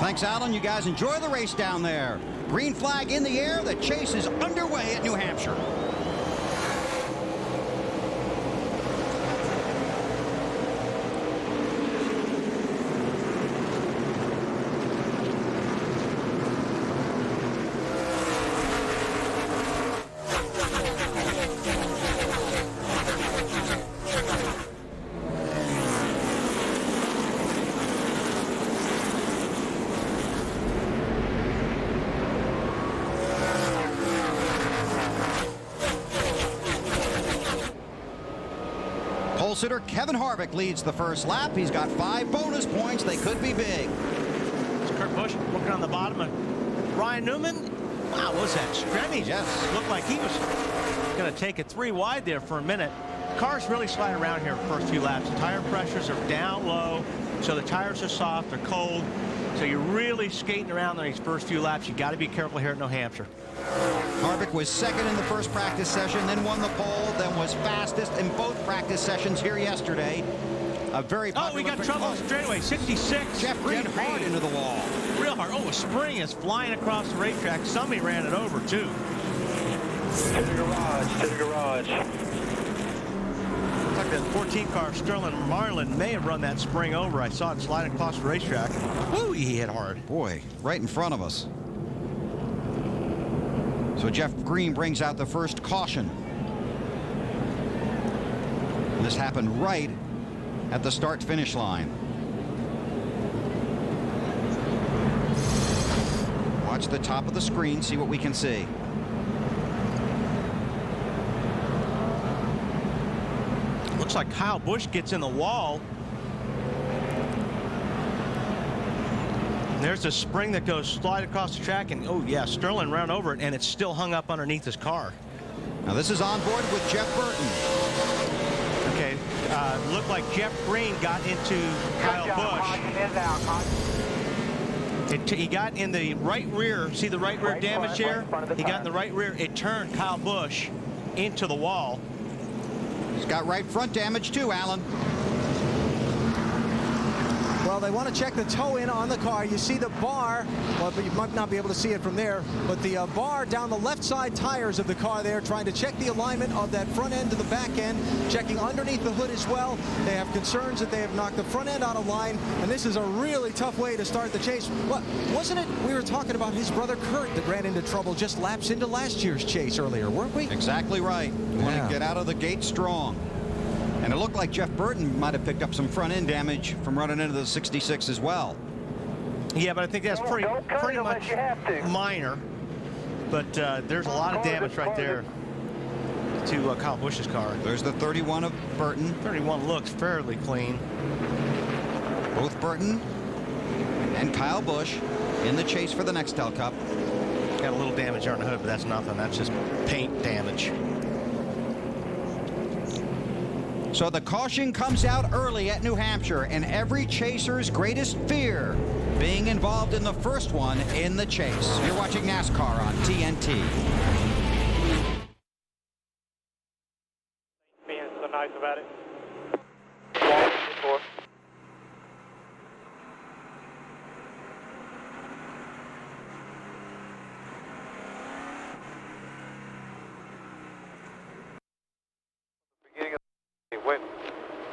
Thanks, Alan. You guys enjoy the race down there. Green flag in the air. The chase is underway at New Hampshire. Pole sitter Kevin Harvick leads the first lap. He's got 5 bonus points. They could be big. It's Kurt Busch looking on the bottom. And Ryan Newman, wow, what was that? Scrammy. Yes. Looked like he was going to take it 3 wide there for a minute. Cars really slide around here the first few laps. The tire pressures are down low, so the tires are soft, they're cold. So you're really skating around on these first few laps. You got to be careful here at New Hampshire. Harvick was second in the first practice session, then won the pole, then was fastest in both practice sessions here yesterday. A very popular. Oh, we got trouble straightaway. 66. Jeff Green hard into the wall. Real hard. Oh, a spring is flying across the racetrack. Somebody ran it over, too. To the garage. To the garage. Looks like that 14 car Sterling Marlin may have run that spring over. I saw it sliding across the racetrack. Woo, he hit hard. Boy, right in front of us. So Jeff Green brings out the first caution. And this happened right at the start-finish line. Watch the top of the screen, see what we can see. Looks like Kyle Busch gets in the wall. There's a spring that goes slide across the track, and oh yeah, Sterling ran over it, and it's still hung up underneath his car. Now this is on board with Jeff Burton. Okay, looked like Jeff Green got into Kyle Busch. He got in the right rear. See the right rear damage here? He got in the right rear. It turned Kyle Busch into the wall. He's got right front damage too, Alan. Well, they want to check the toe in on the car. You see the bar, well, but you might not be able to see it from there, but the bar down the left side tires of the car there, trying to check the alignment of that front end to the back end, checking underneath the hood as well. They have concerns that they have knocked the front end out of line, and this is a really tough way to start the chase. Well, wasn't it, we were talking about his brother Kurt that ran into trouble just laps into last year's chase earlier, weren't we? Exactly right. You want to get out of the gate strong. And it looked like Jeff Burton might have picked up some front end damage from running into the 66 as well. Yeah, but I think that's pretty much minor. But there's a lot of damage right there to Kyle Busch's car. There's the 31 of Burton. 31 looks fairly clean. Both Burton and Kyle Busch in the chase for the Nextel Cup. Got a little damage on the hood, but that's nothing. That's just paint damage. So the caution comes out early at New Hampshire, and every chaser's greatest fear being involved in the first one in the chase. You're watching NASCAR on TNT. Being so nice about it. Went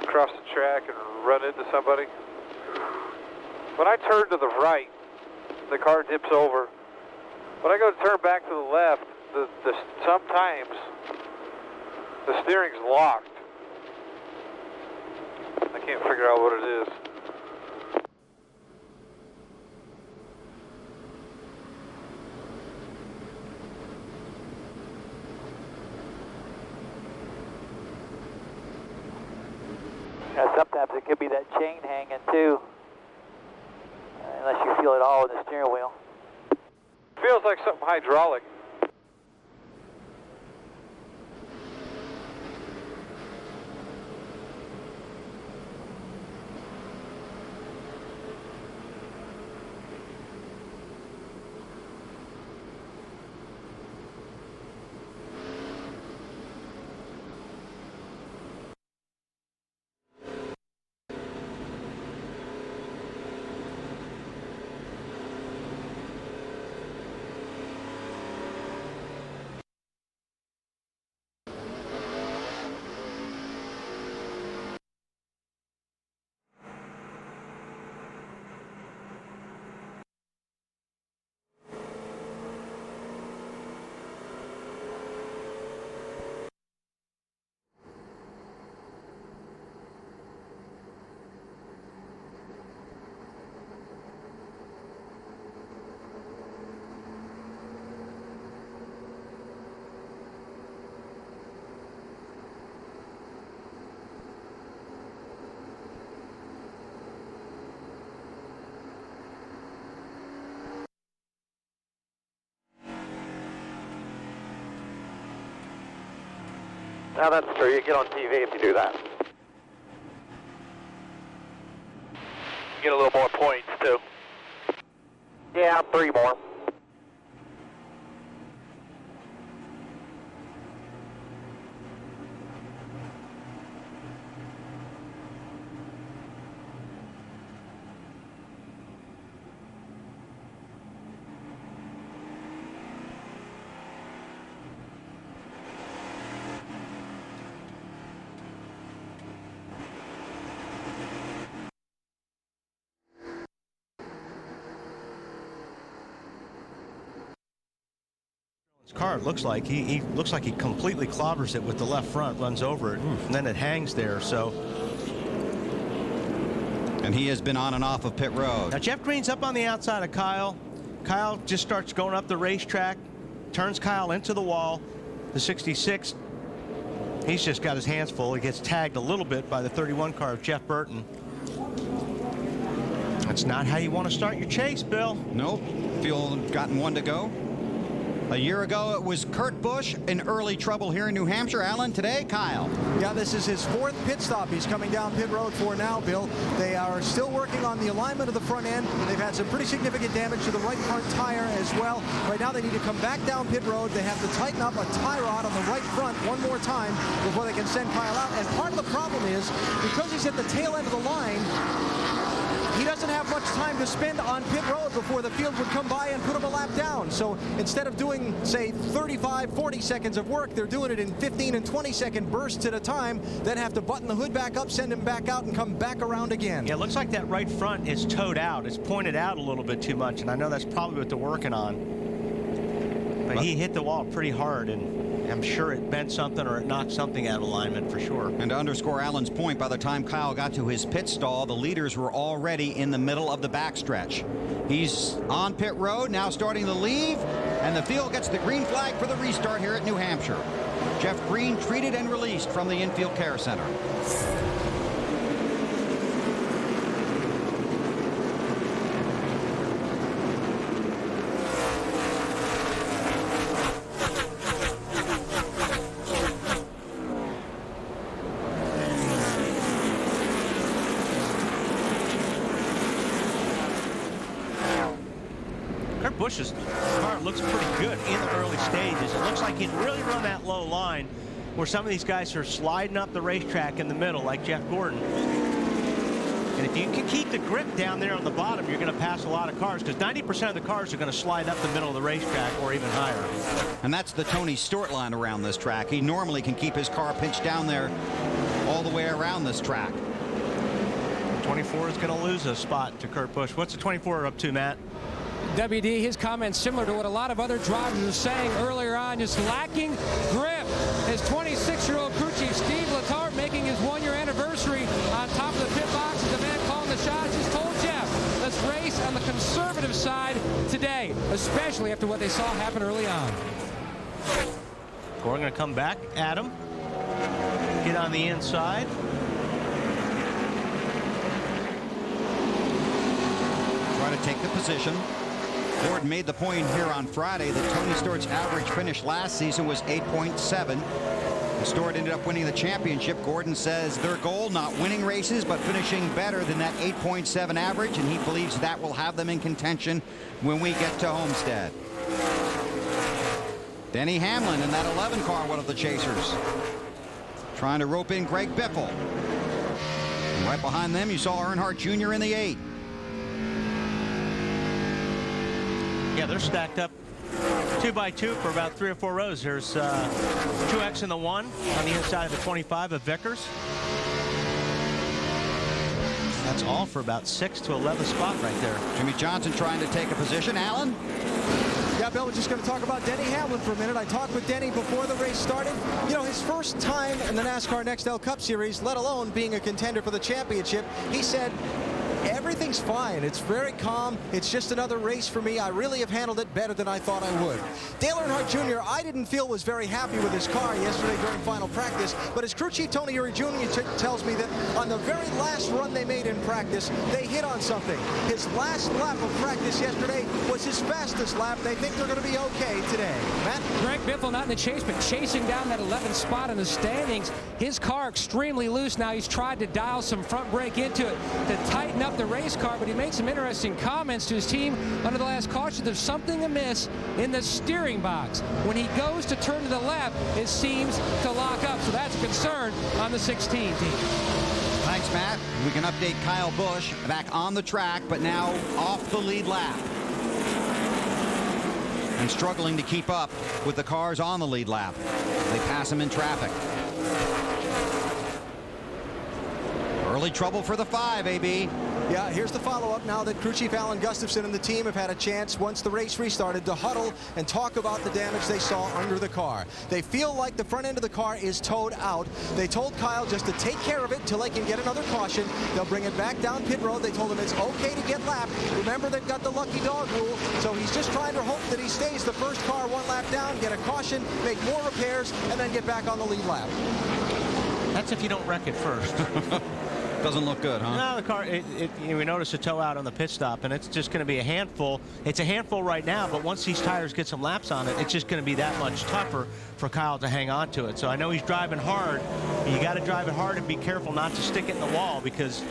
across the track and run into somebody. When I turn to the right, the car dips over. When I go to turn back to the left, sometimes the steering's locked. I can't figure out what it is. Yeah, sometimes it could be that chain hanging too, unless you feel it all in the steering wheel. Feels like something hydraulic. Now that's true. You get on TV if you do that. You get a little more points, too. Yeah, 3 more. His car looks like he looks like he completely clobbers it with the left front, runs over it, and then it hangs there. So, and he has been on and off of pit road. now Jeff Green's up on the outside of Kyle. Kyle just starts going up the racetrack, turns Kyle into the wall. The 66, he's just got his hands full. He gets tagged a little bit by the 31 car of Jeff Burton. That's not how you want to start your chase, Bill. Nope. Feel gotten one to go. A year ago, it was Kurt Busch in early trouble here in New Hampshire. Alan, today, Kyle. Yeah, this is his 4th pit stop he's coming down pit road for now, Bill. They are still working on the alignment of the front end. They've had some pretty significant damage to the right front tire as well. Right now, they need to come back down pit road. They have to tighten up a tie rod on the right front one more time before they can send Kyle out. And part of the problem is, because he's at the tail end of the line, he doesn't have much time to spend on pit road before the field would come by and put him a lap down. So instead of doing, say, 35, 40 seconds of work, they're doing it in 15 and 20-second bursts at a time, then have to button the hood back up, send him back out, and come back around again. Yeah, it looks like that right front is towed out. It's pointed out a little bit too much, and I know that's probably what they're working on. But he hit the wall pretty hard, and I'm sure it bent something or it knocked something out of alignment for sure. And to underscore Alan's point, by the time Kyle got to his pit stall, the leaders were already in the middle of the backstretch. He's on pit road, now starting to leave, and the field gets the green flag for the restart here at New Hampshire. Jeff Green treated and released from the infield care center. Busch's car looks pretty good in the early stages. It looks like he can really run that low line where some of these guys are sliding up the racetrack in the middle like Jeff Gordon. And if you can keep the grip down there on the bottom, you're going to pass a lot of cars, because 90% of the cars are going to slide up the middle of the racetrack or even higher. And that's the Tony Stewart line around this track. He normally can keep his car pinched down there all the way around this track. 24 is going to lose a spot to Kurt Busch. What's the 24 up to, Matt? WD, his comments similar to what a lot of other drivers were saying earlier on, just lacking grip. His 26-year-old crew chief, Steve Letarte, making his 1-year anniversary on top of the pit box as the man calling the shots, just told Jeff, let's race on the conservative side today, especially after what they saw happen early on. We're going to come back. Adam, get on the inside. Try to take the position. Gordon made the point here on Friday that Tony Stewart's average finish last season was 8.7. Stewart ended up winning the championship. Gordon says their goal, not winning races, but finishing better than that 8.7 average, and he believes that will have them in contention when we get to Homestead. Denny Hamlin in that 11 car, one of the chasers, trying to rope in Greg Biffle. And right behind them, you saw Earnhardt Jr. in the 8. Yeah, they're stacked up 2 by 2 for about 3 or 4 rows. There's Truex in the 1 on the inside of the 25 of Vickers. That's all for about 6 to 11 spot right there. Jimmie Johnson trying to take a position. Alan? Yeah, Bill, we're just going to talk about Denny Hamlin for a minute. I talked with Denny before the race started. You know, his first time in the NASCAR Nextel Cup Series, let alone being a contender for the championship, he said everything everything's fine. It's very calm. It's just another race for me. I really have handled it better than I thought I would. Dale Earnhardt Jr., I didn't feel was very happy with his car yesterday during final practice, but his crew chief Tony Uri Jr. tells me that on the very last run they made in practice, they hit on something. His last lap of practice yesterday was his fastest lap. They think they're going to be okay today. Matt? Greg Biffle not in the chase, but chasing down that 11th spot in the standings. His car extremely loose now. He's tried to dial some front brake into it to tighten up the race car, but he made some interesting comments to his team under the last caution. There's something amiss in the steering box. When he goes to turn to the left, it seems to lock up, so that's a concern on the 16 team. Thanks, Matt. We can update Kyle Busch back on the track, but now off the lead lap. And struggling to keep up with the cars on the lead lap. They pass him in traffic. Early trouble for the 5, AB. Yeah, here's the follow-up now that crew chief Alan Gustafson and the team have had a chance once the race restarted to huddle and talk about the damage they saw under the car. They feel like the front end of the car is towed out. They told Kyle just to take care of it until they can get another caution. They'll bring it back down pit road. They told him it's okay to get lapped. Remember, they've got the lucky dog rule, so he's just trying to hope that he stays the first car one lap down, get a caution, make more repairs, and then get back on the lead lap. That's if you don't wreck it first. Doesn't look good, huh? No, the car, we noticed a tow out on the pit stop, and it's just going to be a handful. It's a handful right now, but once these tires get some laps on it, it's just going to be that much tougher for Kyle to hang on to it. So I know he's driving hard. You got to drive it hard and be careful not to stick it in the wall, because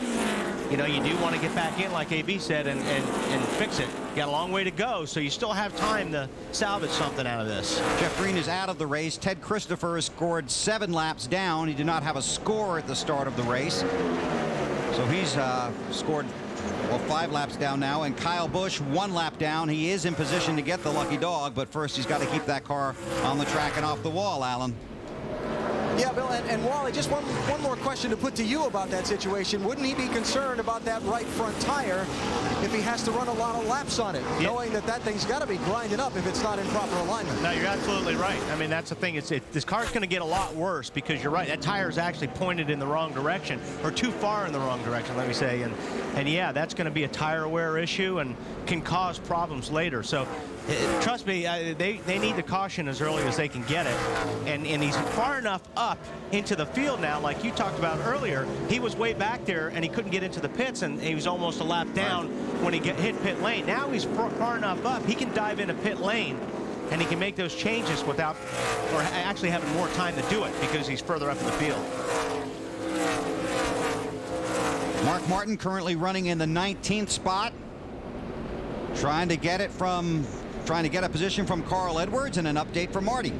you know you do want to get back in, like AB said, and fix it. You got a long way to go, so you still have time to salvage something out of this. Jeff Green is out of the race. Ted Christopher has scored 7 laps down. He did not have a score at the start of the race. So he's scored, well, 5 laps down now. And Kyle Busch 1 lap down. He is in position to get the lucky dog, but first he's got to keep that car on the track and off the wall, Alan. Yeah, Bill, and Wally, just one more question to put to you about that situation. Wouldn't he be concerned about that right front tire if he has to run a lot of laps on it, knowing that that thing's got to be grinding up if it's not in proper alignment? No, you're absolutely right. I mean, that's the thing. This car's going to get a lot worse, because you're right. That tire is actually pointed in the wrong direction, or too far in the wrong direction, let me say. And yeah, that's going to be a tire wear issue and can cause problems later. So trust me, they need the caution as early as they can get it. And he's far enough up into the field now, like you talked about earlier. He was way back there and he couldn't get into the pits, and he was almost a lap down when he hit pit lane. Now he's far enough up, he can dive into pit lane and he can make those changes without, or actually having more time to do it, because he's further up in the field. Mark Martin currently running in the 19th spot, trying to get a position from Carl Edwards, and an update from Marty.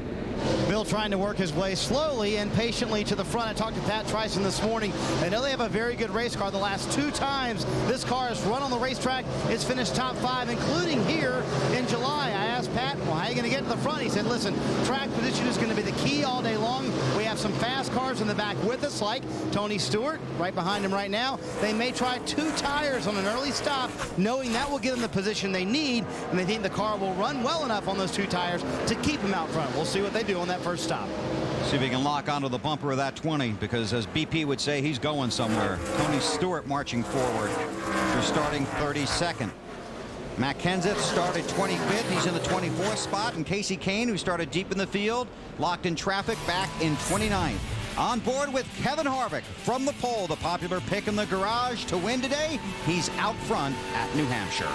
Bill trying to work his way slowly and patiently to the front. I talked to Pat Tryson this morning. I know they have a very good race car. The last 2 times this car has run on the racetrack, it's finished top 5, including here in July. I asked Pat, well, how are you going to get to the front? He said, listen, track position is going to be the key all day long. We have some fast cars in the back with us, like Tony Stewart, right behind him right now. They may try 2 tires on an early stop, knowing that will give them the position they need, and they think the car will run well enough on those 2 tires to keep them out front. We'll see what they do on that first stop. See if he can lock onto the bumper of that 20, because as BP would say, he's going somewhere. Tony Stewart marching forward for starting 32nd. Matt Kenseth started 25th. He's in the 24th spot. And Casey Kane, who started deep in the field, locked in traffic, back in 29th. On board with Kevin Harvick from the pole, the popular pick in the garage to win today. He's out front at New Hampshire.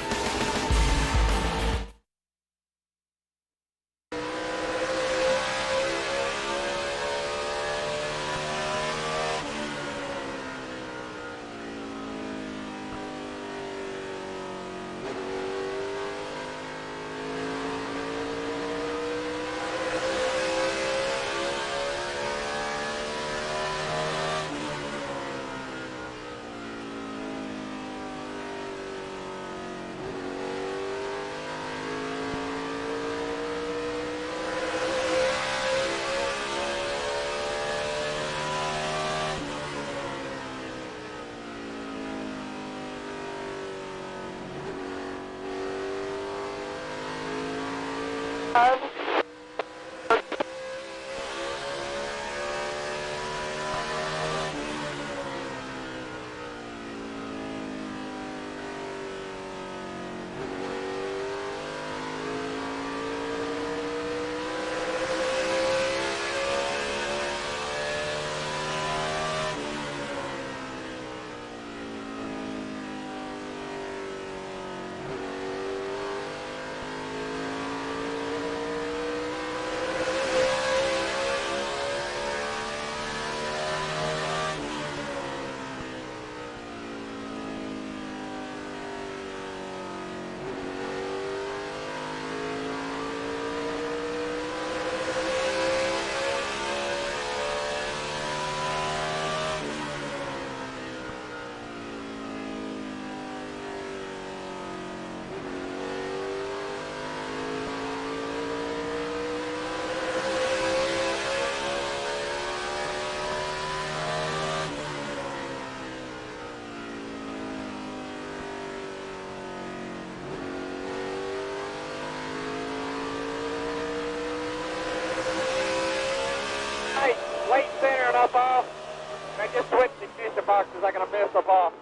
just switched ignition boxes. I'm going to miss them off.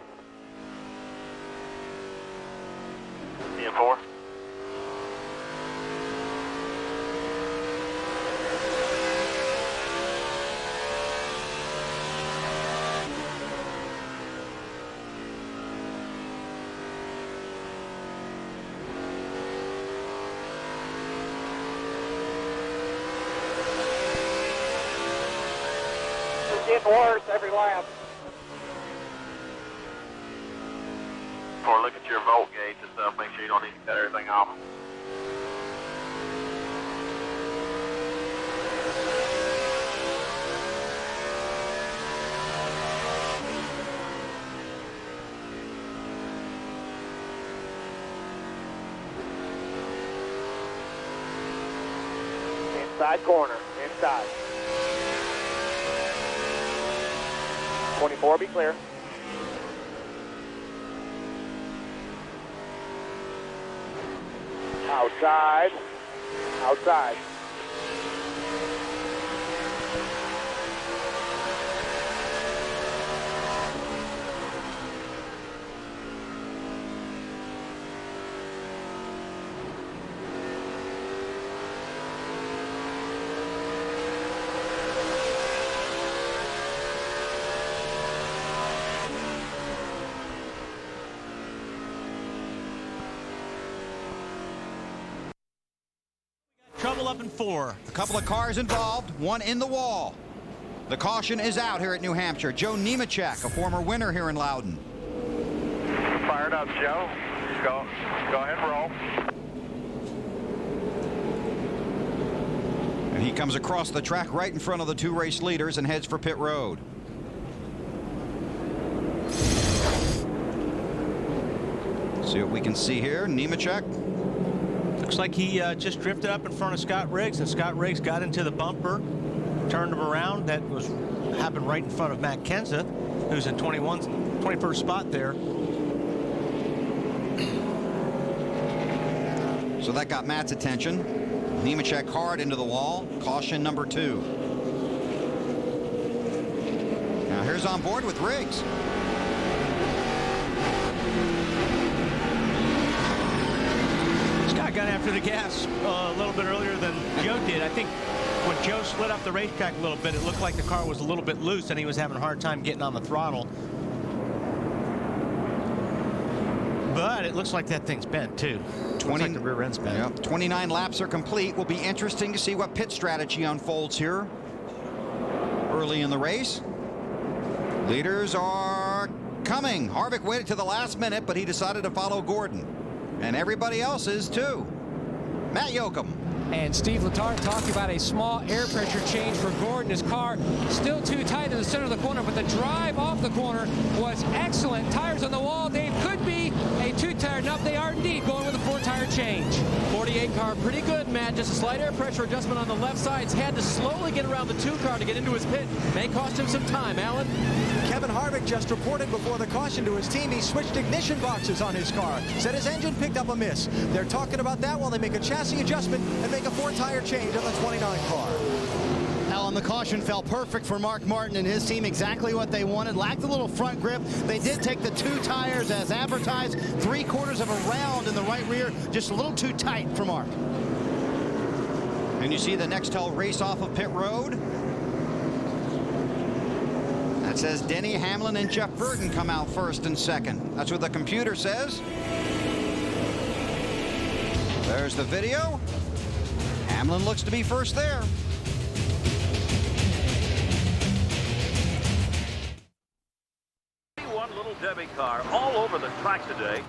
PM4. It's getting worse every lap. Or look at your volt gauge and stuff. Make sure you don't need to cut everything off. Inside corner. Inside. 24, be clear. Outside. Outside. Trouble up in 4. A couple of cars involved, one in the wall. The caution is out here at New Hampshire. Joe Nemechek, a former winner here in Loudon. Fired up, Joe. Go ahead and roll. And he comes across the track right in front of the two race leaders and heads for pit road. See what we can see here. Nemechek. Looks like he just drifted up in front of Scott Riggs, and Scott Riggs got into the bumper, turned him around. That happened right in front of Matt Kenseth, who's in 21st spot there. So that got Matt's attention. Nemechek hard into the wall. Caution number 2. Now here's on board with Riggs. Scott got after the gas a little bit earlier than Joe did. I think when Joe slid off the racetrack a little bit, it looked like the car was a little bit loose and he was having a hard time getting on the throttle. But it looks like that thing's bent too. 20, like the rear end's bent. Yep, 29 laps are complete. Will be interesting to see what pit strategy unfolds here early in the race. Leaders are coming. Harvick waited to the last minute, but he decided to follow Gordon. And everybody else is too. Matt Yoakum. And Steve Letarte talking about a small air pressure change for Gordon. His car still too tight in the center of the corner, but the drive off the corner was excellent. Tires on the wall, Dave, could be a two-tire. Nope, they are indeed going with a four-tire change. 48 car, pretty good, Matt. Just a slight air pressure adjustment on the left side. He's had to slowly get around the 2 car to get into his pit. May cost him some time, Alan. Kevin Harvick just reported before the caution to his team he switched ignition boxes on his car. Said his engine picked up a miss. They're talking about that while they make a chassis adjustment and make a 4-tire change on the 29 car. Alan, the caution fell perfect for Mark Martin and his team. Exactly what they wanted. Lacked a little front grip. They did take the 2 tires as advertised. 3/4 of a round in the right rear. Just a little too tight for Mark. And you see the Nextel race off of pit road. That says Denny Hamlin and Jeff Burton come out first and second. That's what the computer says. There's the video. Hamlin looks to be first there. One little Debbie car all over the track today.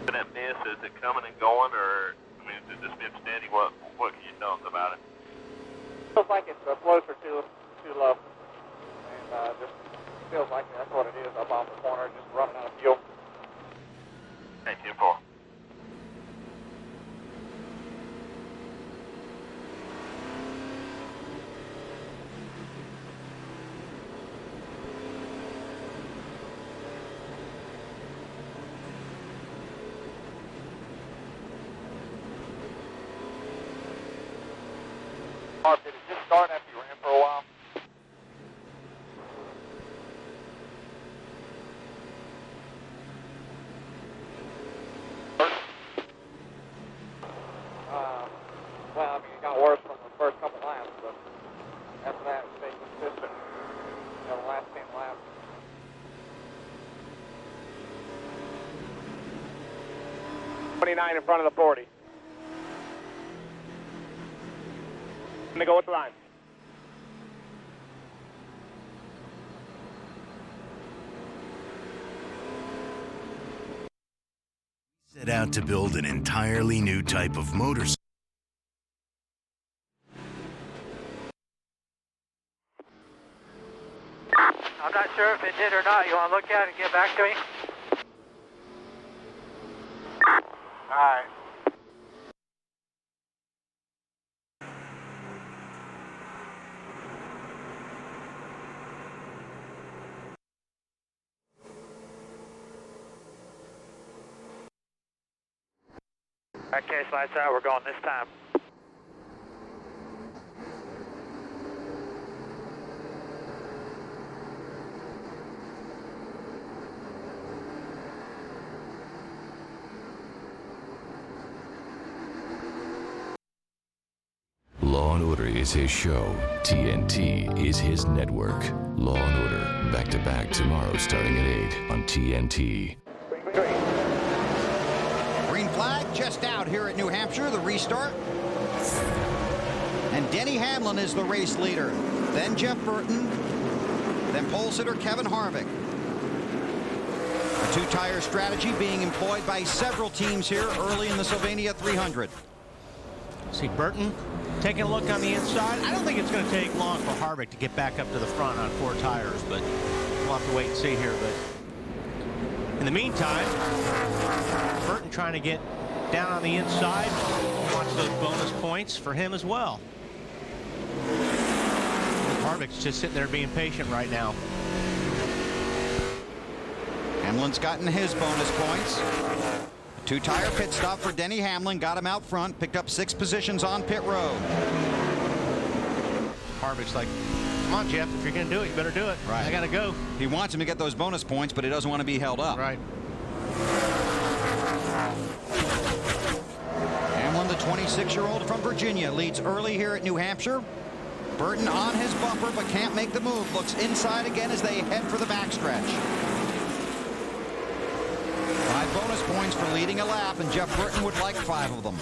That miss, is it coming and going, or I mean, is it just been steady? What can you tell us about it? Feels like it's floats are too low, and just feels like that's what it is up off the corner, just running out of fuel. Hey, 10-4. Harvick, did it just start after you ran for a while? Well, I mean, it got worse from the first couple laps, but after that, it stayed consistent. The last 10 laps. In front of the 40. Let me go with the line. Set out to build an entirely new type of motorcycle. I'm not sure if it did or not. You want to look at it and get back to me? All right. Okay, lights out. We're going this time. Law & Order is his show. TNT is his network. Law & Order, back-to-back tomorrow starting at 8 on TNT. Green flag just out here at New Hampshire, the restart. And Denny Hamlin is the race leader. Then Jeff Burton. Then pole sitter Kevin Harvick. A two-tire strategy being employed by several teams here early in the Sylvania 300. See Burton taking a look on the inside. I don't think it's going to take long for Harvick to get back up to the front on 4 tires, but we'll have to wait and see here. But in the meantime, Burton trying to get down on the inside. Wants those bonus points for him as well. Harvick's just sitting there being patient right now. Hamlin's gotten his bonus points. A 2-tire pit stop for Denny Hamlin got him out front, picked up 6 positions on pit road. Harvick's like, come on, Jeff, if you're going to do it, you better do it. Right. I got to go. He wants him to get those bonus points, but he doesn't want to be held up. Right. Hamlin, the 26-year-old from Virginia, leads early here at New Hampshire. Burton on his bumper, but can't make the move. Looks inside again as they head for the backstretch. 5 bonus points for leading a lap, and Jeff Burton would like 5 of them.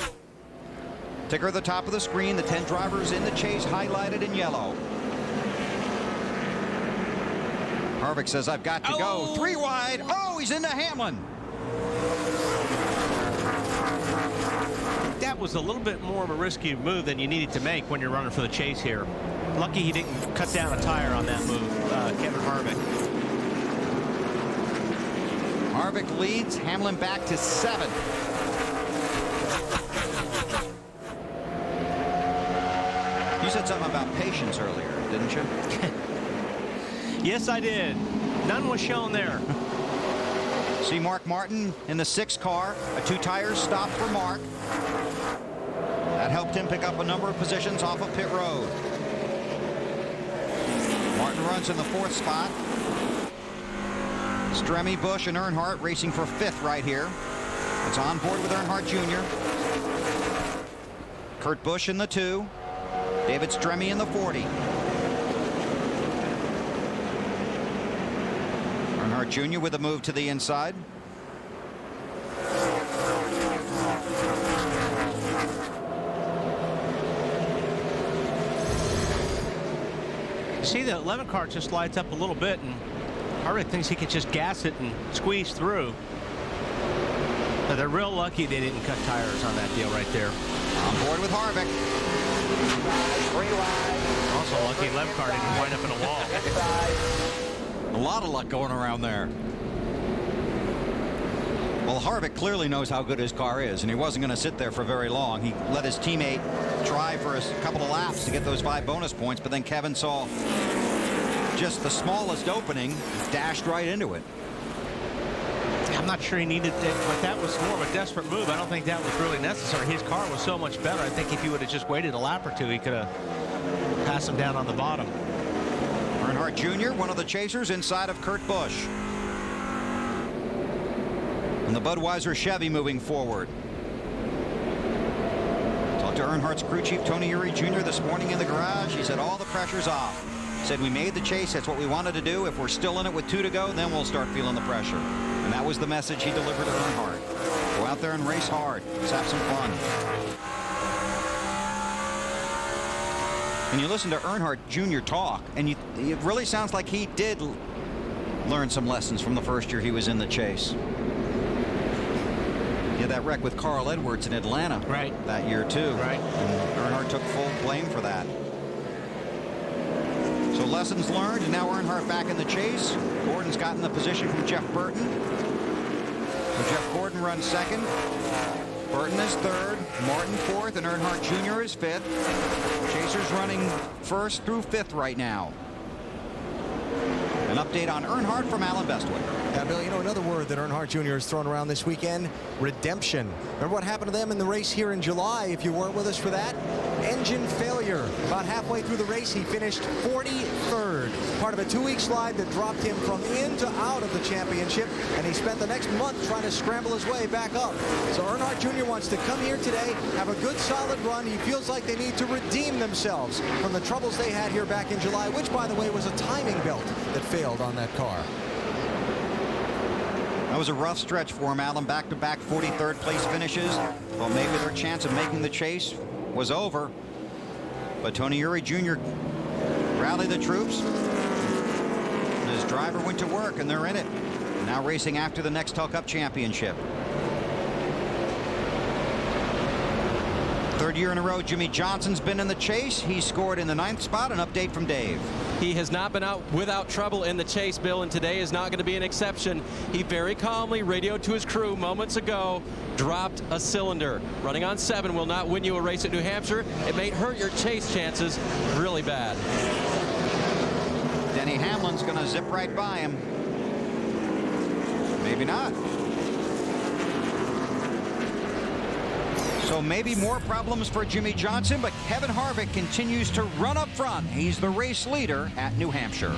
Ticker at the top of the screen, the 10 drivers in the chase highlighted in yellow. Harvick says, I've got to go. 3 wide. Oh, he's into Hamlin. That was a little bit more of a risky move than you needed to make when you're running for the chase here. Lucky he didn't cut down a tire on that move, Kevin Harvick. Harvick leads, Hamlin back to 7. You said something about patience earlier, didn't you? Yes, I did. None was shown there. See Mark Martin in the 6th car. A 2-tire stop for Mark. That helped him pick up a number of positions off of pit road. Martin runs in the 4th spot. Stremme, Busch, and Earnhardt racing for 5th right here. It's on board with Earnhardt Jr. Kurt Busch in the 2. David Stremme in the 40. Earnhardt Jr. with a move to the inside. See, the 11 car just lights up a little bit, and Harvick thinks he can just gas it and squeeze through. But they're real lucky they didn't cut tires on that deal right there. On board with Harvick. Also lucky 11 car didn't wind up in a wall. A lot of luck going around there. Well, Harvick clearly knows how good his car is, and he wasn't going to sit there for very long. He let his teammate try for a couple of laps to get those 5 bonus points, but then Kevin saw just the smallest opening, dashed right into it. I'm not sure he needed it, but that was more of a desperate move. I don't think that was really necessary. His car was so much better. I think if he would have just waited a lap or 2, he could have pass him down on the bottom. Earnhardt Jr., one of the chasers inside of Kurt Busch. And the Budweiser Chevy moving forward. Talked to Earnhardt's crew chief Tony Eury Jr. this morning in the garage. He said all the pressure's off. Said we made the chase. That's what we wanted to do. If we're still in it with 2 to go, then we'll start feeling the pressure. And that was the message he delivered to Earnhardt. Go out there and race hard. Let's have some fun. And you listen to Earnhardt Jr. talk, and it really sounds like he did learn some lessons from the first year he was in the chase. Yeah, that wreck with Carl Edwards in Atlanta that year too. Right. And Earnhardt took full blame for that. So lessons learned, and now Earnhardt back in the chase. Gordon's gotten the position from Jeff Burton. So Jeff Gordon runs second. Burton is third. Martin fourth, and Earnhardt Jr. is fifth. Chasers running first through fifth right now. An update on Earnhardt from Alan Bestwick. Yeah, Bill, you know, another word that Earnhardt Jr. has thrown around this weekend, redemption. Remember what happened to them in the race here in July, if you weren't with us for that? Engine failure. About halfway through the race, he finished 43rd. Part of a 2-week slide that dropped him from in to out of the championship, and he spent the next month trying to scramble his way back up. So Earnhardt Jr. wants to come here today, have a good solid run. He feels like they need to redeem themselves from the troubles they had here back in July, which, by the way, was a timing belt that failed on that car. That was a rough stretch for him, Alan. Back-to-back 43rd place finishes. Well, maybe their chance of making the chase was over. But Tony Eury Jr. rallied the troops. And his driver went to work, and they're in it. Now racing after the next Nextel Cup championship. Third year in a row, Jimmie Johnson's been in the chase. He scored in the 9th spot. An update from Dave. He has not been out without trouble in the chase, Bill, and today is not going to be an exception. He very calmly radioed to his crew moments ago, dropped a cylinder. Running on 7 will not win you a race at New Hampshire. It may hurt your chase chances really bad. Denny Hamlin's going to zip right by him. Maybe not. So maybe more problems for Jimmie Johnson, but Kevin Harvick continues to run up front. He's the race leader at New Hampshire.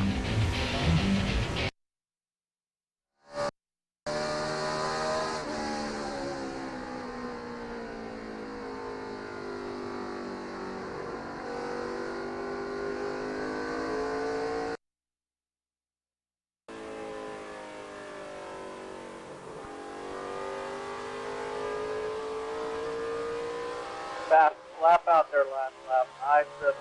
Fast lap out there last lap. Nice rhythm.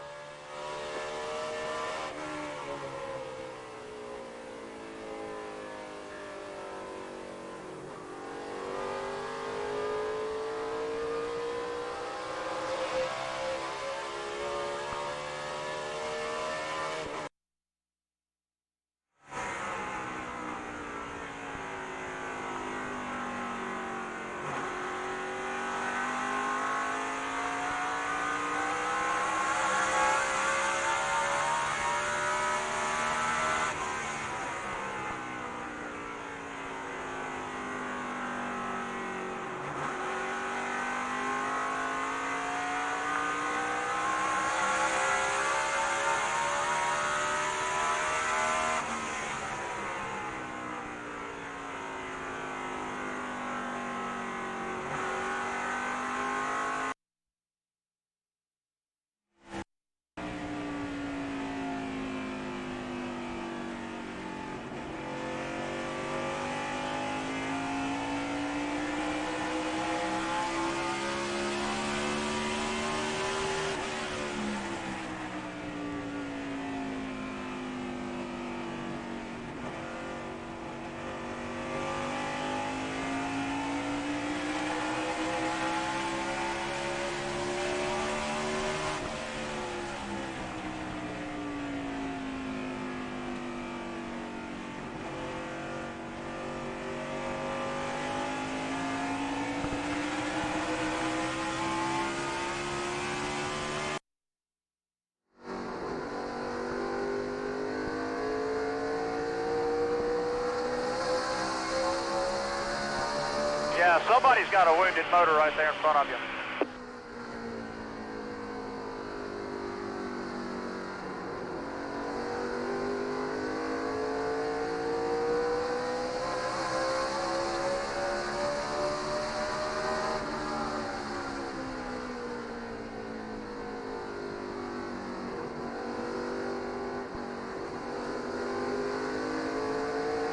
Yeah, somebody's got a wounded motor right there in front of you.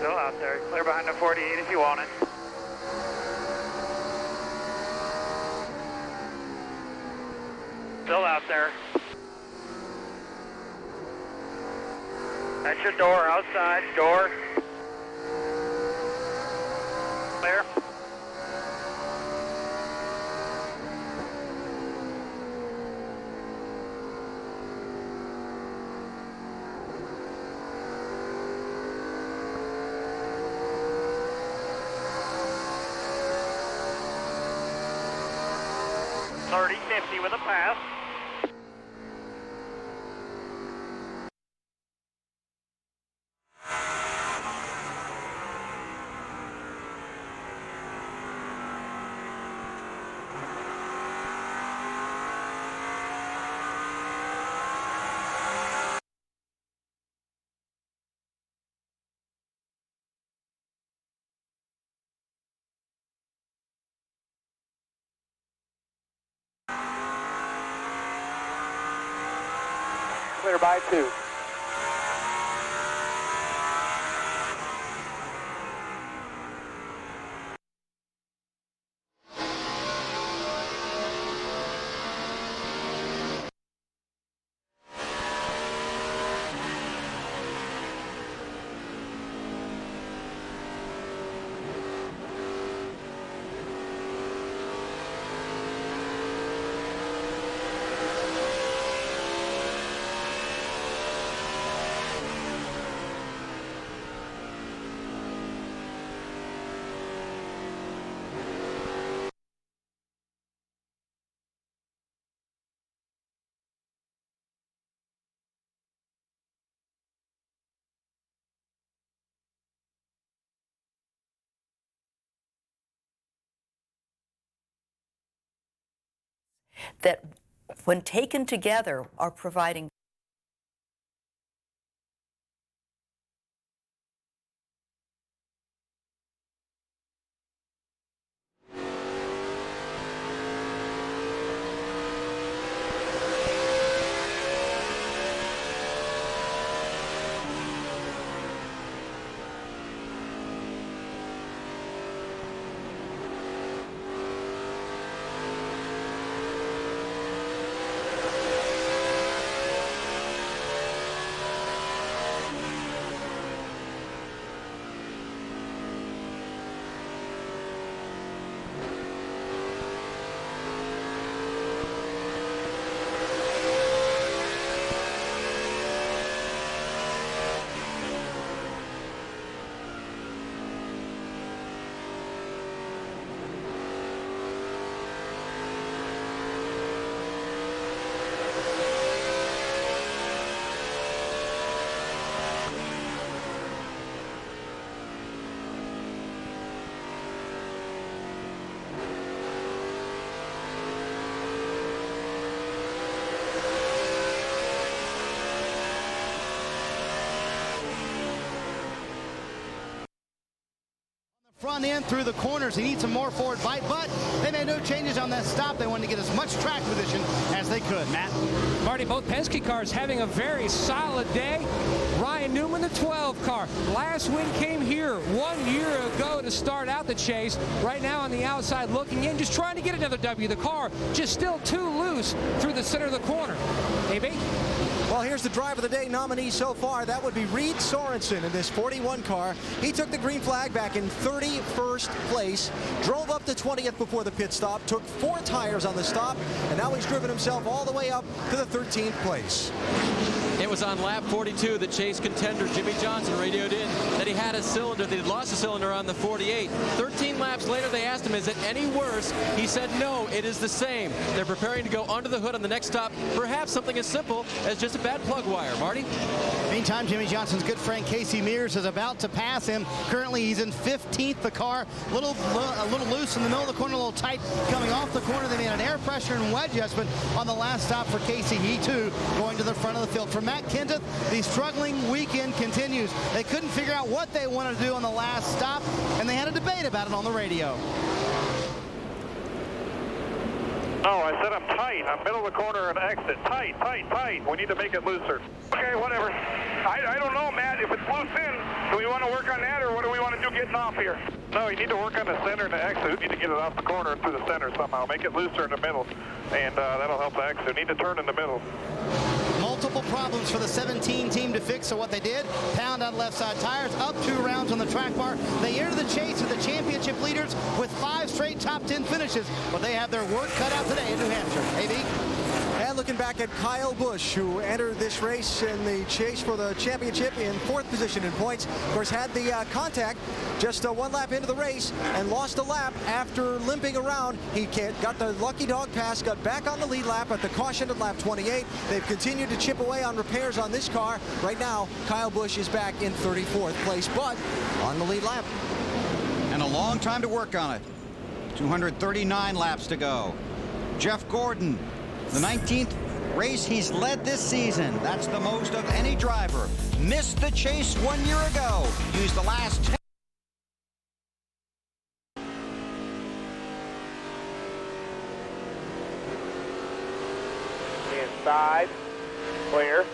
Still out there. Clear behind the 48 if you want it. Still out there. That's your door, outside, door. Clear. .30-50 with a pass. Clear by 2. That when taken together are providing front end through the corners. He needs some more forward bite, but they made no changes on that stop. They wanted to get as much track position as they could. Matt? Marty, both Penske cars having a very solid day. Ryan Newman, the 12 car. Last win came here 1 year ago to start out the chase. Right now on the outside looking in, just trying to get another W. The car just still too loose through the center of the corner. AB? Well, here's the driver of the day nominee so far. That would be Reed Sorensen in this 41 car. He took the green flag back in 31st place, drove up to 20th before the pit stop, took 4 tires on the stop, and now he's driven himself all the way up to the 13th place. It was on lap 42 that Chase contender Jimmie Johnson radioed in that he had a cylinder, that he'd lost a cylinder on the 48. 13 laps later, they asked him, is it any worse? He said, no, it is the same. They're preparing to go under the hood on the next stop. Perhaps something as simple as just a bad plug wire. Marty? Meantime, Jimmie Johnson's good friend Casey Mears is about to pass him. Currently, he's in 15th. The car a little loose in the middle of the corner, a little tight coming off the corner. They made an air pressure and wedge adjustment on the last stop for Casey. He, too, going to the front of the field. For Matt Kenseth, the struggling weekend continues. They couldn't figure out what they wanted to do on the last stop, and they had a debate about it on the radio. No, I said I'm tight. I'm middle of the corner and exit. Tight, tight, tight. We need to make it looser. Okay, whatever. I don't know, Matt. If it's loose in, do we want to work on that, or what do we want to do getting off here? No, you need to work on the center and the exit. We need to get it off the corner and through the center somehow. Make it looser in the middle, and that'll help the exit. We need to turn in the middle. Multiple problems for the 17 team to fix, so what they did, pound on left side tires, up 2 rounds on the track bar. They enter the chase with the championship leaders with 5 straight top 10 finishes, but they have their work cut out today in New Hampshire. AB? And looking back at Kyle Busch, who entered this race in the chase for the championship in 4th position in points. Of course, had the contact just 1 lap into the race and lost a lap after limping around. He got the lucky dog pass, got back on the lead lap at the caution at lap 28. They've continued to chip away on repairs on this car. Right now, Kyle Busch is back in 34th place, but on the lead lap. And a long time to work on it. 239 laps to go. Jeff Gordon, the 19th race he's led this season. That's the most of any driver. Missed the chase 1 year ago. Used the last 10. Inside. Clear.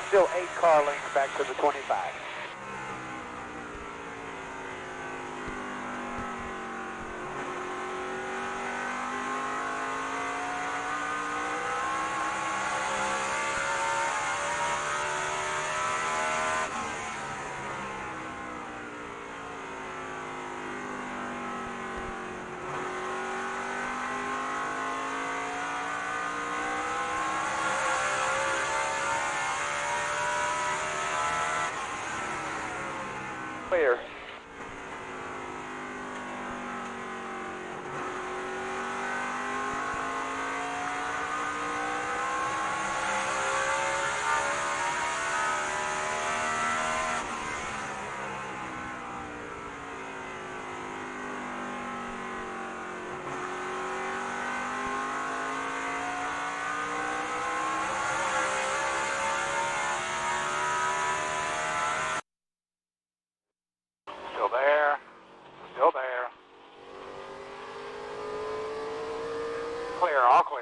Still 8 car lengths back to the 25. Clear. Still there. Still there. Clear, all clear.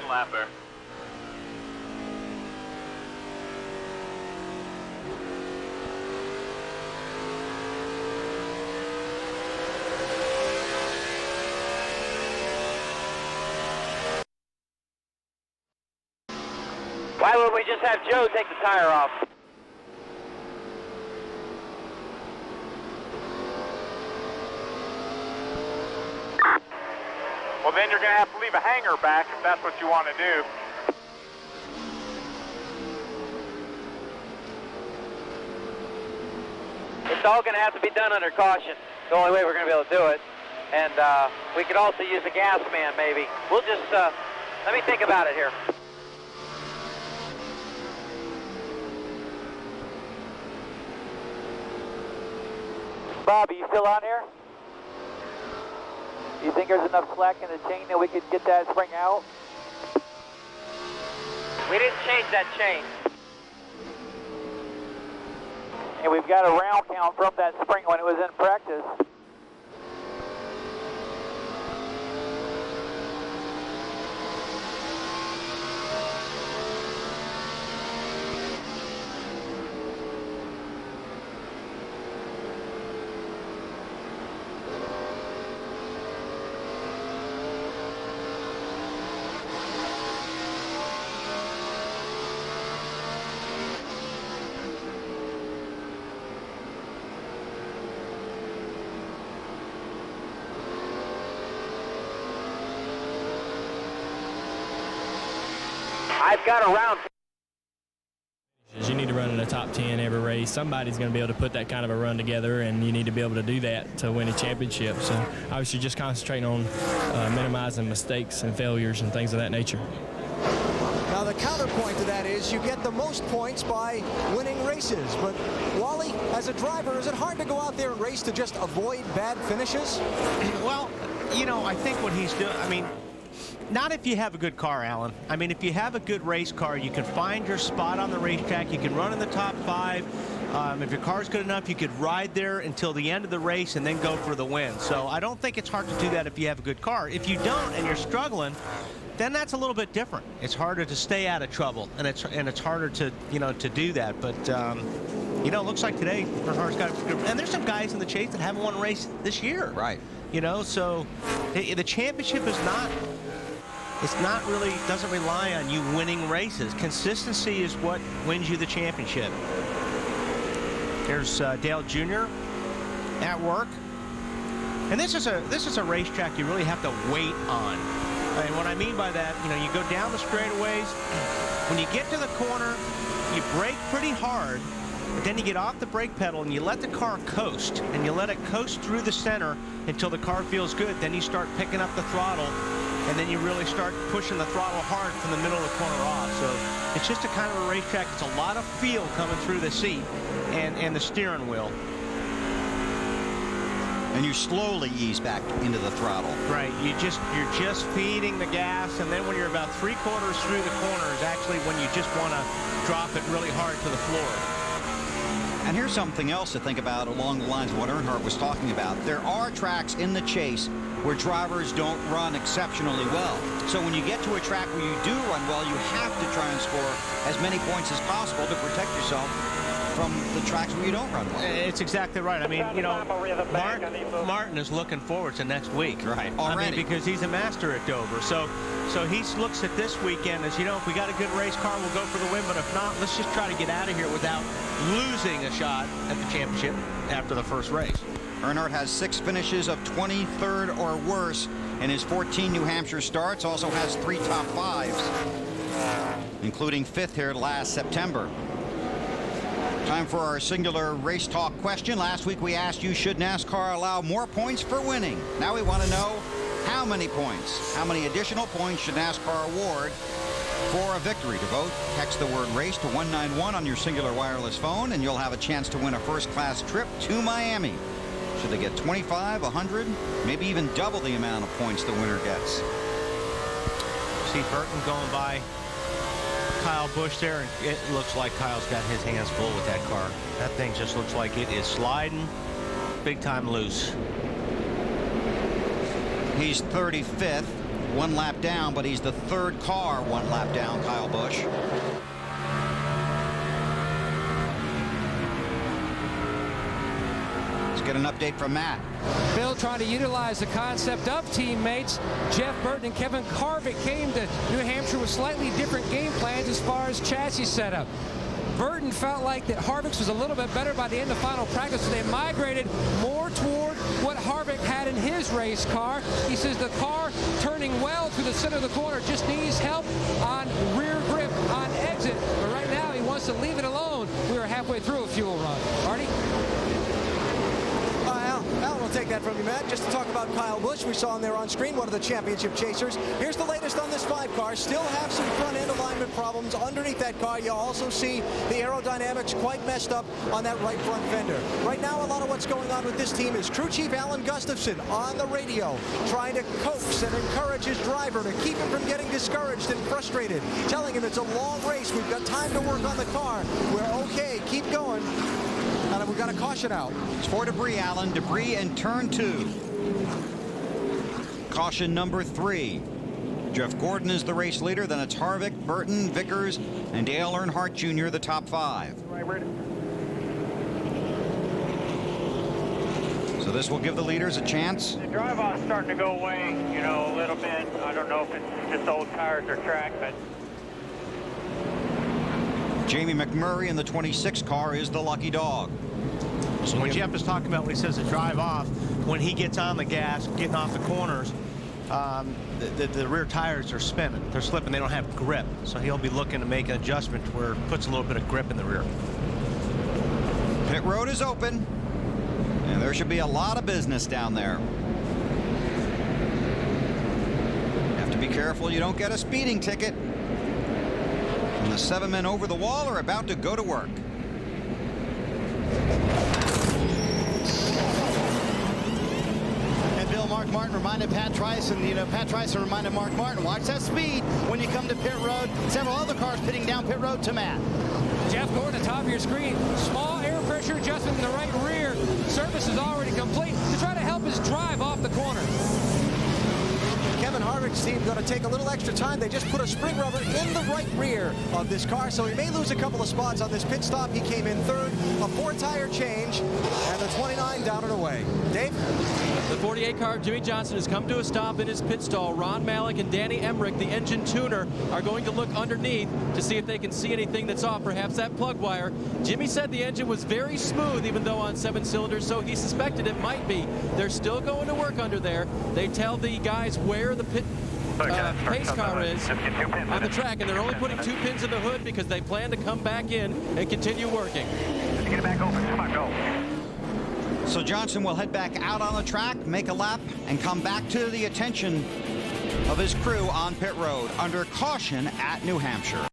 Lap there. Why would we just have Joe take the tire off? Well, then you're going to have to leave a hanger back if that's what you want to do. It's all going to have to be done under caution. The only way we're going to be able to do it. And we could also use a gas man, maybe. We'll just, let me think about it here. Bob, are you still on here? Do you think there's enough slack in the chain that we could get that spring out? We didn't change that chain. And we've got a round count from that spring when it was in practice. I've got a round. You need to run in the top 10 every race. Somebody's going to be able to put that kind of a run together, and you need to be able to do that to win a championship. So obviously just concentrating on minimizing mistakes and failures and things of that nature. Now the counterpoint to that is you get the most points by winning races. But Wally, as a driver, is it hard to go out there and race to just avoid bad finishes? Well, you know, I think what he's doing, I mean, not if you have a good car, Alan. I mean, if you have a good race car, you can find your spot on the racetrack. You can run in the top 5. If your car's good enough, you could ride there until the end of the race and then go for the win. So I don't think it's hard to do that if you have a good car. If you don't and you're struggling, then that's a little bit different. It's harder to stay out of trouble, and it's harder to, you know, to do that. But you know, it looks like today Earnhardt's got, and there's some guys in the chase that haven't won a race this year. Right. You know, so the championship is not. It's not really, doesn't rely on you winning races. Consistency is what wins you the championship. There's Dale Jr. at work. And this is a racetrack you really have to wait on. And what I mean by that, you know, you go down the straightaways. When you get to the corner, you brake pretty hard, but then you get off the brake pedal and you let the car coast. And you let it coast through the center until the car feels good. Then you start picking up the throttle. And then you really start pushing the throttle hard from the middle of the corner off. So it's just a kind of a racetrack. It's a lot of feel coming through the seat and the steering wheel. And you slowly ease back into the throttle. Right. You're just feeding the gas, and then when you're about 3/4 through the corner is actually when you just want to drop it really hard to the floor. And here's something else to think about along the lines of what Earnhardt was talking about. There are tracks in the chase where drivers don't run exceptionally well. So when you get to a track where you do run well, you have to try and score as many points as possible to protect yourself from the tracks where you don't run well. It's exactly right. I mean, you know, Martin is looking forward to next week. Right. Already. I mean, because he's a master at Dover. So he looks at this weekend as, you know, if we got a good race car, we'll go for the win. But if not, let's just try to get out of here without losing a shot at the championship after the first race. Earnhardt has 6 finishes of 23rd or worse in his 14 New Hampshire starts. Also has 3 top 5s, including 5th here last September. Time for our singular race talk question. Last week we asked you, should NASCAR allow more points for winning? Now we want to know how many points. How many additional points should NASCAR award for a victory? To vote, text the word race to 191 on your singular wireless phone, and you'll have a chance to win a first-class trip to Miami. Should they get 25, 100, maybe even double the amount of points the winner gets? See Burton going by Kyle Busch there, and it looks like Kyle's got his hands full with that car. That thing just looks like it is sliding big time loose. He's 35th, 1 lap down, but he's the 3rd car 1 lap down, Kyle Busch. Let's get an update from Matt. Bill trying to utilize the concept of teammates. Jeff Burton and Kevin Harvick came to New Hampshire with slightly different game plans as far as chassis setup. Burton felt like that Harvick's was a little bit better by the end of final practice, so they migrated more toward what Harvick had in his race car. He says the car turning well through the center of the corner, just needs help on rear grip on exit. But right now he wants to leave it alone. We were halfway through a fuel run. Artie? Alan will take that from you, Matt. Just to talk about Kyle Busch, we saw him there on screen, one of the championship chasers. Here's the latest on this 5 car. Still have some front-end alignment problems underneath that car. You'll also see the aerodynamics quite messed up on that right front fender. Right now, a lot of what's going on with this team is crew chief Alan Gustafson on the radio, trying to coax and encourage his driver to keep him from getting discouraged and frustrated, telling him it's a long race. We've got time to work on the car. We're okay. Keep going. And we've got a caution out. It's for debris, Alan. Debris in turn 2. Caution number 3. Jeff Gordon is the race leader. Then it's Harvick, Burton, Vickers, and Dale Earnhardt Jr., the top 5. So this will give the leaders a chance. The drive-off's starting to go away, you know, a little bit. I don't know if it's just old tires or track, but Jamie McMurray in the 26 car is the lucky dog. So when Jeff is talking about when he says to drive off, when he gets on the gas, getting off the corners, the rear tires are spinning. They're slipping. They don't have grip. So he'll be looking to make an adjustment where it puts a little bit of grip in the rear. Pit road is open. And there should be a lot of business down there. Have to be careful you don't get a speeding ticket. And the 7 men over the wall are about to go to work. And Bill, Mark Martin reminded Pat Trice, and Pat Trice reminded Mark Martin, watch that speed when you come to pit road. Several other cars pitting down pit road to Matt. Jeff Gordon at the top of your screen. Small air pressure adjustment in the right rear. Service is already complete to try to help his drive off the corner. Kevin Harvick's team going to take a little extra time. They just put a spring rubber in the right rear of this car, so he may lose a couple of spots on this pit stop. He came in 3rd, a 4-tire change, and the 29 down and away. Dave? The 48 car of Jimmie Johnson has come to a stop in his pit stall. Ron Malik and Danny Emmerich, the engine tuner, are going to look underneath to see if they can see anything that's off, perhaps that plug wire. Jimmie said the engine was very smooth, even though on 7 cylinders, so he suspected it might be. They're still going to work under there. They tell the guys where the pace car is on the track, and they're only putting 2 pins in the hood because they plan to come back in and continue working. get it back open. Come on, go. So Johnson will head back out on the track, make a lap, and come back to the attention of his crew on pit road under caution at New Hampshire.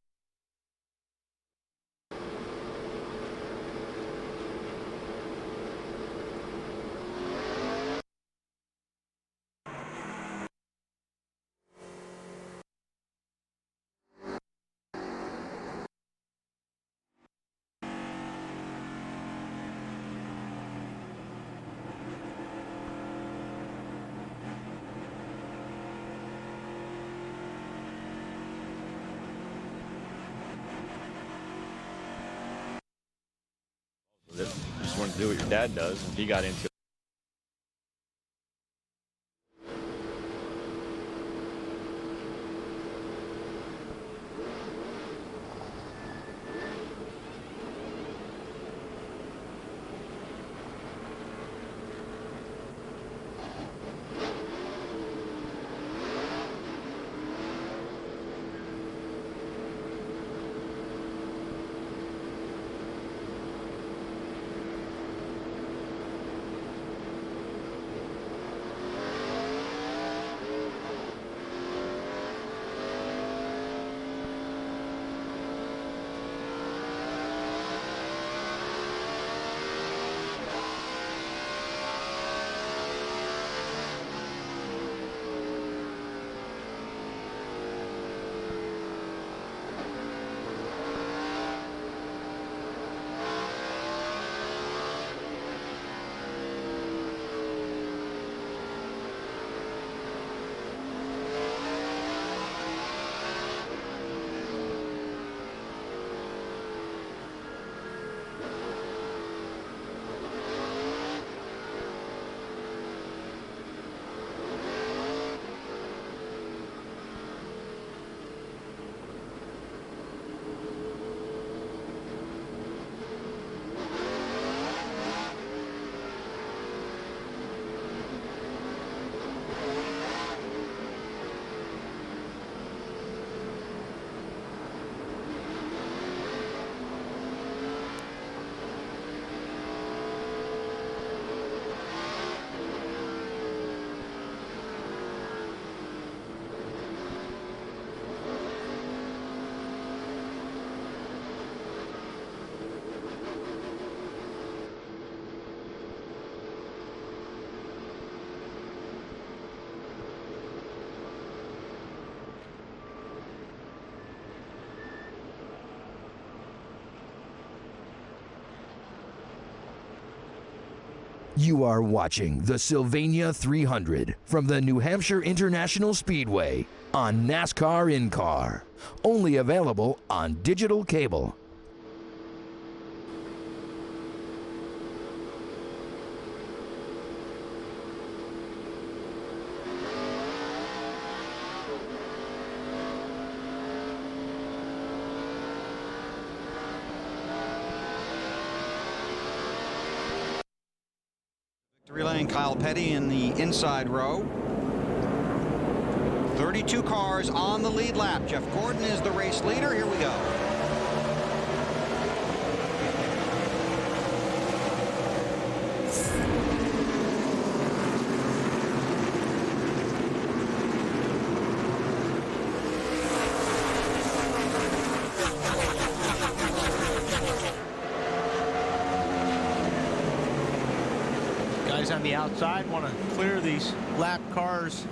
Just wanted to do what your dad does, and he got into it. You are watching the Sylvania 300 from the New Hampshire International Speedway on NASCAR In-Car. Only available on digital cable. Victory lane, Kyle Petty in the inside row. 32 cars on the lead lap. Jeff Gordon is the race leader. Here we go. Guys on the outside want to clear these lap cars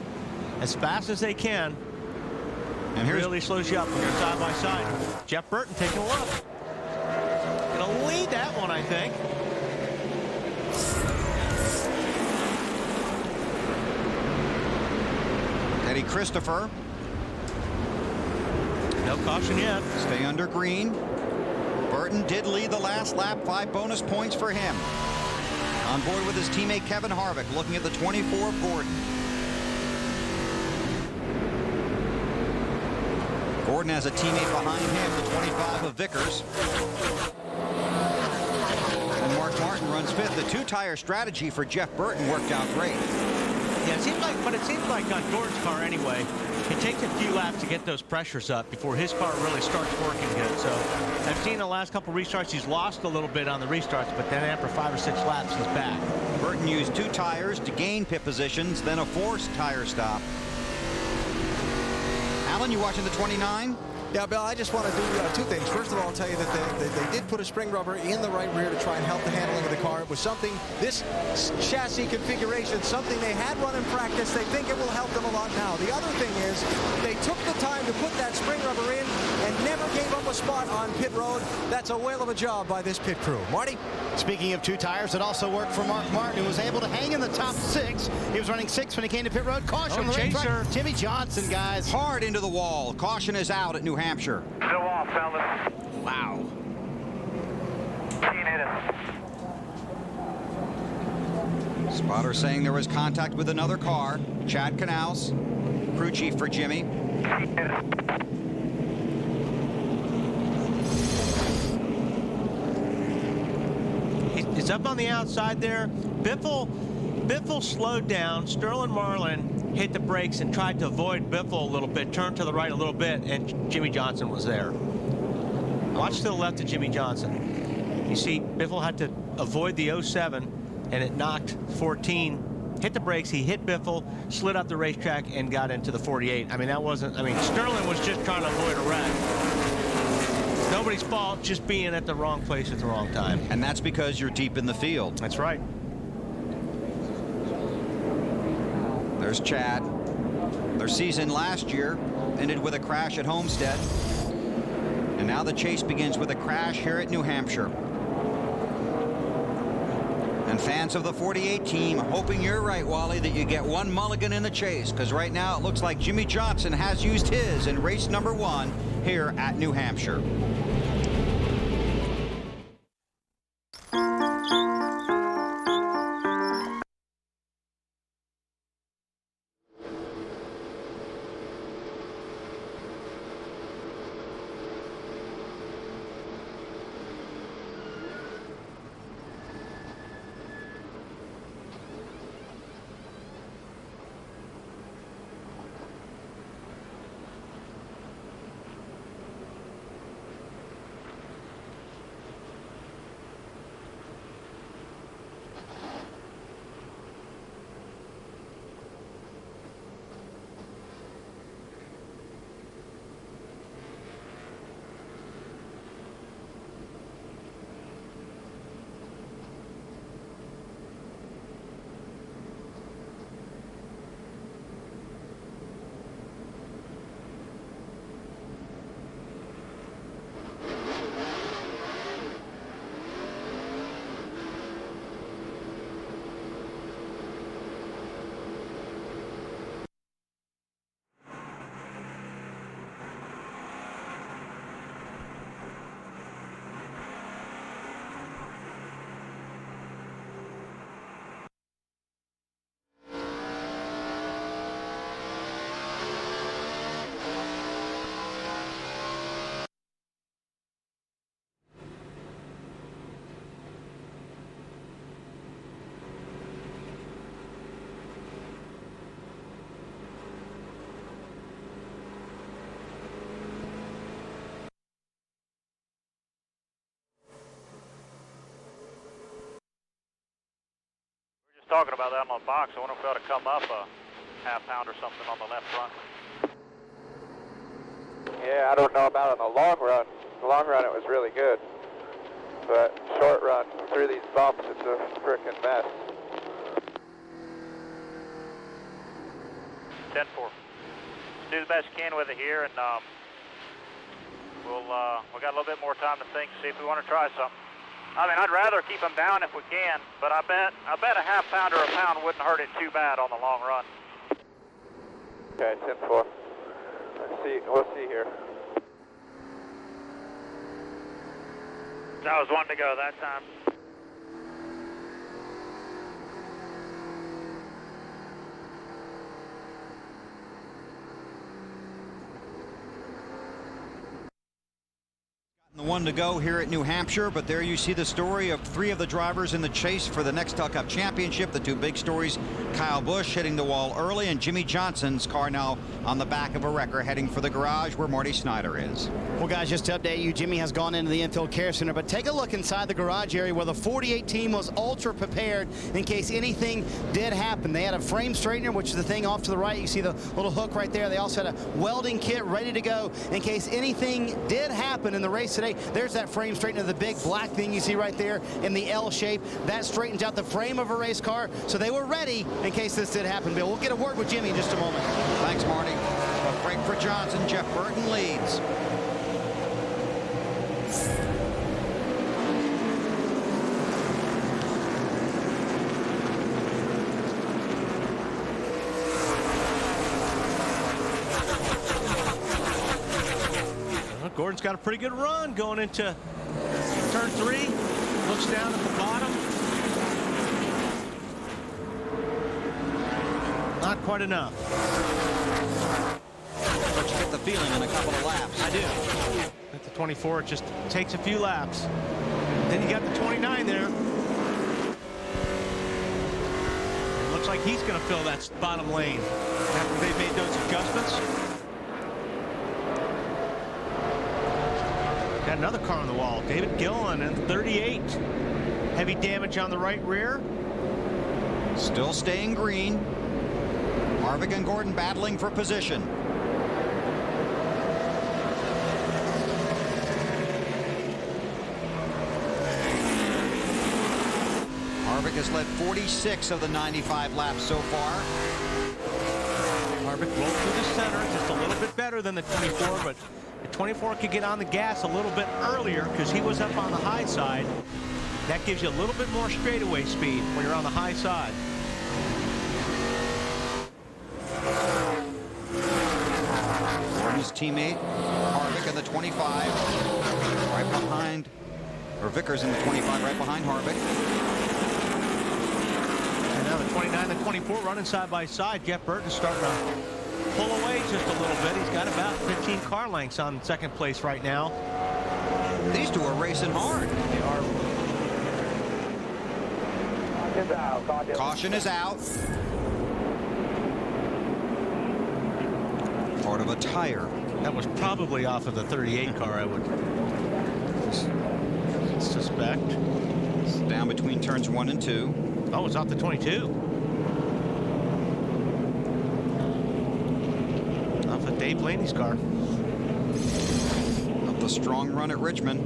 as fast as they can. And here really slows you up when you're side by side. Jeff Burton taking a look. Gonna lead that one, I think. Eddie Christopher. No caution yet. Stay under green. Burton did lead the last lap. 5 bonus points for him. On board with his teammate Kevin Harvick, looking at the 24 of Gordon. Gordon has a teammate behind him, the 25 of Vickers. And Mark Martin runs 5th. The 2-tire strategy for Jeff Burton worked out great. Yeah, it seems like on Gordon's car anyway, it takes a few laps to get those pressures up before his car really starts working good. So I've seen the last couple restarts, he's lost a little bit on the restarts, but then after 5 or 6 laps, he's back. Burton used 2 tires to gain pit positions, then a forced tire stop. Alan, you watching the 29? Yeah, Bill, I just want to do 2 things. First of all, I'll tell you that they did put a spring rubber in the right rear to try and help the handling of the car. It was something, this chassis configuration, something they had run in practice. They think it will help them a lot now. The other thing is they took the time to put that spring rubber in and never gave up a spot on pit road. That's a whale of a job by this pit crew. Marty? Speaking of 2 tires, it also worked for Mark Martin, who was able to hang in the top 6. He was running 6th when he came to pit road. Caution on the racetrack. Jimmie Johnson, guys. Hard into the wall. Caution is out at New Hampshire. Still off, fellas. Wow. Can't hit it. Spotter saying there was contact with another car. Chad Canals, crew chief for Jimmie. It's up on the outside there. Biffle slowed down. Sterling Marlin hit the brakes and tried to avoid Biffle a little bit, turned to the right a little bit, and Jimmie Johnson was there. Watch to the left of Jimmie Johnson. You see Biffle had to avoid the 07, and it knocked 14. Hit the brakes, he hit Biffle, slid up the racetrack, and got into the 48. I mean, Sterling was just trying to avoid a wreck. Nobody's fault, just being at the wrong place at the wrong time. And that's because you're deep in the field. That's right. There's Chad. Their season last year ended with a crash at Homestead. And now the chase begins with a crash here at New Hampshire. And fans of the 48 team hoping you're right, Wally, that you get 1 mulligan in the chase, because right now it looks like Jimmie Johnson has used his in race number 1 here at New Hampshire. talking about that on the box. I wonder if we ought to come up a half pound or something on the left front. Yeah, I don't know about in the long run. The long run, it was really good. But short run, through these bumps, it's a frickin' mess. 10-4. Do the best you can with it here, and we got a little bit more time to think, see if we want to try something. I mean, I'd rather keep them down if we can, but I bet a half pound or a pound wouldn't hurt it too bad on the long run. Okay, 10-4. We'll see here. That was one to go that time. The one to go here at New Hampshire, but there you see the story of 3 of the drivers in the chase for the Nextel Cup Championship. The 2 big stories, Kyle Busch hitting the wall early, and Jimmie Johnson's car now on the back of a wrecker heading for the garage where Marty Snyder is. Well, guys, just to update you, Jimmie has gone into the infield care center, but take a look inside the garage area where the 48 team was ultra prepared in case anything did happen. They had a frame straightener, which is the thing off to the right. You see the little hook right there. They also had a welding kit ready to go in case anything did happen in the race today. There's that frame straightener, the big black thing you see right there in the L shape. That straightens out the frame of a race car, so they were ready in case this did happen. Bill, we'll get a word with Jimmie in just a moment. Thanks, Marty. A break for Johnson. Jeff Burton leads. Gordon's got a pretty good run going into turn 3. Looks down at the bottom. Not quite enough. But you get the feeling in a couple of laps. I do. At the 24, it just takes a few laps. Then you got the 29 there. It looks like he's going to fill that bottom lane after they've made those adjustments. Got another car on the wall. David Gillen in 38. Heavy damage on the right rear. Still staying green. Harvick and Gordon battling for position. Harvick has led 46 of the 95 laps so far. Harvick rolled through the center, just a little bit better than the 24, but the 24 could get on the gas a little bit earlier because he was up on the high side. That gives you a little bit more straightaway speed when you're on the high side. Gordon's teammate, Harvick in the 25, right behind, or Vickers in the 25, right behind Harvick. And now the 29 and the 24 running side by side. Jeff Burton's starting to pull away just a little bit. He's got about 15 car lengths on second place right now. These two are racing hard. They are. Caution is out. Part of a tire. That was probably off of the 38 car, I would suspect. It's down between turns 1 and 2. Oh, it's off the 22. Off of Dave Blaney's car. Of the strong run at Richmond.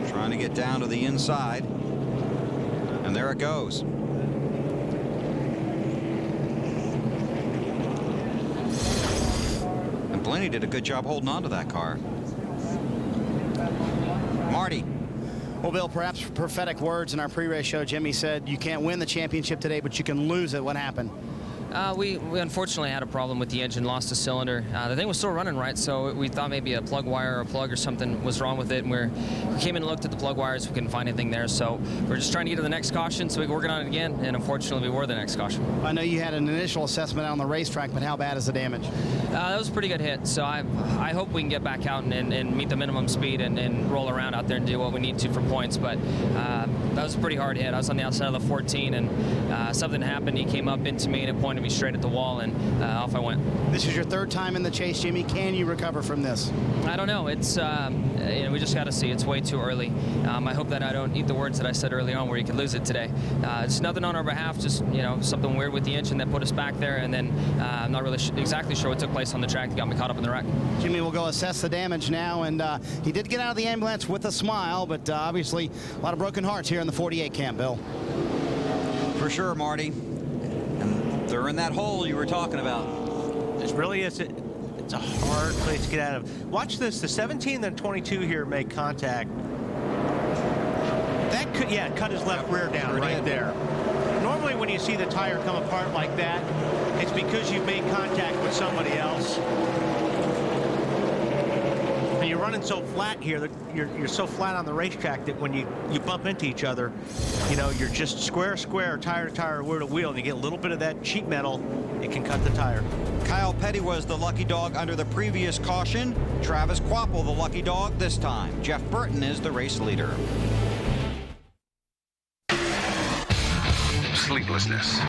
Trying to get down to the inside. And there it goes. And Blaney did a good job holding on to that car. Marty. Well, Bill, perhaps prophetic words in our pre-race show. Jimmie said you can't win the championship today, but you can lose it. What happened? We unfortunately had a problem with the engine, lost a cylinder. The thing was still running right, so we thought maybe a plug wire or a plug or something was wrong with it. And we came in and looked at the plug wires. We couldn't find anything there, so we're just trying to get to the next caution so we can work on it again. And unfortunately, we were the next caution. I know you had an initial assessment out on the racetrack, but how bad is the damage? That was a pretty good hit, so I hope we can get back out and meet the minimum speed and roll around out there and do what we need to for points. But that was a pretty hard hit. I was on the outside of the 14, and something happened. He came up into me and it pointed me me straight at the wall, and off I went. This is your third time in the chase, Jimmie. Can you recover from this? I don't know. It's we just got to see. It's way too early. I hope that I don't eat the words that I said early on where you could lose it today. It's nothing on our behalf, just something weird with the engine that put us back there, and then I'm not really exactly sure what took place on the track that got me caught up in the wreck. Jimmie will go assess the damage now, and he did get out of the ambulance with a smile, but obviously a lot of broken hearts here in the 48 camp, Bill. For sure, Marty. And they're in that hole you were talking about. It really is. It's a hard place to get out of. Watch this. The 17 and 22 here make contact. That could, cut his left rear down sure right did. there. Normally when you see the tire come apart like that, it's because you've made contact with somebody else. And you're running so flat here that you're so flat on the racetrack that when you bump into each other, you're just square, tire to tire, wheel to wheel, and you get a little bit of that sheet metal, it can cut the tire. Kyle Petty was the lucky dog under the previous caution. Travis Kvapil the lucky dog this time. Jeff Burton is the race leader. Sleeplessness.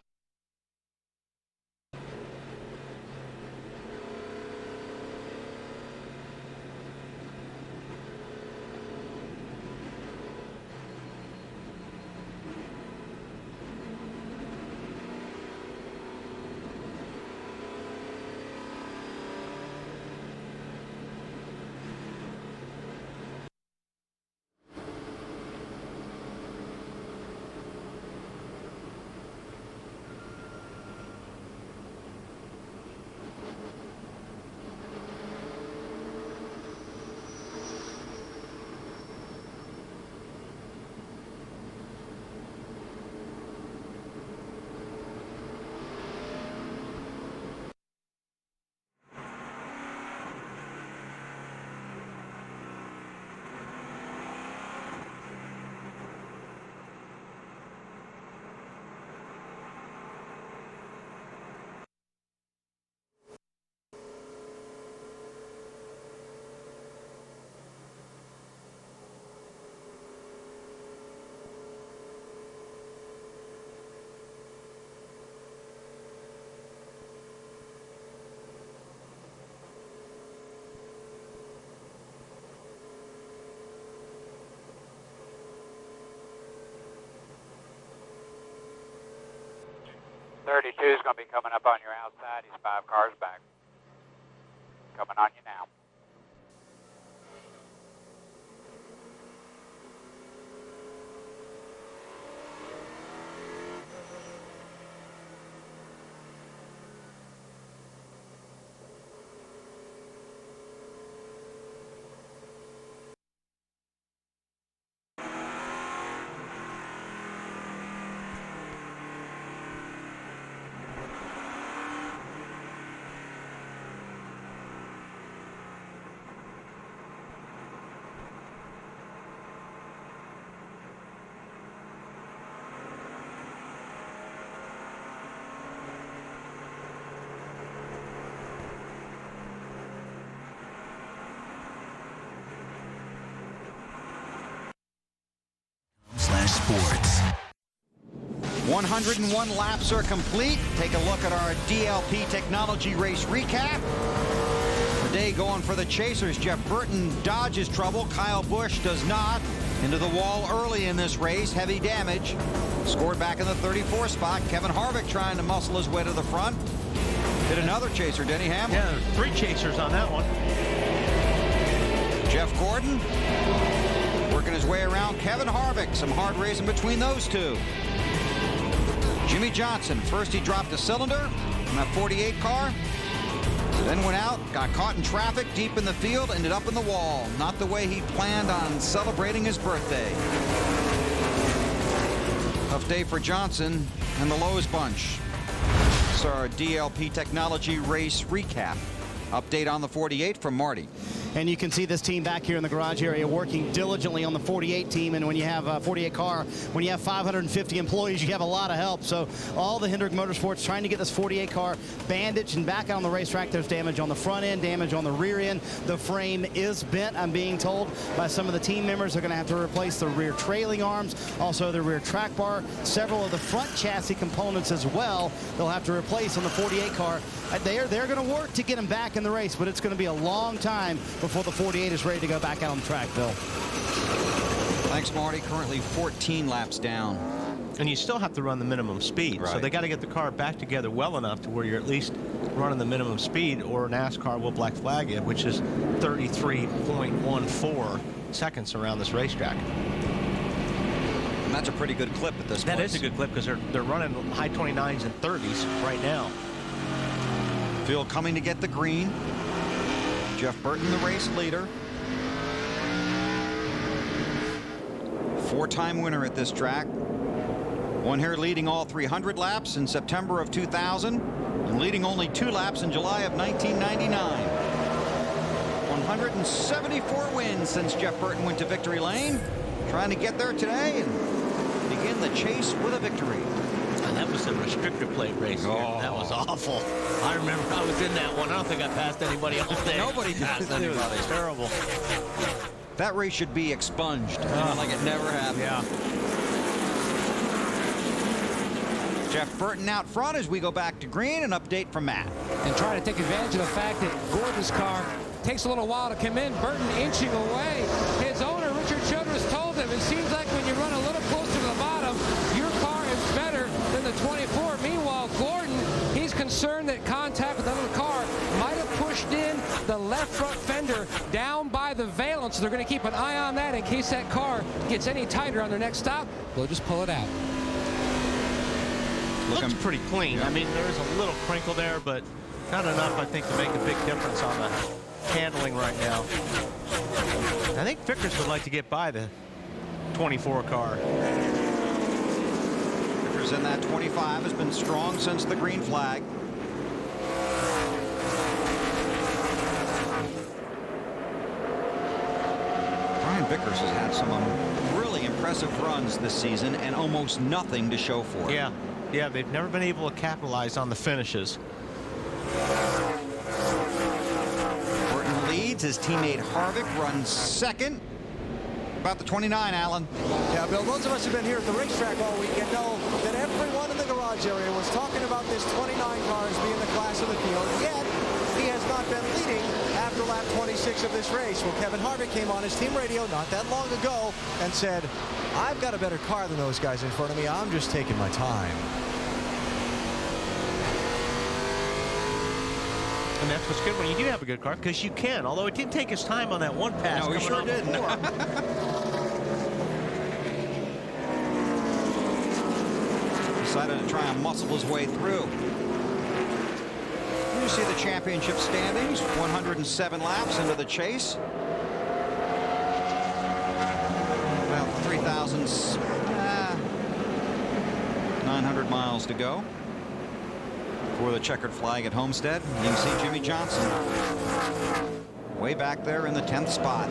.32 is going to be coming up on your outside. He's 5 cars back. Coming on you now. Sports. 101 laps are complete. Take a look at our DLP Technology race recap. The day going for the chasers. Jeff Burton dodges trouble. Kyle Busch does not. Into the wall early in this race. Heavy damage. Scored back in the 34 spot. Kevin Harvick trying to muscle his way to the front. Hit another chaser, Denny Hamlin. Yeah, 3 chasers on that one. Jeff Gordon working his way around Kevin Harvick. Some hard racing between those two. Jimmie Johnson, first he dropped a cylinder in that 48 car. Then went out, got caught in traffic deep in the field, ended up in the wall. Not the way he planned on celebrating his birthday. Tough day for Johnson and the Lowe's bunch. This is our DLP Technology race recap. Update on the 48 from Marty. And you can see this team back here in the garage area working diligently on the 48 team. And when you have a 48 car, when you have 550 employees, you have a lot of help. So all the Hendrick Motorsports trying to get this 48 car bandaged and back out on the racetrack. There's damage on the front end, damage on the rear end. The frame is bent, I'm being told by some of the team members. They're going to have to replace the rear trailing arms, also the rear track bar, several of the front chassis components as well. They'll have to replace on the 48 car. They're going to work to get them back in the race, but it's going to be a long time before the 48 is ready to go back out on the track, Bill. Thanks, Marty. Currently 14 laps down. And you still have to run the minimum speed. Right. So they got to get the car back together well enough to where you're at least running the minimum speed, or NASCAR will black flag it, which is 33.14 seconds around this racetrack. And that's a pretty good clip at this point. That is a good clip because they're running high 29s and 30s right now. Phil coming to get the green. Jeff Burton, the race leader. Four-time winner at this track. Won here leading all 300 laps in September of 2000 and leading only 2 laps in July of 1999. 174 wins since Jeff Burton went to victory lane. Trying to get there today and begin the chase with a victory. And that was a restrictor plate race. Oh. That was awful. I remember I was in that one. I don't think I passed anybody else there. Nobody passed anybody. It was terrible. That race should be expunged like it never happened. Yeah. Jeff Burton out front as we go back to green. An update from Matt. And trying to take advantage of the fact that Gordon's car takes a little while to come in. Burton inching away. His owner, Richard Childress, told him it seems like when you run a little closer to the bottom, your car is better than the 24. Meanwhile, Gordon, he's concerned that contact with another car might have pushed in the left front fender down by the valance. So they're going to keep an eye on that in case that car gets any tighter on their next stop. They'll just pull it out. Looks pretty clean. Yeah. I mean, there's a little crinkle there, but not enough, I think, to make a big difference on the handling right now. I think Vickers would like to get by the 24 car. Vickers in that 25 has been strong since the green flag. Brian Vickers has had some really impressive runs this season and almost nothing to show for it. Yeah. Yeah, they've never been able to capitalize on the finishes. Burton leads. His teammate Harvick runs second. About the 29, Alan. Yeah, Bill, those of us who've been here at the racetrack all weekend know that everyone in the garage area was talking about this 29 cars being the class of the field, yet he has not been leading after lap 26 of this race. Well, Kevin Harvick came on his team radio not that long ago and said, I've got a better car than those guys in front of me. I'm just taking my time. And that's what's good when you do have a good car, because you can. Although it did take his time on that one pass. No, he sure didn't. Decided to try and muscle his way through. You see the championship standings. 107 laps into the chase. About 3,900 miles to go for the checkered flag at Homestead. You can see Jimmie Johnson way back there in the 10th spot.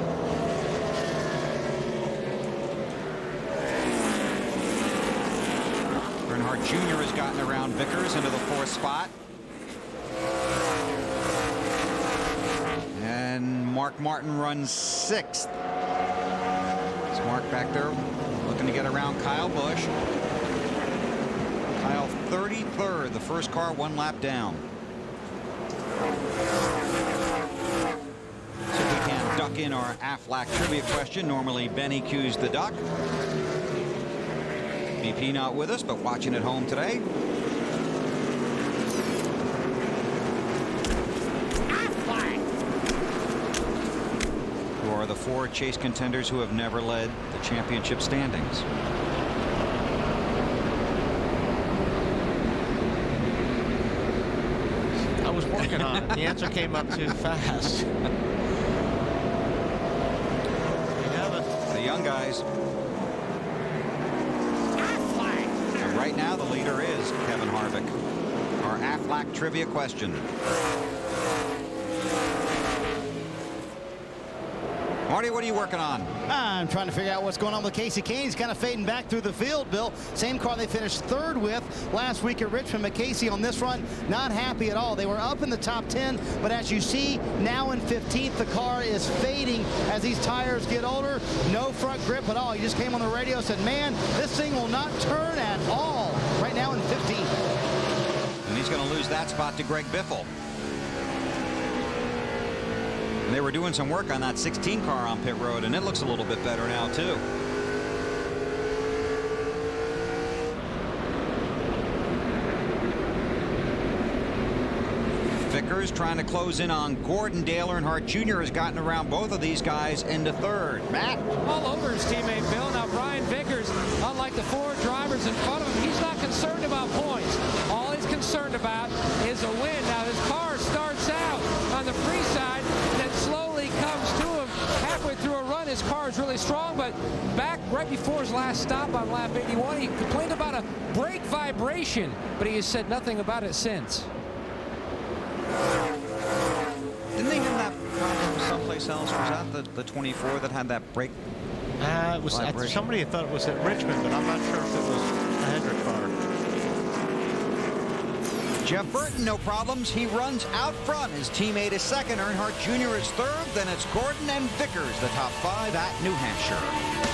Earnhardt Jr. has gotten around Vickers into the 4th spot. And Mark Martin runs 6th. It's Mark back there looking to get around Kyle Busch. Kyle 33rd, the first car 1 lap down. So we can duck in our Aflac trivia question. Normally Benny cues the duck. BP not with us, but watching at home today. Who are the 4 chase contenders who have never led the championship standings? I was working on it. The answer came up too fast. The young guys. And right now the leader is Kevin Harvick. Our Aflac trivia question. Marty, what are you working on? I'm trying to figure out what's going on with Casey Kane. He's kind of fading back through the field, Bill. Same car they finished third with last week at Richmond. But Casey on this run, not happy at all. They were up in the top 10, but as you see, now in 15th, the car is fading as these tires get older. No front grip at all. He just came on the radio and said, man, this thing will not turn at all. Right now in 15th. And he's going to lose that spot to Greg Biffle. And they were doing some work on that 16 car on pit road, and it looks a little bit better now, too. Vickers trying to close in on Gordon. Dale Earnhardt Jr. has gotten around both of these guys into third. Matt? All over his teammate Bill. Now Brian Vickers, unlike the four drivers in front of him, he's not concerned about points. All he's concerned about is a win. Now his car starts out on the free side, and then slowly comes to him halfway through a run. His car is really strong, but back right before his last stop on lap 81, he complained about a brake vibration, but he has said nothing about it since. Didn't they have that problem someplace else? Was that the 24 that had that brake? It was somebody thought it was at Richmond, but I'm not sure if it was a Hendrick car. Jeff Burton, no problems. He runs out front. His teammate is second. Earnhardt Jr. is third. Then it's Gordon and Vickers, the top five at New Hampshire.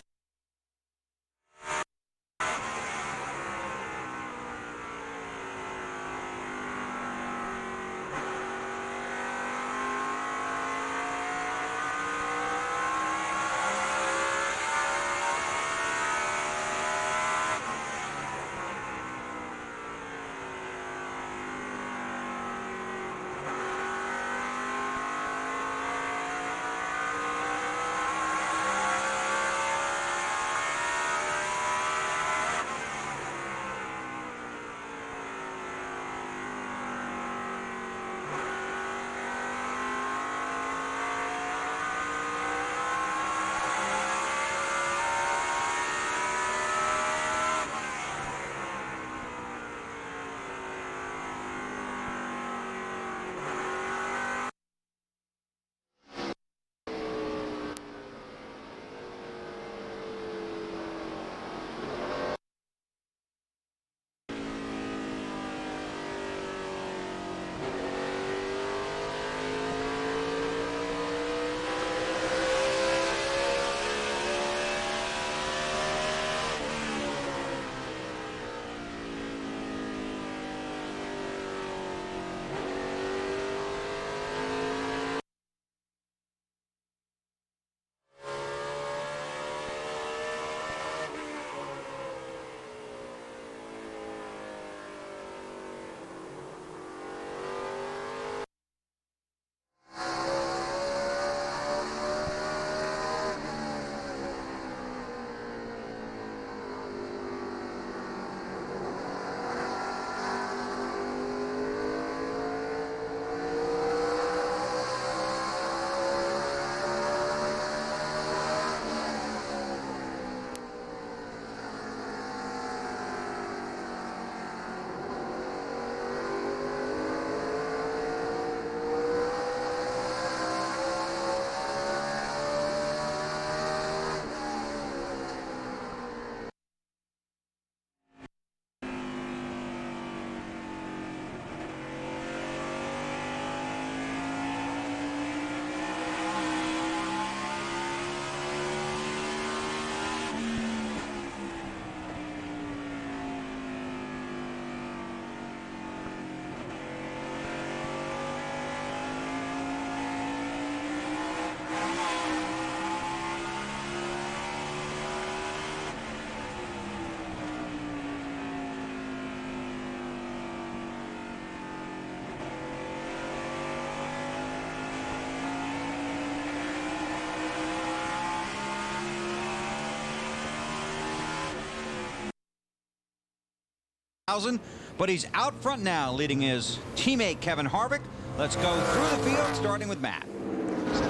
But he's out front now, leading his teammate Kevin Harvick. Let's go through the field, starting with Matt.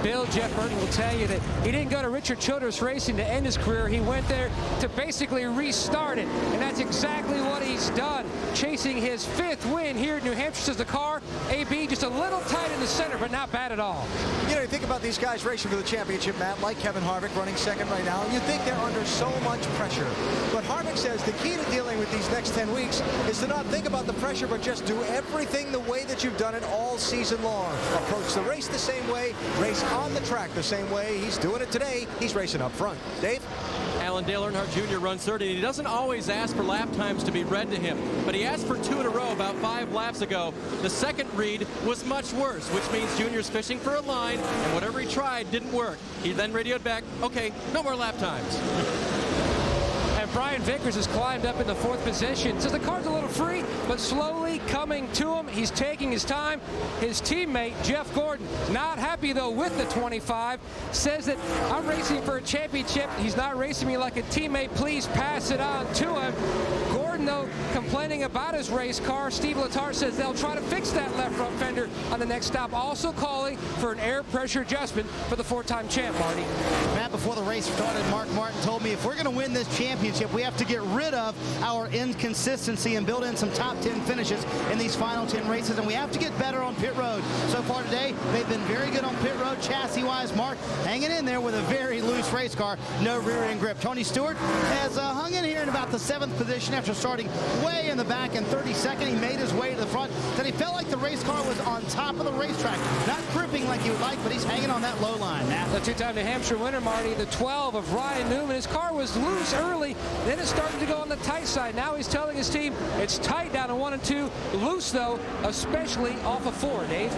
Bill, Jeff Burton will tell you that he didn't go to Richard Childress Racing to end his career. He went there to basically restart it, and that's exactly what he he's done, chasing his 5th win here in New Hampshire. Says the car, AB, just a little tight in the center, but not bad at all. You know, you think about these guys racing for the championship, Matt, like Kevin Harvick running second right now, and you think they're under so much pressure. But Harvick says the key to dealing with these next 10 weeks is to not think about the pressure, but just do everything the way that you've done it all season long. Approach the race the same way, race on the track the same way. He's doing it today. He's racing up front. Dave? Alan Dale Earnhardt Jr. runs third, and he doesn't always ask for lap times to be read to him, but he asked for 2 in a row about 5 laps ago. The second read was much worse, which means Junior's fishing for a line, and whatever he tried didn't work. He then radioed back, okay, no more lap times. And Brian Vickers has climbed up in the 4th position. Says the car's a little free, but slowly coming to him. He's taking his time. His teammate, Jeff Gordon, not happy, though, with the 25. Says that I'm racing for a championship. He's not racing me like a teammate. Please pass it on to him. Gordon, though, complaining about his race car. Steve Letarte says they'll try to fix that left front fender on the next stop. Also calling for an air pressure adjustment for the 4-time champ, Marty. Matt, before the race started, Mark Martin told me if we're going to win this championship, we have to get rid of our inconsistency and build in some top 10 finishes in these final 10 races, and we have to get better on pit road. So far today, they've been very good on pit road, chassis-wise. Mark hanging in there with a very loose race car, no rear-end grip. Tony Stewart has hung in here in about the 7th position after starting way in the back in 32nd. He made his way to the front. Then he felt like the race car was on top of the racetrack, not gripping like you would like, but he's hanging on that low line. Matt. The 2-time New Hampshire winner, Marty, the 12 of Ryan Newman. His car was loose early, then it started to go on the tight side. Now he's telling his team it's tight down to 1 and 2. Loose, though, especially off of 4, Dave.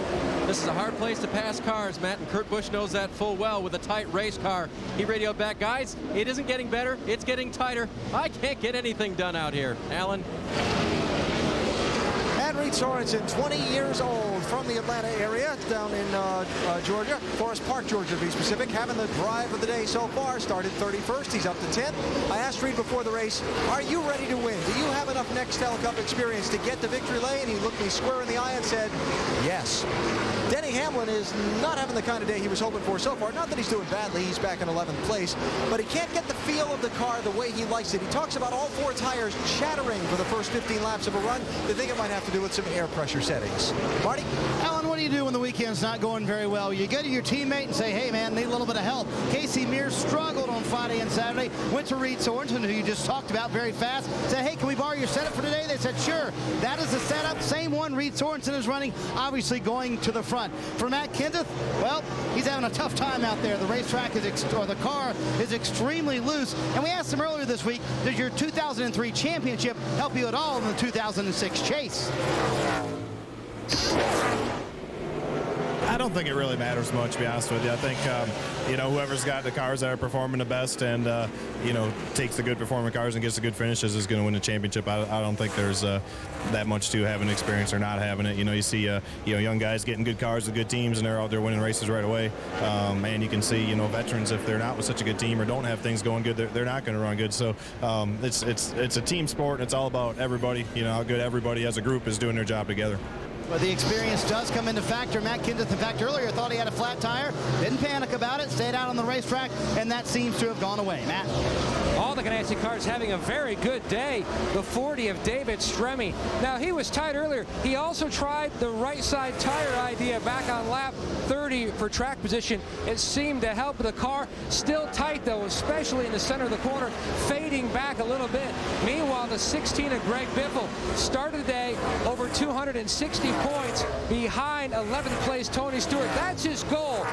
This is a hard place to pass cars, Matt, and Kurt Busch knows that full well with a tight race car. He radioed back, guys, it isn't getting better, it's getting tighter. I can't get anything done out here. Alan? Reed Sorensen, 20 years old, from the Atlanta area, down in Georgia, Forest Park, Georgia to be specific, having the drive of the day so far. Started 31st, he's up to 10th. I asked Reed before the race, are you ready to win? Do you have enough Nextel Cup experience to get to victory lane? He looked me square in the eye and said, yes. Denny Hamlin is not having the kind of day he was hoping for so far. Not that he's doing badly, he's back in 11th place, but he can't get the feel of the car the way he likes it. He talks about all 4 tires chattering for the first 15 laps of a run. They think it might have to do with some air pressure settings. Marty? Alan, what do you do when the weekend's not going very well? You go to your teammate and say, hey, man, need a little bit of help. Casey Mears struggled on Friday and Saturday, went to Reed Sorensen, who you just talked about, very fast, said, hey, can we borrow your setup for today? They said, sure. That is the setup, same one Reed Sorensen is running, obviously going to the front. For Matt Kenseth, well, he's having a tough time out there. The racetrack is, or the car is extremely loose. And we asked him earlier this week, does your 2003 championship help you at all in the 2006 chase? I don't think it really matters much, to be honest with you. I think, you know, whoever's got the cars that are performing the best and, you know, takes the good performing cars and gets the good finishes is going to win the championship. I don't think there's that much to having experience or not having it. You know, you see, you know, young guys getting good cars with good teams and they're out there winning races right away. And you can see, you know, veterans, if they're not with such a good team or don't have things going good, they're not going to run good. So it's a team sport, and it's all about everybody, you know, how good everybody as a group is doing their job together. But the experience does come into factor. Matt Kenseth, in fact, earlier thought he had a flat tire, didn't panic about it, stayed out on the racetrack, and that seems to have gone away. Matt? All the Ganassi cars having a very good day. The 40 of David Stremme. Now, he was tight earlier. He also tried the right side tire idea back on lap 30 for track position. It seemed to help the car. Still tight, though, especially in the center of the corner, fading back a little bit. Meanwhile, the 16 of Greg Biffle started the day over 260 points behind 11th place Tony Stewart. That's his goal.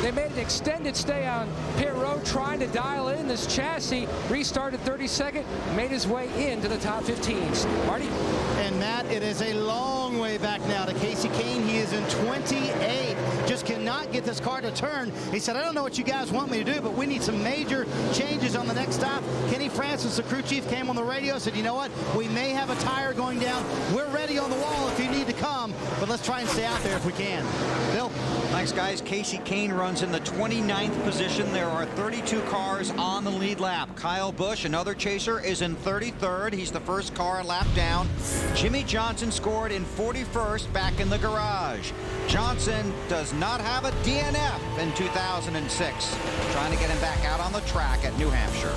They made an extended stay on pit road trying to dial in this chassis. Restarted 32nd, made his way into the top 15s. Marty? And Matt, it is a long way back now to Casey Kane. He is in 28. Just cannot get this car to turn. He said, I don't know what you guys want me to do, but we need some major changes on the next stop. Kenny Francis, the crew chief, came on the radio, said, you know what? We may have a tire going down. We're ready on the wall if you need to come, but let's try and stay out there if we can. Bill? Thanks, guys. Casey Kane runs in the 29th position. There are 32 cars on the lead lap. Kyle Busch, another chaser, is in 33rd. He's the first car a lap down. Jimmie Johnson scored in 41st back in the garage. Johnson does not have a DNF in 2006. Trying to get him back out on the track at New Hampshire.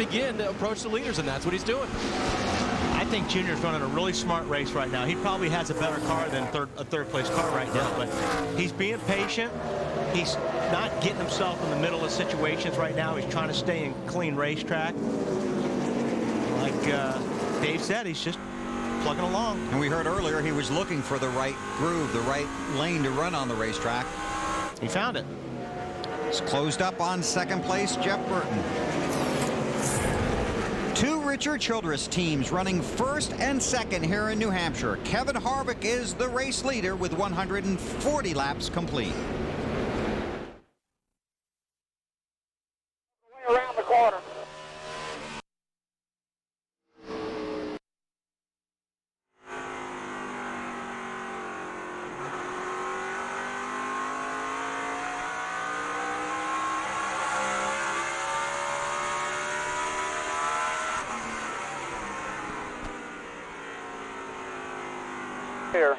begin to approach the leaders, and that's what he's doing. I think Junior's running a really smart race right now. He probably has a better car than a third-place car right now, but he's being patient. He's not getting himself in the middle of situations right now. He's trying to stay in clean racetrack. Like Dave said, he's just plugging along. And we heard earlier he was looking for the right groove, the right lane to run on the racetrack. He found it. It's closed up on second place, Jeff Burton. Two Richard Childress teams running first and second here in New Hampshire. Kevin Harvick is the race leader with 140 laps complete. Around the corner. Here.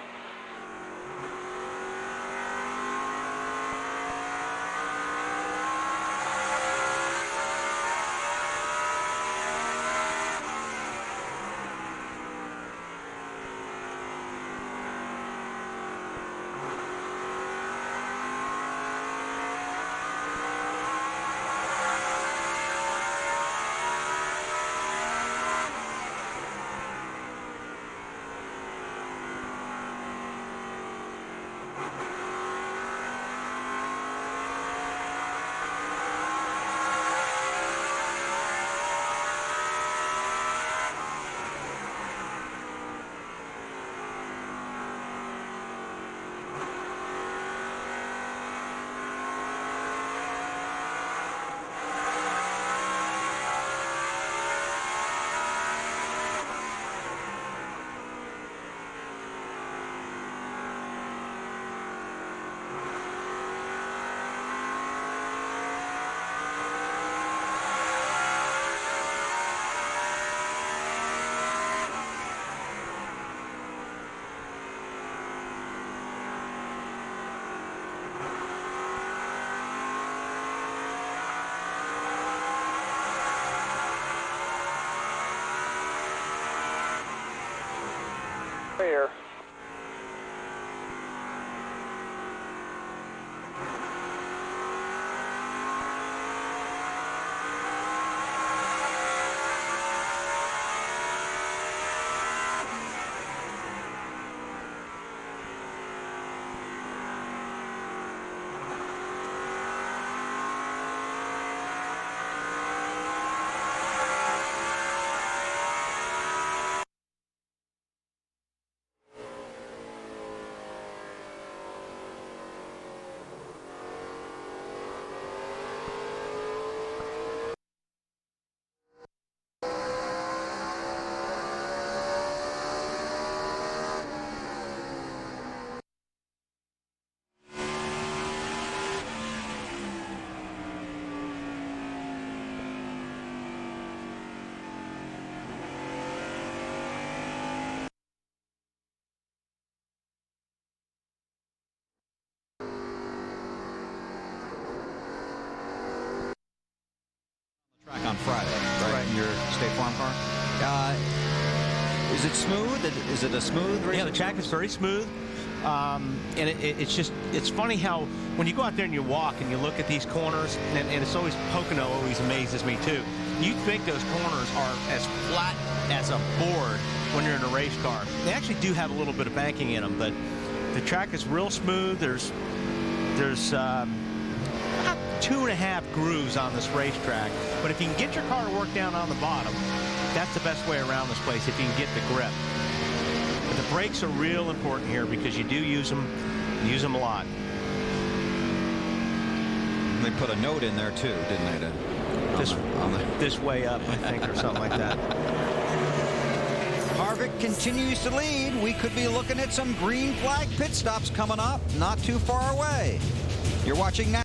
Here. Track on Friday, right? In your State Farm car. Is it smooth? Is it a smooth race? Yeah, the track is very smooth. And it's funny how when you go out there and you walk and you look at these corners, and it's always Pocono always amazes me too. You think those corners are as flat as a board when you're in a race car. They actually do have a little bit of banking in them, but the track is real smooth. There's about 2.5 grooves on this racetrack, but if you can get your car to work down on the bottom, that's the best way around this place, if you can get the grip. But the brakes are real important here because you do use them a lot. They put a note in there too, didn't they? This way up, I think, or something like that. Harvick continues to lead. We could be looking at some green flag pit stops coming up, not too far away. You're watching NASCAR.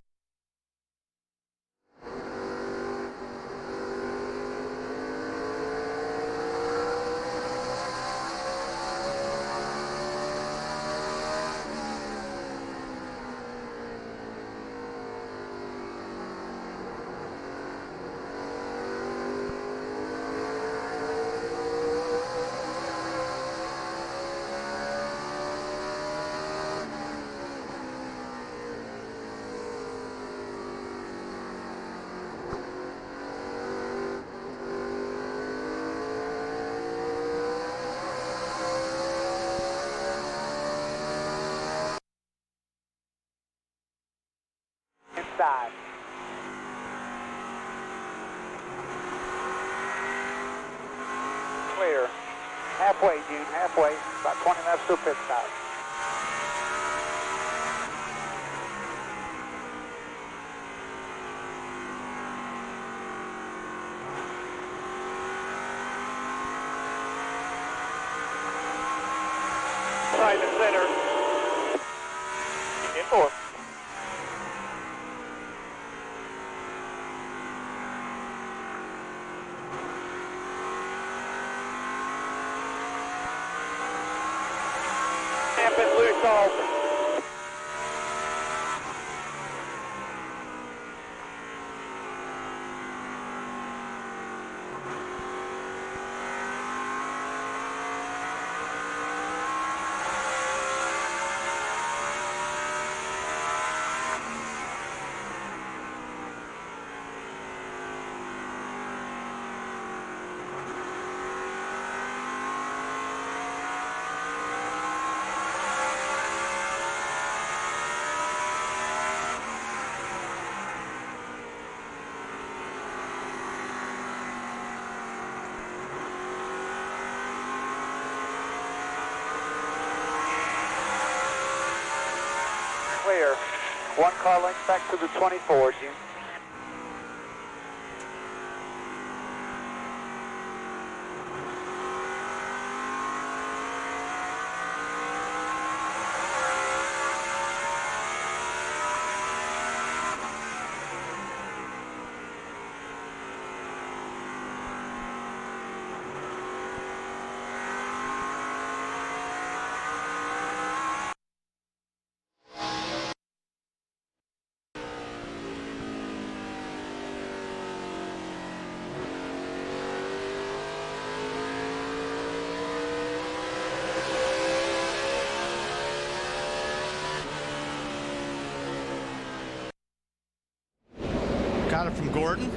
Halfway, Gene, halfway. About 20 laps to a pit stop. Side to center. In fourth. Been loose off. Clear. One car length back to the 24, Gene. Got it from Gordon.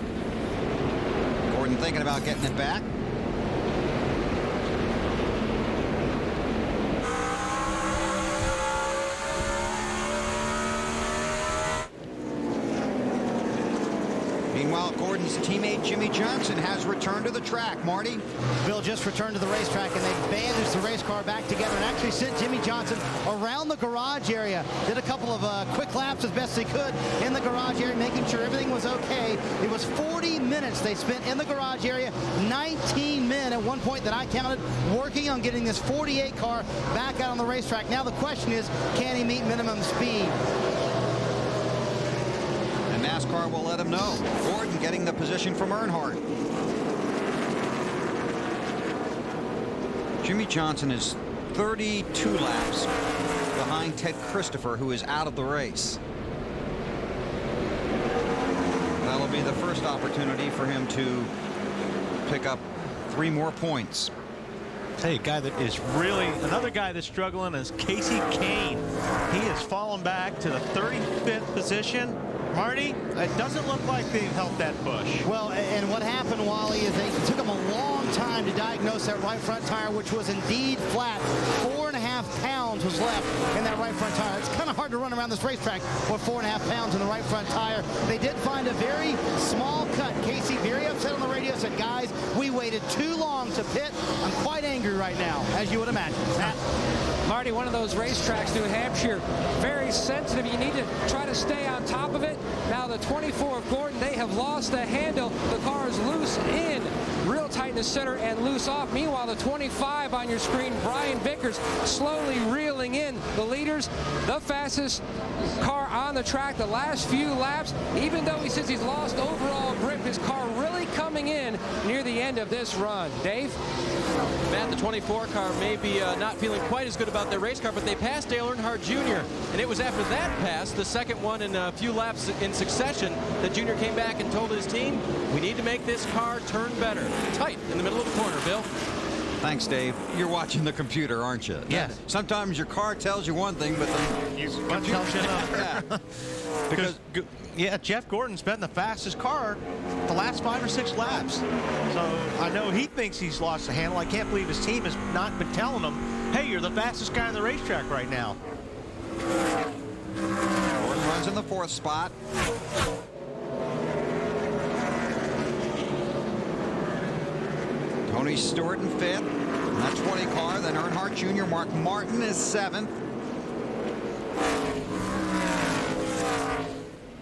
Gordon thinking about getting it back. Meanwhile, Gordon's teammate Jimmie Johnson has returned to the track. Marty? Bill just returned to the racetrack, and they bandaged the race car back together and actually sent Jimmie Johnson around the garage area. Did a couple of quick laps as best they could in the garage area, making sure everything was okay. It was 40 minutes they spent in the garage area, 19 men at one point that I counted, working on getting this 48 car back out on the racetrack. Now the question is, can he meet minimum speed? And NASCAR will let him know. Gordon getting the position from Earnhardt. Jimmie Johnson is 32 laps behind Ted Christopher, who is out of the race. That'll be the first opportunity for him to pick up 3 more points. Hey, a guy that is really, another guy that's struggling is Casey Kane. He has fallen back to the 35th position. Marty, it doesn't look like they've helped that push. Well, and what happened, Wally, is they took him a long time to diagnose that right front tire, which was indeed flat. 4.5 pounds was left in that right front tire. It's kind of hard to run around this racetrack with 4.5 pounds in the right front tire. They did find a very small cut. Casey, very upset on the radio, said, guys, we waited too long to pit. I'm quite angry right now, as you would imagine. Matt? Marty, one of those racetracks, New Hampshire, very sensitive. You need to try to stay on top of it. Now the 24 of Gordon, they have lost the handle. The car is loose in, real tight in the center and loose off. Meanwhile, the 25 on your screen, Brian Vickers, slowly reeling in. The leaders, the fastest car on the track the last few laps. Even though he says he's lost overall grip, his car really coming in near the end of this run. Dave? Matt, the 24 car may be not feeling quite as good about their race car, but they passed Dale Earnhardt Jr. And it was after that pass, the second one in a few laps in succession, that Jr. came back and told his team, we need to make this car turn better. Tight in the middle of the corner, Bill. Thanks, Dave. You're watching the computer, aren't you? Yes. Sometimes your car tells you one thing, but the computer tells you another. Yeah. Because, yeah, Jeff Gordon's been the fastest car the last 5 or 6 laps. So I know he thinks he's lost the handle. I can't believe his team has not been telling him, hey, you're the fastest guy on the racetrack right now. Gordon runs in the 4th spot. Tony Stewart in 5th. That 20 car, then Earnhardt Jr. Mark Martin is 7th.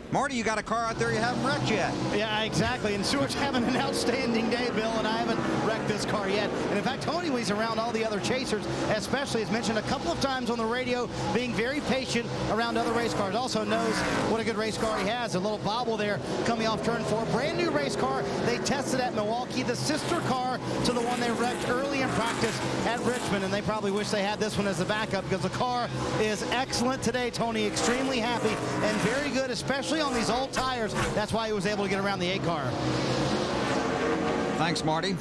Marty, you got a car out there you haven't wrecked yet. Yeah, exactly. And Stewart's having an outstanding day, Bill, and I haven't wrecked this car yet. And in fact, Tony was around all the other chasers, especially as mentioned a couple of times on the radio, being very patient around other race cars. Also knows what a good race car he has. A little bobble there coming off turn 4. Brand new race car. They tested at Milwaukee, the sister car to the one they wrecked early in practice at Richmond. And they probably wish they had this one as the backup because the car is excellent today, Tony. Extremely happy and very good, especially on these old tires. That's why he was able to get around the 8 car. Thanks, Marty.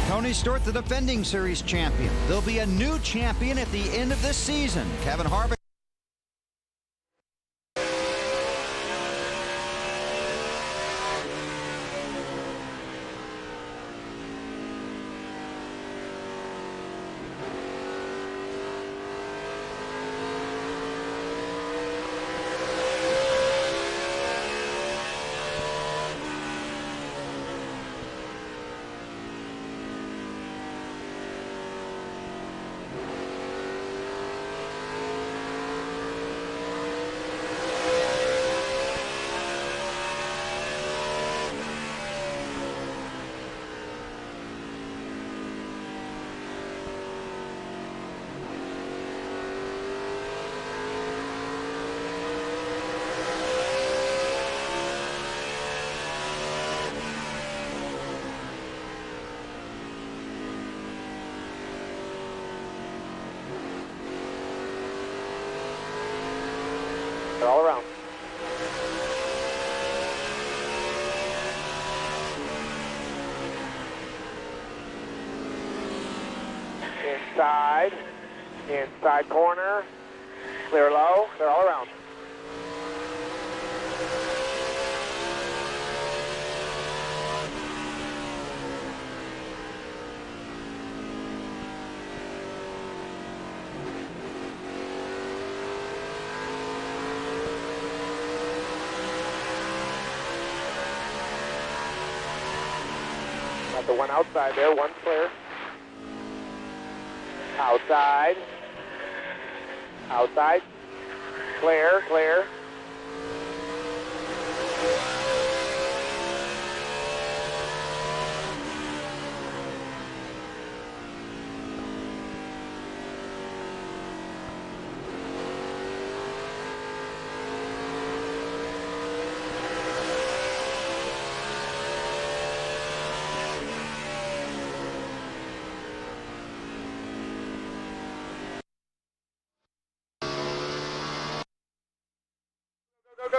Tony Stewart, the defending series champion. There'll be a new champion at the end of this season. Kevin Harvick. All around. Inside corner, clear low, they're all around. Got the one outside there, one's clear. Outside. Outside. Clear, clear.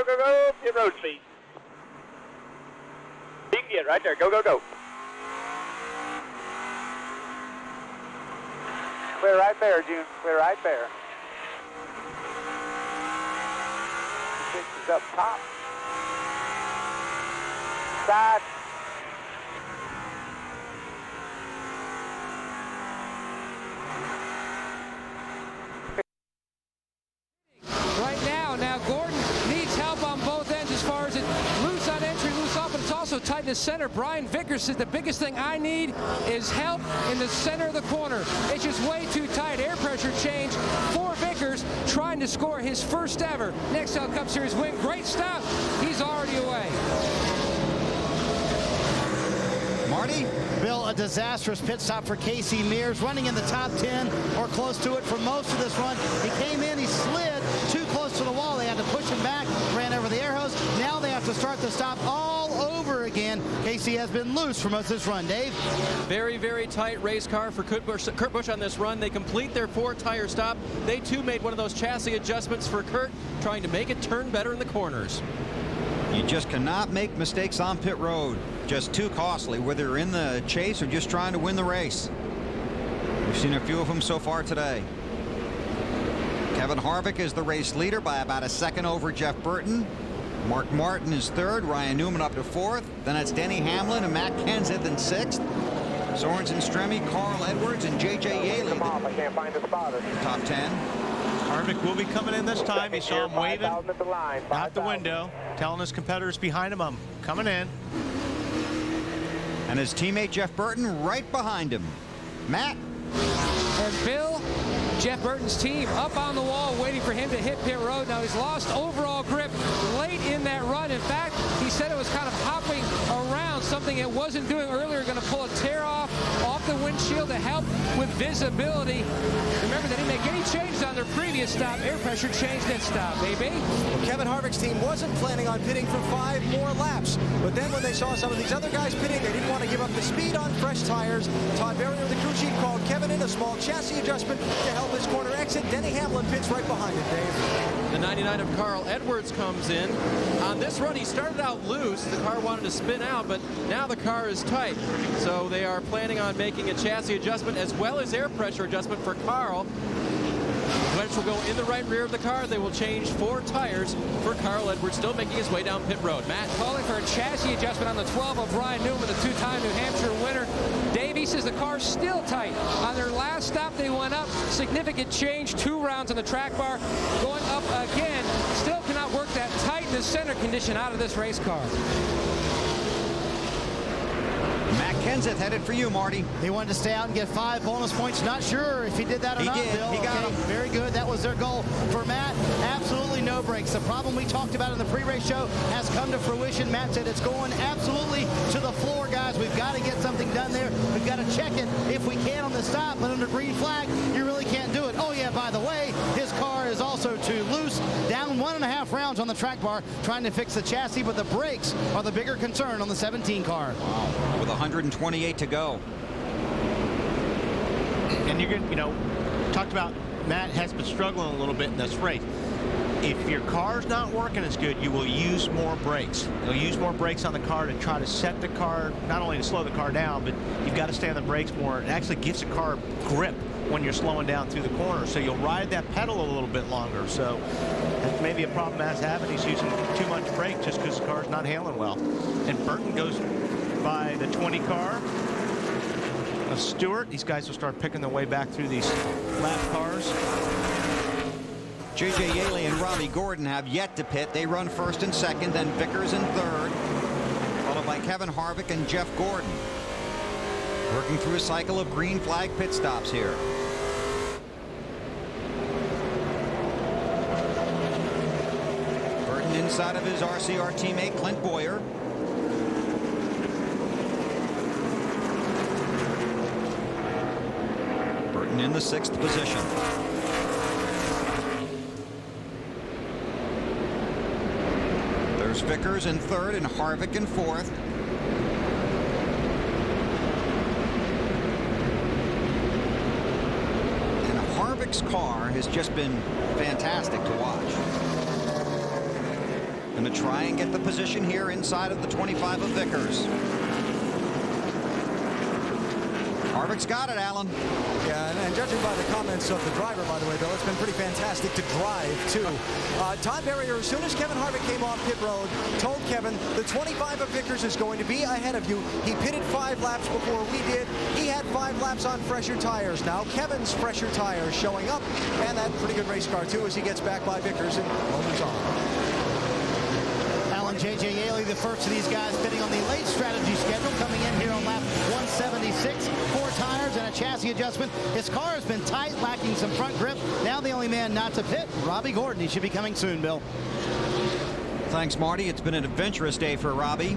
Go, get road speed. You can get right there, go. Clear right there, June, clear right there. 6 is up top. Side. Now Gordon needs help on both ends as far as it loose on entry, loose off, but it's also tight in the center. Brian Vickers says the biggest thing I need is help in the center of the corner. It's just way too tight. Air pressure change for Vickers, trying to score his first ever Nextel Cup Series win. Great stop. He's already away. Marty? Bill, a disastrous pit stop for Casey Mears, running in the top 10 or close to it for most of this run. He came in, he slid too close to the wall. They had to push him back, ran over the air hose. Now they have to start the stop all over again. Casey has been loose for most of this run. Dave? Very, very tight race car for Kurt Busch on this run. They complete their 4-tire stop. They too made one of those chassis adjustments for Kurt, trying to make it turn better in the corners. You just cannot make mistakes on pit road. Just too costly, whether you're in the chase or just trying to win the race. We've seen a few of them so far today. Kevin Harvick is the race leader by about a second over Jeff Burton. Mark Martin is third. Ryan Newman up to fourth. Then it's Denny Hamlin and Matt Kenseth in sixth. Sorensen Stremme, Carl Edwards, and J.J. Yaley. I can't find the spotter. Top 10. Harvick will be coming in this time. He saw him waving out the window, telling his competitors behind him, I'm coming in. And his teammate Jeff Burton right behind him. Matt. And Bill, Jeff Burton's team up on the wall waiting for him to hit pit road. Now he's lost overall grip late in that run. In fact, he said it was kind of hopping around, something it wasn't doing earlier, going to pull a tear off the windshield to help with visibility. Remember, they didn't make any changes on their previous stop. Air pressure changed that stop, baby. Well, Kevin Harvick's team wasn't planning on pitting for 5 more laps. But then when they saw some of these other guys pitting, they didn't want to give up the speed on fresh tires. Todd Berrier, the crew chief, called Kevin in a small chassis adjustment to help his corner exit. Denny Hamlin pits right behind it, Dave. The 99 of Carl Edwards comes in. On this run, he started out loose. The car wanted to spin out, but now the car is tight. So they are planning on making a chassis adjustment as well as air pressure adjustment for Carl. Wedge will go in the right rear of the car. They will change 4 tires for Carl Edwards, still making his way down pit road. Matt? Calling for a chassis adjustment on the 12 of Ryan Newman, the 2-time New Hampshire winner. Dave, he says the car's still tight. On their last stop, they went up. Significant change, 2 rounds on the track bar. Going up again, still cannot work that tightness center condition out of this race car. Matt Kenseth headed for you, Marty. He wanted to stay out and get 5 bonus points. Not sure if he did that or not. He did. Bill. He got them. Very good. That was their goal. For Matt, absolutely no brakes. The problem we talked about in the pre-race show has come to fruition. Matt said it's going absolutely to the floor, guys. We've got to get something done there. We've got to check it if we can on the stop, but under green flag, you really can't do it. Oh, yeah, by the way, his car is also too loose. Down 1.5 rounds on the track bar trying to fix the chassis, but the brakes are the bigger concern on the 17 car. Wow. With 128 to go. And you're going to, talked about Matt has been struggling a little bit in this race. If your car's not working as good, you will use more brakes. You'll use more brakes on the car to try to set the car, not only to slow the car down, but you've got to stay on the brakes more. It actually gives the car grip when you're slowing down through the corner, so you'll ride that pedal a little bit longer. So that's maybe a problem Matt's having. He's using too much brake just because the car's not handling well. And Burton goes by the 20 car of Stewart. These guys will start picking their way back through these lap cars. J.J. Yaley and Robbie Gordon have yet to pit. They run first and second, then Vickers in third, followed by Kevin Harvick and Jeff Gordon. Working through a cycle of green flag pit stops here. Burton inside of his RCR teammate Clint Boyer. Burton in the 6th position. There's Vickers in 3rd and Harvick in 4th. And Harvick's car has just been fantastic to watch. Going to try and get the position here inside of the 25 of Vickers. Harvick's got it, Alan. Yeah, and judging by the comments of the driver, by the way, Bill, it's been pretty fantastic to drive, too. Todd Berrier, as soon as Kevin Harvick came off pit road, told Kevin, the 25 of Vickers is going to be ahead of you. He pitted 5 laps before we did. He had 5 laps on fresher tires. Now Kevin's fresher tires showing up, and that pretty good race car, too, as he gets back by Vickers and moments on. J.J. Yaley, the first of these guys fitting on the late strategy schedule, coming in here on lap 176. 4 tires and a chassis adjustment. His car has been tight, lacking some front grip. Now the only man not to pit, Robbie Gordon. He should be coming soon, Bill. Thanks, Marty. It's been an adventurous day for Robbie.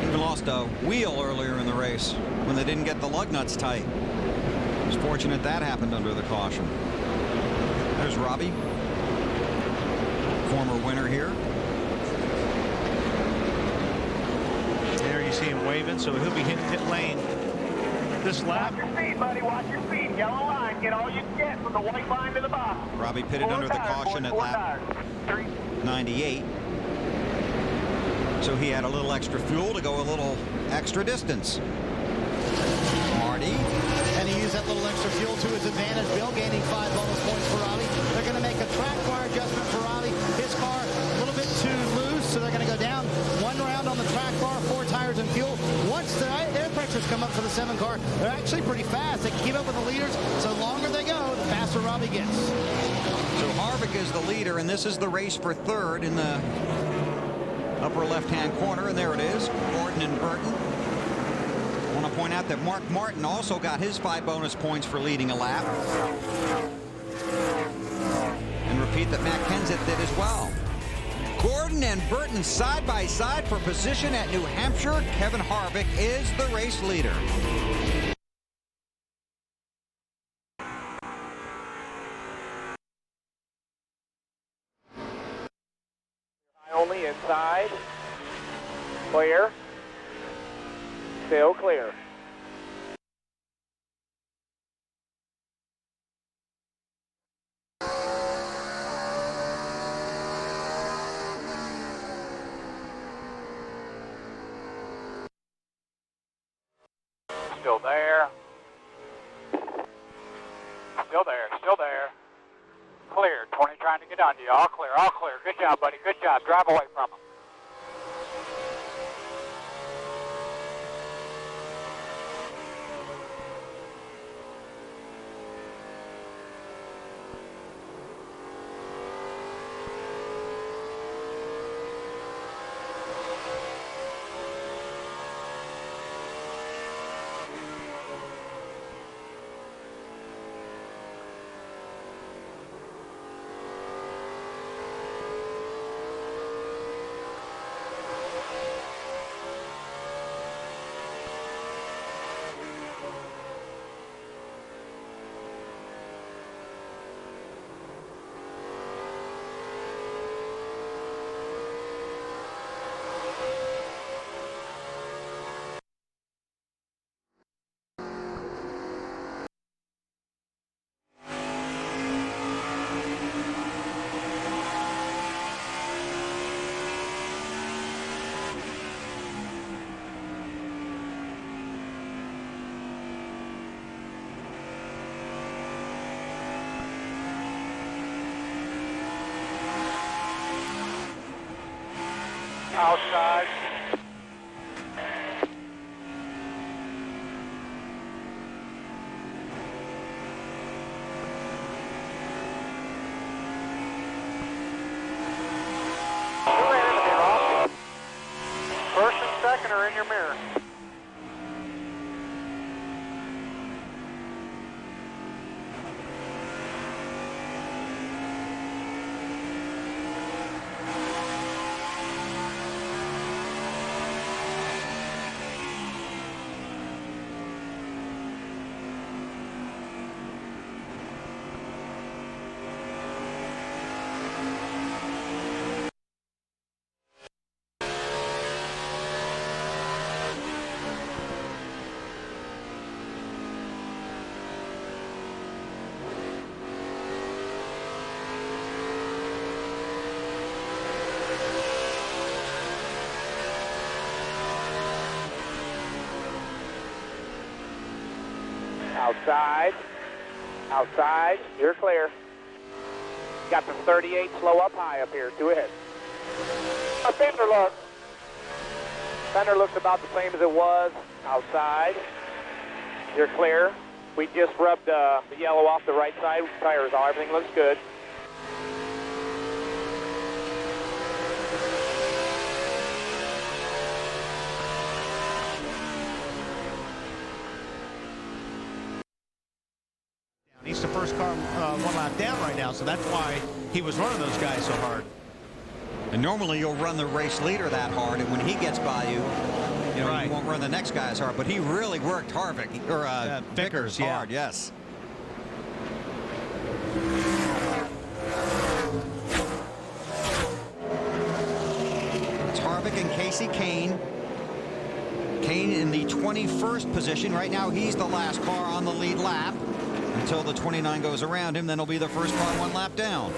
Even lost a wheel earlier in the race when they didn't get the lug nuts tight. It's fortunate that happened under the caution. There's Robbie, former winner here. There you see him waving, so he'll be hitting pit lane this lap. Watch your speed, buddy. Watch your speed. Yellow line. Get all you can get from the white line to the bottom. Robbie pitted under the caution at lap 98. So he had a little extra fuel to go a little extra distance. Marty. And he used that little extra fuel to his advantage. Bill gaining 5 bonus points for Robbie. They're going to make a track bar adjustment for Robbie. His car a little bit too loose, so they're going to go down 1 round on the track bar, 4 tires and fuel. Once the air pressures come up for the 7 car, they're actually pretty fast. They can keep up with the leaders. So the longer they go, the faster Robbie gets. So Harvick is the leader, and this is the race for 3rd in the upper left-hand corner, and there it is. Gordon and Burton. Want to point out that Mark Martin also got his 5 bonus points for leading a lap. And repeat that Matt Kenseth did as well. Gordon and Burton side by side for position at New Hampshire. Kevin Harvick is the race leader. Only inside. Clear. Still clear. Still there. Still there. Still there. Clear. 20 trying to get onto you. All clear. All clear. Good job, buddy. Good job. Drive away from him. Outside. First and second are in your mirror. Outside. Outside. You're clear. Got the 38 slow up high up here. 2 ahead. A fender look. Fender looks about the same as it was. Outside. You're clear. We just rubbed the yellow off the right side. Tires on. Everything looks good. He's the first car 1 lap down right now, so that's why he was running those guys so hard. And normally you'll run the race leader that hard, and when he gets by you, you know, you won't run the next guy as hard. But he really worked Harvick or Vickers hard, yes. It's Harvick and Casey Kane. Kane in the 21st position. Right now he's the last car on the lead lap. Until the 29 goes around him, then he'll be the first car 1 lap down.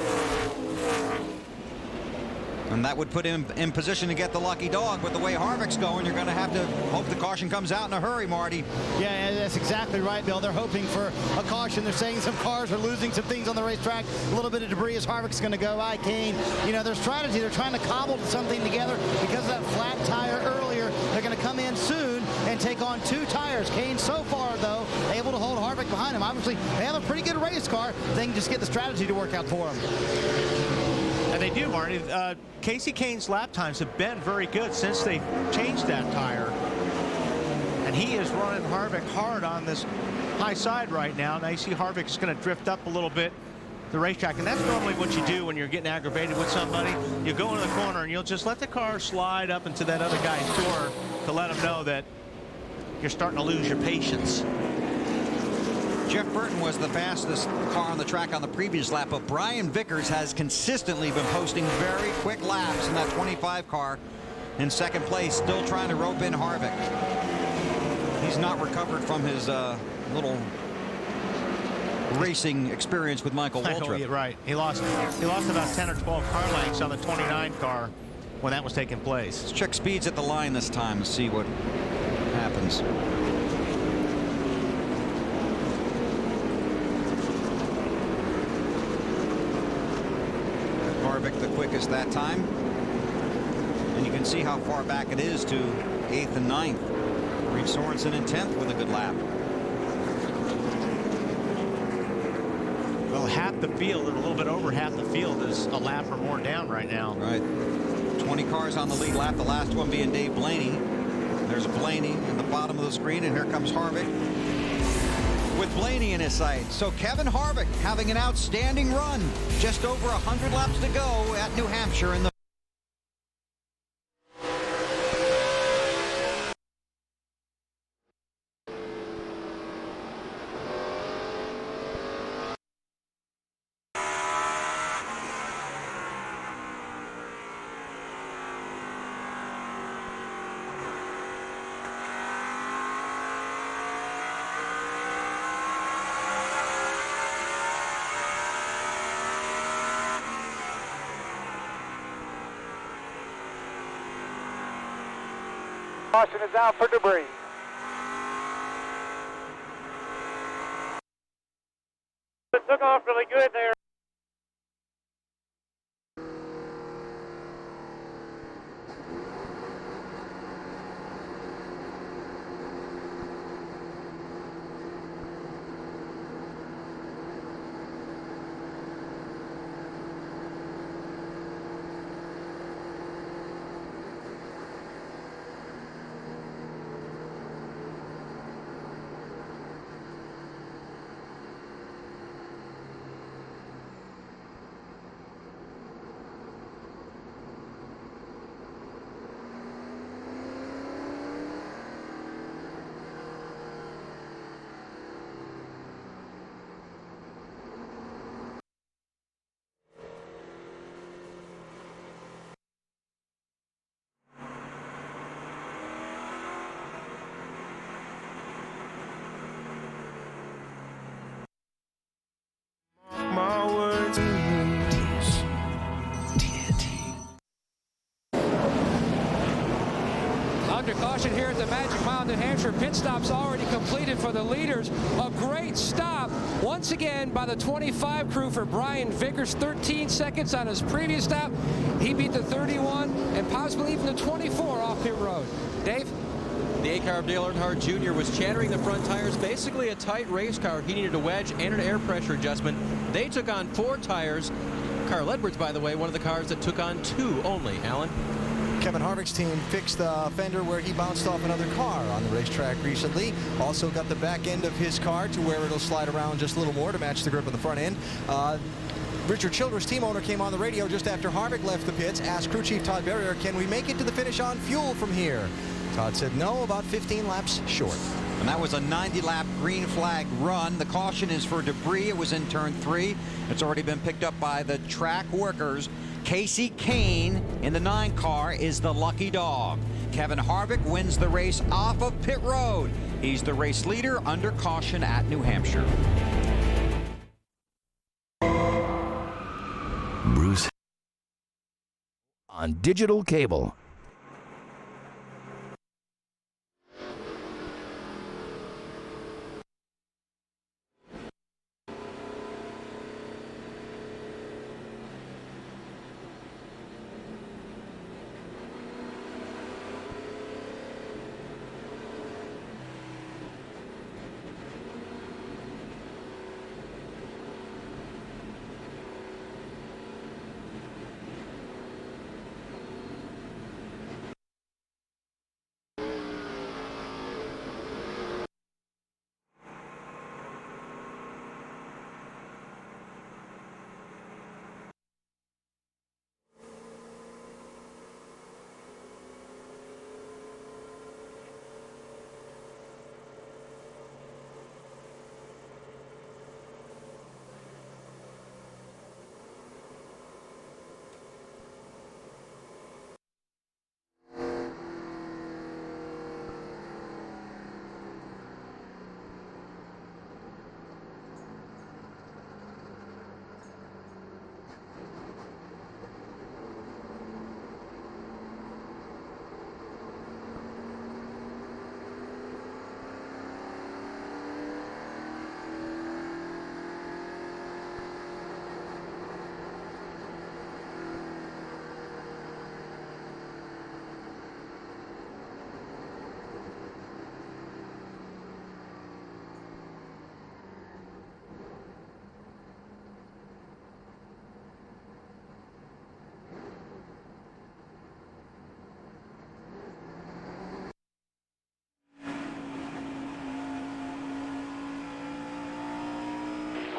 And that would put him in position to get the lucky dog. But the way Harvick's going, you're going to have to hope the caution comes out in a hurry, Marty. Yeah, that's exactly right, Bill. They're hoping for a caution. They're saying some cars are losing some things on the racetrack. A little bit of debris as Harvick's going to go by Kane. You know, their strategy, they're trying to cobble something together because of that flat tire earlier. They're going to come in soon and take on 2 tires. Kane so far, though, able to hold Harvick behind him. Obviously, they have a pretty good race car. They can just get the strategy to work out for them. And they do, Marty. Casey Kane's lap times have been very good since they changed that tire. And he is running Harvick hard on this high side right now. Now you see Harvick's going to drift up a little bit the racetrack, and that's normally what you do when you're getting aggravated with somebody. You go into the corner and you'll just let the car slide up into that other guy's door to let him know that you're starting to lose your patience. Jeff Burton was the fastest car on the track on the previous lap, but Brian Vickers has consistently been posting very quick laps in that 25 car. In second place, still trying to rope in Harvick. He's not recovered from his little racing experience with Michael Waltrip. You're right. He lost about 10 or 12 car lengths on the 29 car when that was taking place. Let's check speeds at the line this time and see what happens. Harvick the quickest that time. And you can see how far back it is to 8th and 9th. Reed Sorensen in 10th with a good lap. Well, half the field, and a little bit over half the field, is a lap or more down right now. Right. 20 cars on the lead lap, the last one being Dave Blaney. There's Blaney in the bottom of the screen, and here comes Harvick with Blaney in his sight. So Kevin Harvick having an outstanding run. Just over 100 laps to go at New Hampshire in the Caution is out for debris. It took off really good there. Under caution here at the Magic Mile, New Hampshire. Pit stop's already completed for the leaders. A great stop once again by the 25 crew for Brian Vickers. 13 seconds on his previous stop. He beat the 31 and possibly even the 24 off pit road. Dave? The 8 car of Dale Earnhardt Jr. was chattering the front tires. Basically a tight race car. He needed a wedge and an air pressure adjustment. They took on 4 tires. Carl Edwards, by the way, one of the cars that took on 2 only. Alan? Kevin Harvick's team fixed the fender where he bounced off another car on the racetrack recently. Also got the back end of his car to where it'll slide around just a little more to match the grip of the front end. Richard Childress, team owner, came on the radio just after Harvick left the pits, asked crew chief Todd Berrier, can we make it to the finish on fuel from here? Todd said no, about 15 laps short. And that was a 90-lap green flag run. The caution is for debris. It was in turn 3. It's already been picked up by the track workers. Casey Kane in the 9 car is the lucky dog. Kevin Harvick wins the race off of pit road. He's the race leader under caution at New Hampshire. Bruce on digital cable.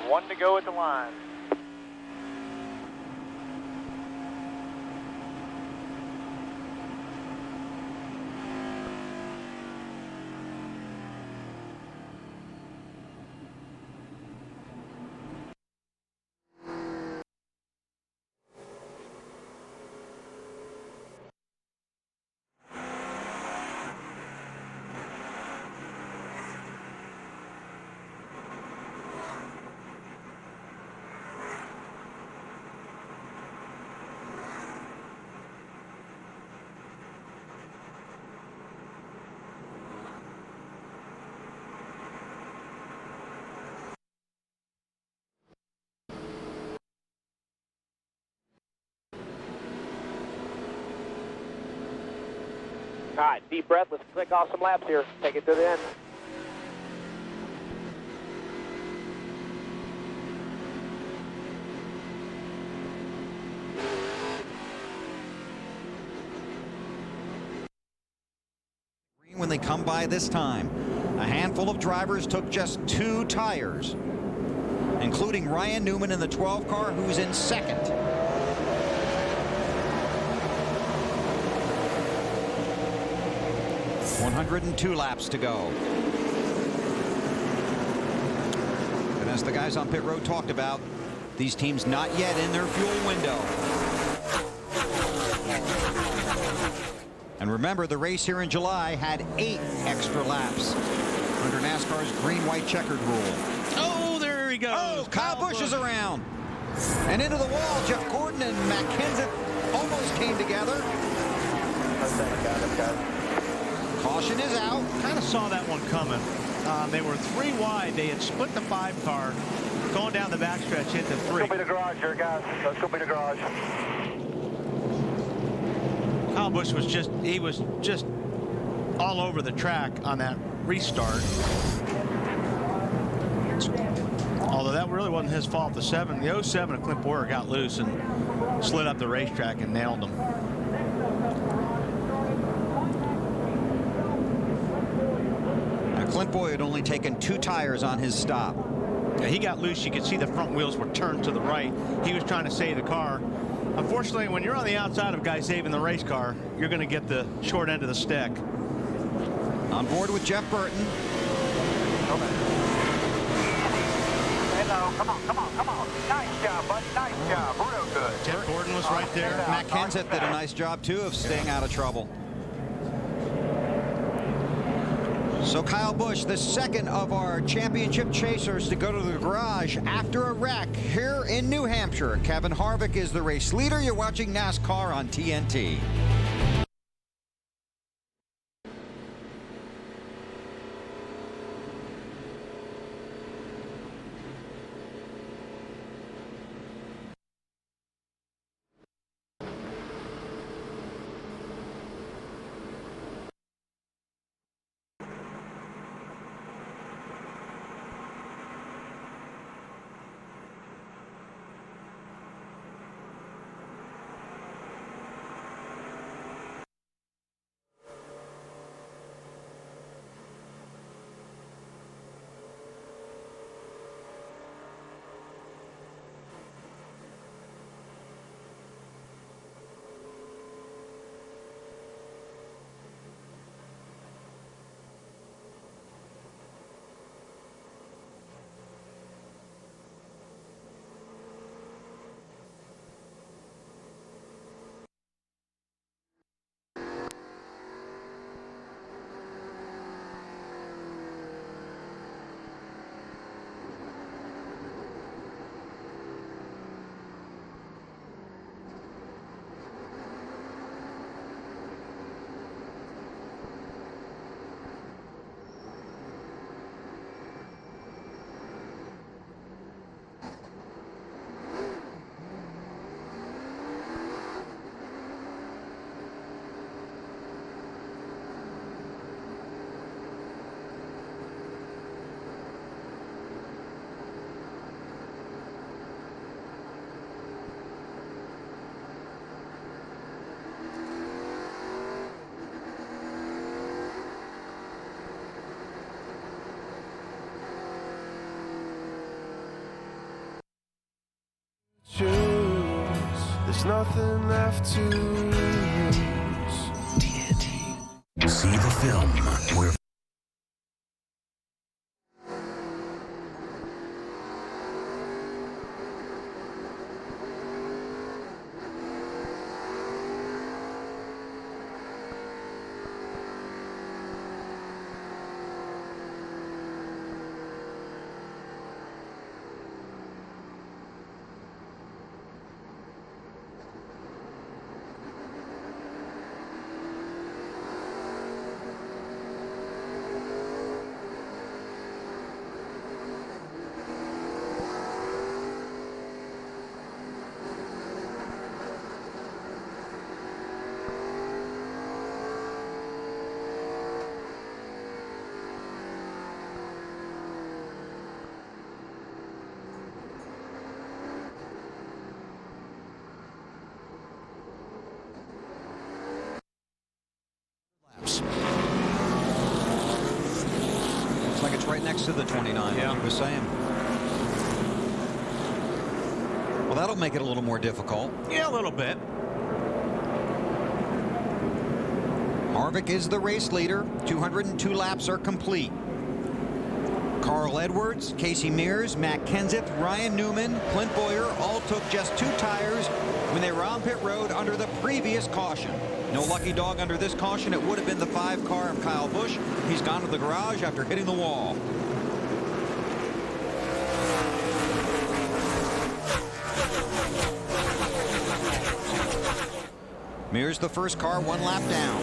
1 to go at the line. All right, deep breath. Let's click off some laps here. Take it to the end. When they come by this time, a handful of drivers took just 2 tires, including Ryan Newman in the 12 car, who's in second. .102 laps to go. And as the guys on pit road talked about, these teams not yet in their fuel window. And remember, the race here in July had 8 extra laps under NASCAR's green-white checkered rule. Oh, there he goes. Oh, Kyle Busch is around. And into the wall, Jeff Gordon and Matt Kenseth almost came together. Caution is out. Kind of saw that one coming. They were 3 wide. They had split the 5 car, going down the backstretch into 3. Let's go be the garage here, guys. Let's go be the garage. Kyle Busch was just all over the track on that restart. Although that really wasn't his fault. The 07 of Clint Boyer got loose and slid up the racetrack and nailed him. Now, Clint Boyer had only taken 2 tires on his stop. Yeah, he got loose. You could see the front wheels were turned to the right. He was trying to save the car. Unfortunately, when you're on the outside of guys saving the race car, you're going to get the short end of the stick. On board with Jeff Burton. Hello, come on. Nice job, buddy. Nice job. Real good. Jeff Gordon was right there. Matt Kenseth did a nice job, too, of staying out of trouble. So Kyle Busch, the second of our championship chasers to go to the garage after a wreck here in New Hampshire. Kevin Harvick is the race leader. You're watching NASCAR on TNT. There's nothing left to lose. TNT. See the film where Looks like it's right next to the 29, Yeah. like he was saying. Well, that'll make it a little more difficult. Yeah, a little bit. Harvick is the race leader. 202 laps are complete. Carl Edwards, Casey Mears, Matt Kenseth, Ryan Newman, Clint Bowyer all took just 2 tires when they were on pit road under the previous caution. No lucky dog under this caution. It would have been the 5 car of Kyle Busch. He's gone to the garage after hitting the wall. Mears the first car, 1 lap down.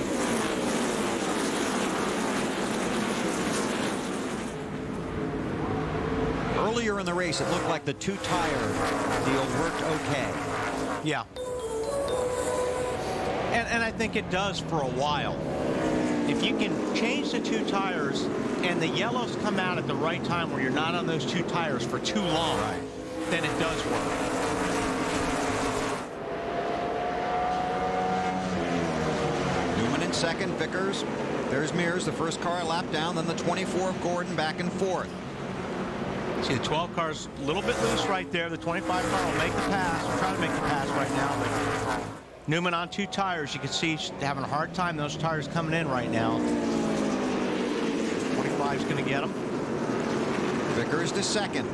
Earlier in the race, it looked like the 2-tire deal worked okay. Yeah. And I think it does for a while. If you can change the 2 tires and the yellows come out at the right time where you're not on those 2 tires for too long, then it does work. Newman in second, Vickers. There's Mears, the first car a lap down, then the 24 of Gordon back and forth. See, the 12 car's a little bit loose right there. The 25 car will make the pass. We're trying to make the pass right now. But Newman on 2 tires. You can see he's having a hard time. Those tires coming in right now. 25's going to get him. Vickers to second.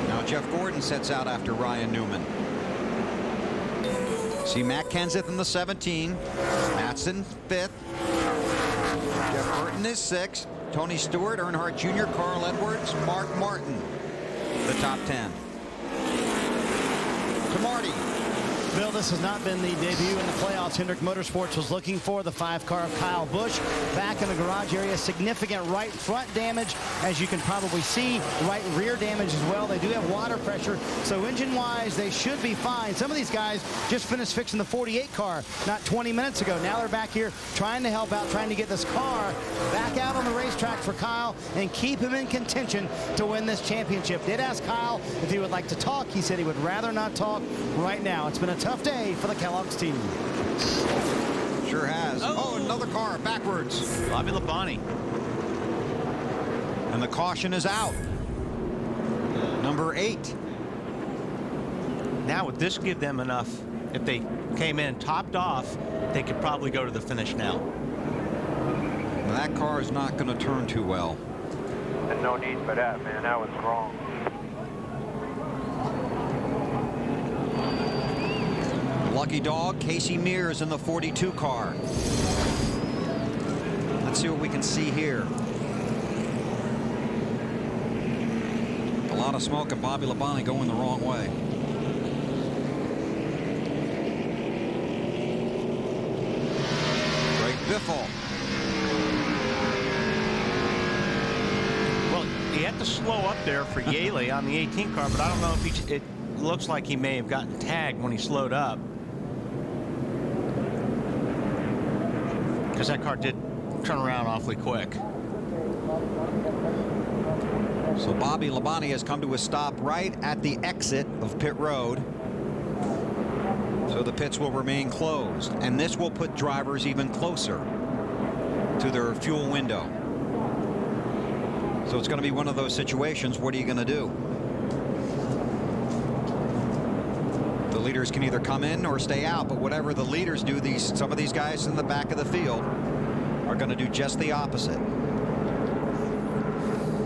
Now Jeff Gordon sets out after Ryan Newman. See Matt Kenseth in the 17. Matson 5th. Jeff Burton is 6th. Tony Stewart, Earnhardt Jr., Carl Edwards, Mark Martin. The top 10. To Marty. Bill, this has not been the debut in the playoffs Hendrick Motorsports was looking for. The 5 car of Kyle Busch back in the garage area. Significant right front damage, as you can probably see. Right rear damage as well. They do have water pressure, so engine-wise, they should be fine. Some of these guys just finished fixing the 48 car not 20 minutes ago. Now they're back here trying to help out, trying to get this car back out on the racetrack for Kyle and keep him in contention to win this championship. Did ask Kyle if he would like to talk. He said he would rather not talk right now. It's been a tough day for the Kellogg's team. Sure has. Oh, another car backwards. Bobby Labonte. And the caution is out. Number 8. Now would this give them enough? If they came in topped off, they could probably go to the finish now. That car is not going to turn too well. And no need for that, man. That was wrong. Lucky dog, Casey Mears in the 42 car. Let's see what we can see here. A lot of smoke and Bobby Labonte going the wrong way. Greg Biffle. Well, he had to slow up there for Yaley on the 18 car, but I don't know if it looks like he may have gotten tagged when he slowed up. Because that car did turn around awfully quick. So Bobby Labonte has come to a stop right at the exit of pit road. So the pits will remain closed, and this will put drivers even closer to their fuel window. So it's going to be one of those situations. What are you going to do? The leaders can either come in or stay out, but whatever the leaders do, some of these guys in the back of the field are going to do just the opposite.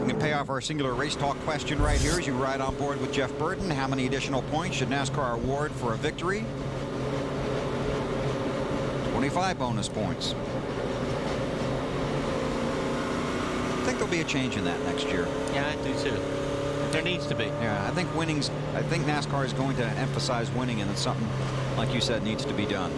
We can pay off our singular race talk question right here as you ride on board with Jeff Burton. How many additional points should NASCAR award for a victory? 25 bonus points. I think there'll be a change in that next year. Yeah, I do too. There needs to be. Yeah, I think NASCAR is going to emphasize winning, and it's something, like you said, needs to be done.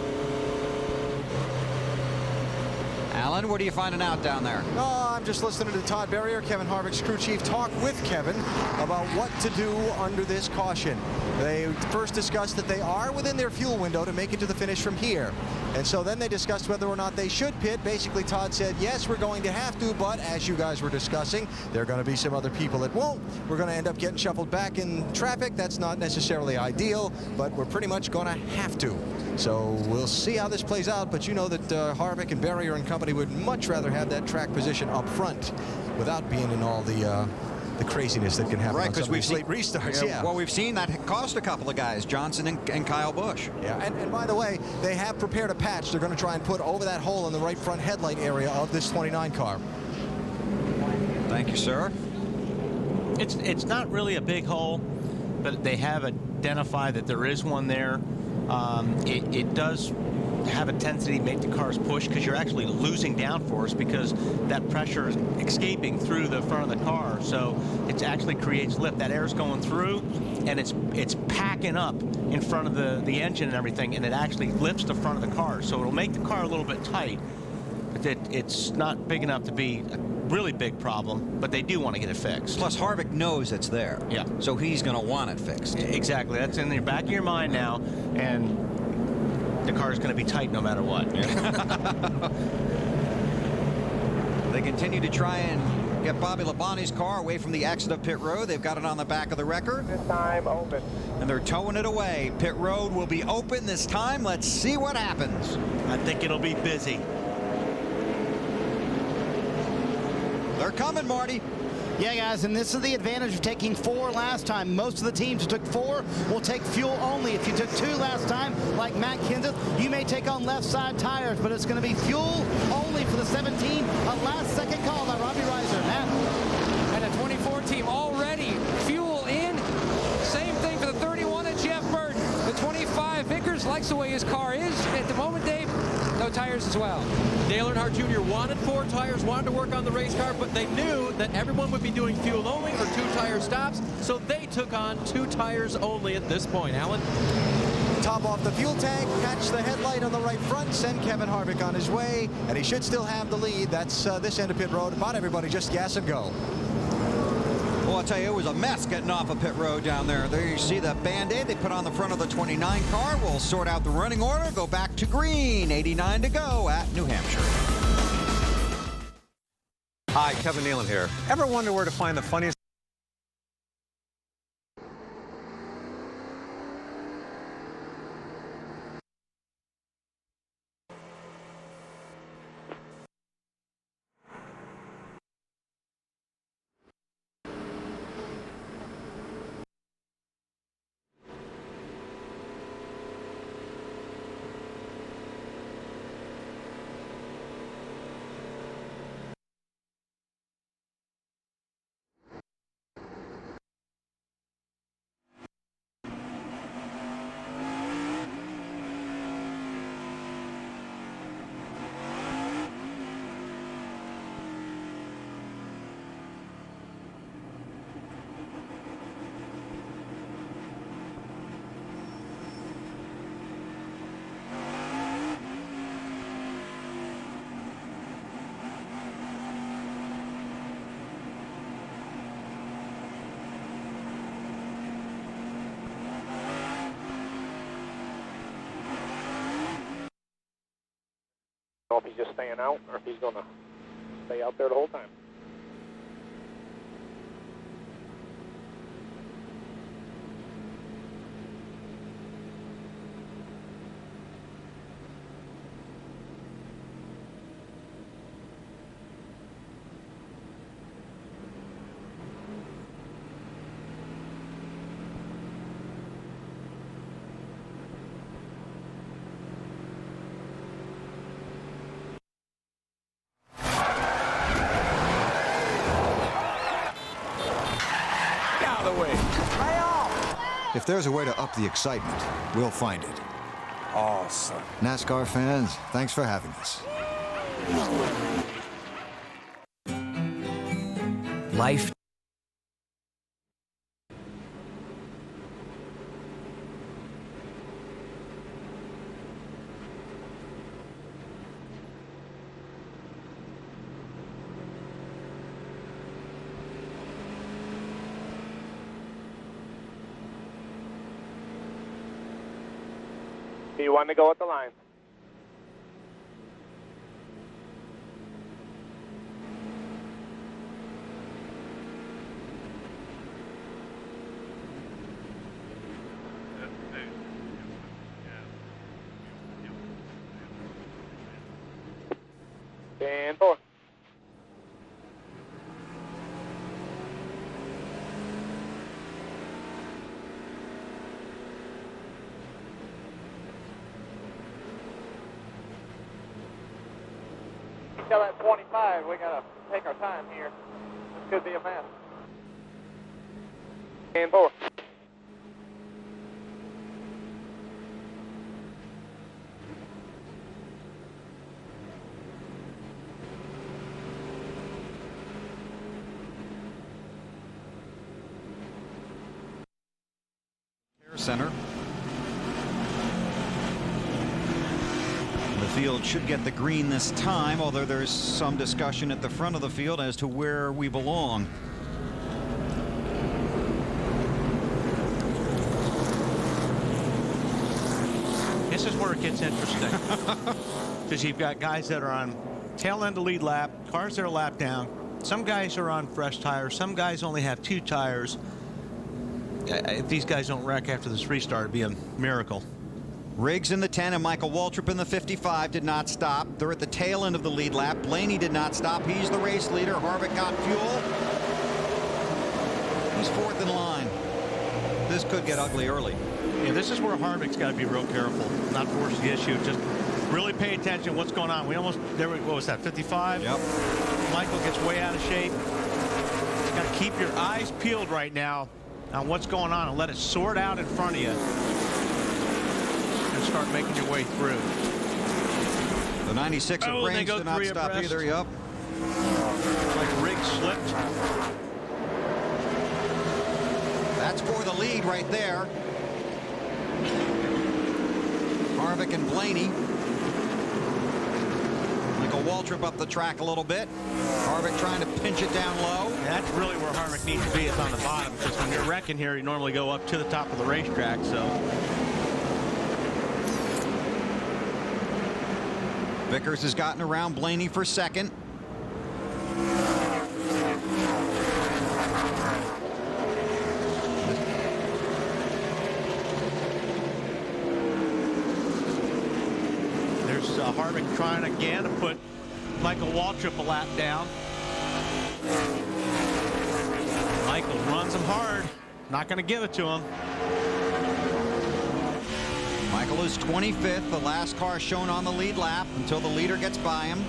Alan, what are you finding out down there? Oh, I'm just listening to Todd Berrier, Kevin Harvick's crew chief, talk with Kevin about what to do under this caution. They first discussed that they are within their fuel window to make it to the finish from here. And so then they discussed whether or not they should pit. Basically, Todd said, yes, we're going to have to, but as you guys were discussing, there are going to be some other people that won't. We're going to end up getting shuffled back in traffic. That's not necessarily ideal, but we're pretty much going to have to. So we'll see how this plays out, but you know that Harvick and Berrier and company would much rather have that track position up front without being in all the craziness that can happen on some of these late restarts. Yeah. Well, we've seen that cost a couple of guys, Johnson and Kyle Busch. Yeah, and by the way, they have prepared a patch they're going to try and put over that hole in the right front headlight area of this 29 car. Thank you, sir. It's not really a big hole, but they have identified that there is one there. It does have a tendency to make the cars push because you're actually losing downforce because that pressure is escaping through the front of the car. So it actually creates lift. That air is going through, and it's packing up in front of the engine and everything, and it actually lifts the front of the car. So it'll make the car a little bit tight, but it's not big enough to be a really big problem, but they do want to get it fixed. Plus, Harvick knows it's there. Yeah. So he's going to want it fixed. Exactly. That's in the back of your mind now, and the car is going to be tight no matter what. They continue to try and get Bobby Labonte's car away from the exit of pit road. They've got it on the back of the record. This time open. And they're towing it away. Pit road will be open this time. Let's see what happens. I think it'll be busy. They're coming, Marty. Yeah, guys, and this is the advantage of taking 4 last time. Most of the teams who took 4 will take fuel only. If you took 2 last time, like Matt Kenseth, you may take on left side tires, but it's going to be fuel only for the 17. A last-second call by Robbie Reiser. Matt. And a 24 team already fuel in. Same thing for the 31 and Jeff Burton. The 25 Vickers likes the way his car is at the moment, Dave. No tires as well. Dale Earnhardt Jr. wanted 4 tires, wanted to work on the race car, but they knew that everyone would be doing fuel only or 2-tire stops, so they took on 2 tires only at this point. Alan? Top off the fuel tank, catch the headlight on the right front, send Kevin Harvick on his way, and he should still have the lead. That's this end of pit road. About everybody just gas and go. Well, I'll tell you, it was a mess getting off of pit road down there. There you see the Band-Aid they put on the front of the 29 car. We'll sort out the running order, go back to green. 89 to go at New Hampshire. Hi, Kevin Nealon here. Ever wonder where to find the funniest know if he's just staying out or if he's going to stay out there the whole time. If there's a way to up the excitement, we'll find it. Awesome. NASCAR fans, thanks for having us. Life. You want to go with the line. And 4. Still at 25, we gotta take our time here. This could be a mess. And 4. Center. The field should get the green this time, although there's some discussion at the front of the field as to where we belong. This is where it gets interesting. Because you've got guys that are on tail end of lead lap, cars that are lap down. Some guys are on fresh tires. Some guys only have 2 tires. If these guys don't wreck after this restart, it'd be a miracle. Riggs in the 10 and Michael Waltrip in the 55 did not stop. They're at the tail end of the lead lap. Blaney did not stop. He's the race leader. Harvick got fuel. He's 4th in line. This could get ugly early. Yeah, this is where Harvick's got to be real careful, not force the issue. Just really pay attention to what's going on. We almost, what was that, 55? Yep. Michael gets way out of shape. You got to keep your eyes peeled right now on what's going on and let it sort out in front of you and start making your way through. The 96 of Reigns did not stop either. Yep. Like Riggs slipped. That's for the lead right there. Harvick and Blaney. Michael Waltrip up the track a little bit. Harvick trying to pinch it down low. And that's really where Harvick needs to be, is on the bottom, because when you're wrecking here, you normally go up to the top of the racetrack. So Vickers has gotten around Blaney for second. There's Harvick trying again to put Michael Waltrip a lap down. Michael runs him hard. Not going to give it to him. Michael is 25th, the last car shown on the lead lap until the leader gets by him.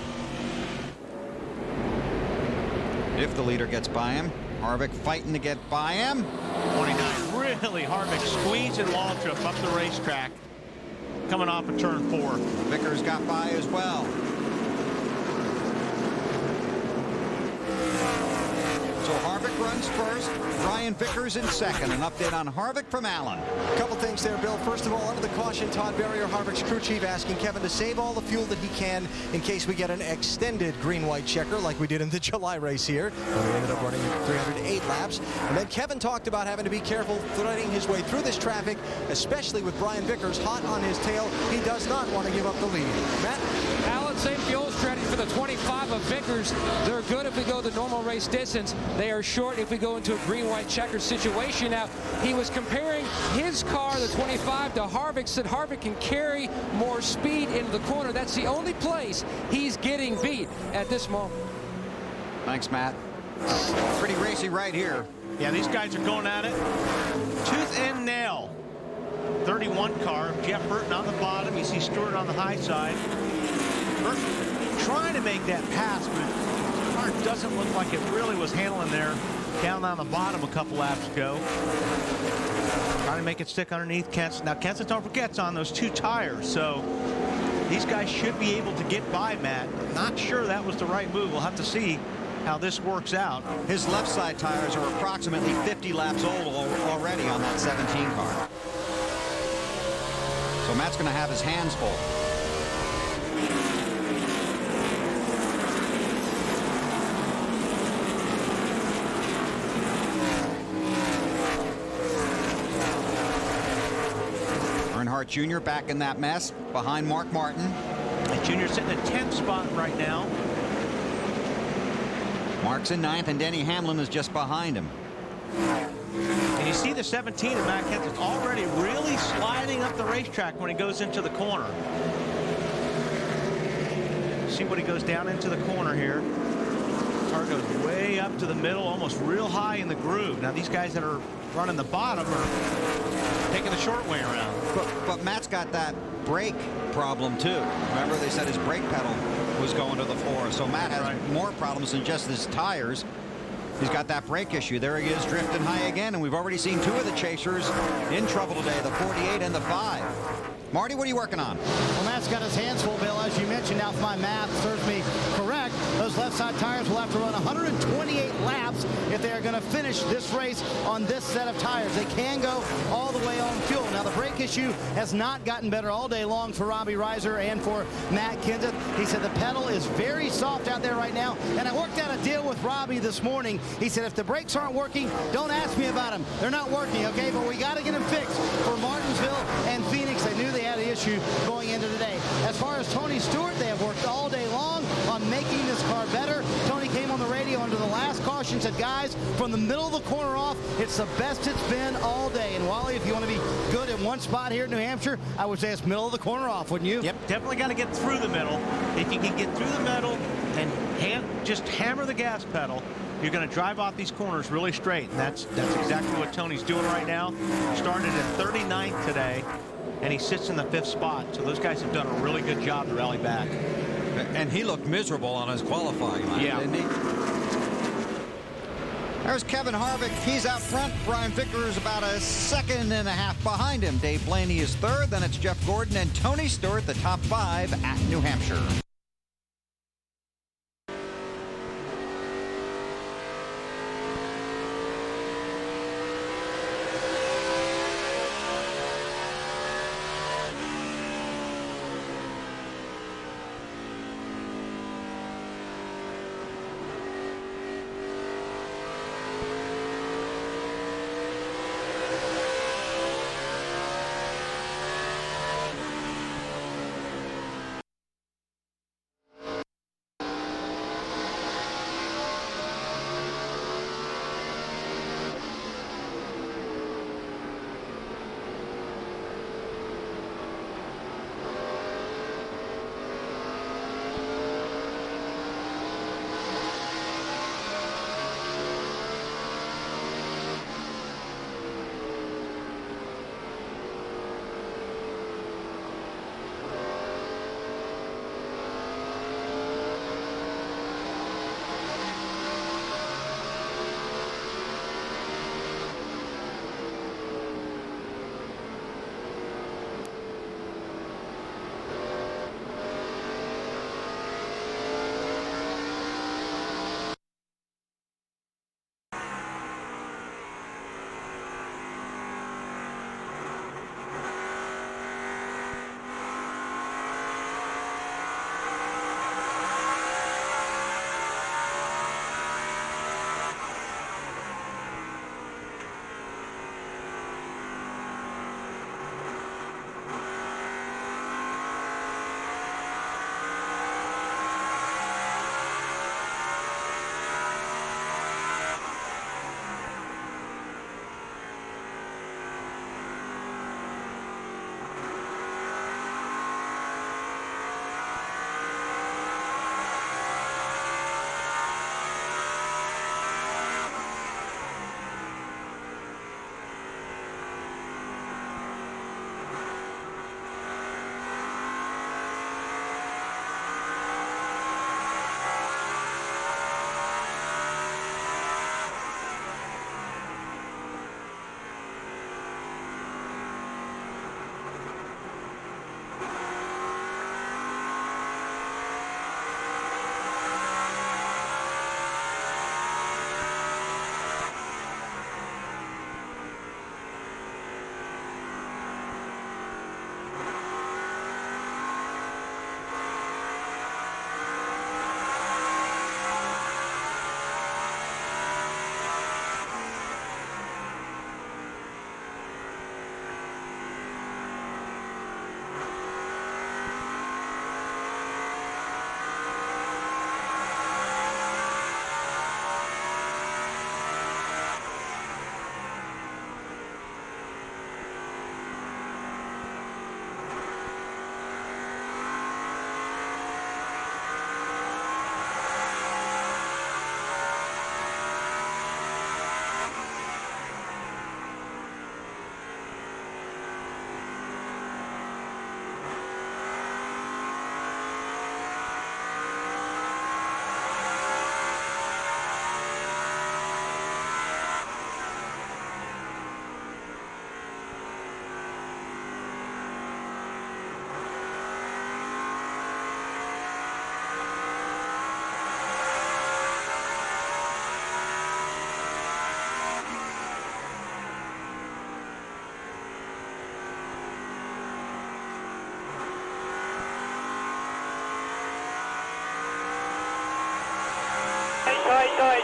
If the leader gets by him, Harvick fighting to get by him. 29, really Harvick squeezing Waltrip up the racetrack, coming off of turn 4. Vickers got by as well. So Harvick runs first, Brian Vickers in second. An update on Harvick from Allen. A couple things there, Bill. First of all, under the caution, Todd Berrier, Harvick's crew chief, asking Kevin to save all the fuel that he can in case we get an extended green-white checker like we did in the July race here, when we ended up running 308 laps. And then Kevin talked about having to be careful threading his way through this traffic, especially with Brian Vickers hot on his tail. He does not want to give up the lead. Matt? Allen, same fuel strategy for the 25 of Vickers. They're good if we go the normal race distance. They are short if we go into a green-white checker situation. Now, he was comparing his car, the 25, to Harvick, said Harvick can carry more speed into the corner. That's the only place he's getting beat at this moment. Thanks, Matt. Pretty racy right here. Yeah, these guys are going at it tooth and nail. 31 car, Jeff Burton on the bottom. You see Stewart on the high side. Burton trying to make that pass, but the car doesn't look like it really was handling there down on the bottom a couple laps ago. Trying to make it stick underneath Kenseth. Now, Kenseth, don't forget, it's on those 2 tires, so these guys should be able to get by Matt. Not sure that was the right move. We'll have to see how this works out. His left side tires are approximately 50 laps old already on that 17 car. So Matt's going to have his hands full. Earnhardt Jr. back in that mess behind Mark Martin. And Jr.'s sitting in 10th spot right now. Mark's in 9th, and Denny Hamlin is just behind him. And you see the 17 of Matt Kenseth already really sliding up the racetrack when he goes into the corner. See what he goes down into the corner here. Car goes way up to the middle, almost real high in the groove. Now these guys that are running the bottom are taking the short way around. But Matt's got that brake problem too. Remember, they said his brake pedal was going to the floor. So Matt has more problems than just his tires. He's got that brake issue. There he is, drifting high again, and we've already seen 2 of the chasers in trouble today, the 48 and the 5. Marty, what are you working on? Well, Matt's got his hands full, Bill. As you mentioned, now if my math serves me correct, those left side tires will have to run 128 laps if they are going to finish this race on this set of tires. They can go all the way on fuel. Now, the brake issue has not gotten better all day long for Robbie Reiser and for Matt Kenseth. He said the pedal is very soft out there right now, and I worked out a deal with Robbie this morning. He said if the brakes aren't working, don't ask me about them. They're not working, okay? But we got to get them fixed for Martinsville and Phoenix. They knew they had an issue going into today. As far as Tony Stewart, they have worked all day long on making this car better. Tony came on the radio under the last caution, said, guys, from the middle of the corner off, it's the best it's been all day. And Wally, if you want to be good in one spot here in New Hampshire, I would say it's middle of the corner off, wouldn't you? Yep, definitely got to get through the middle. If you can get through the middle and just hammer the gas pedal, you're going to drive off these corners really straight. And that's exactly what Tony's doing right now. Started at 39th today, and he sits in the 5th spot. So those guys have done a really good job to rally back. And he looked miserable on his qualifying lap, didn't he? There's Kevin Harvick. He's out front. Brian Vickers about a 2.5 behind him. Dave Blaney is 3rd. Then it's Jeff Gordon and Tony Stewart, the top 5 at New Hampshire.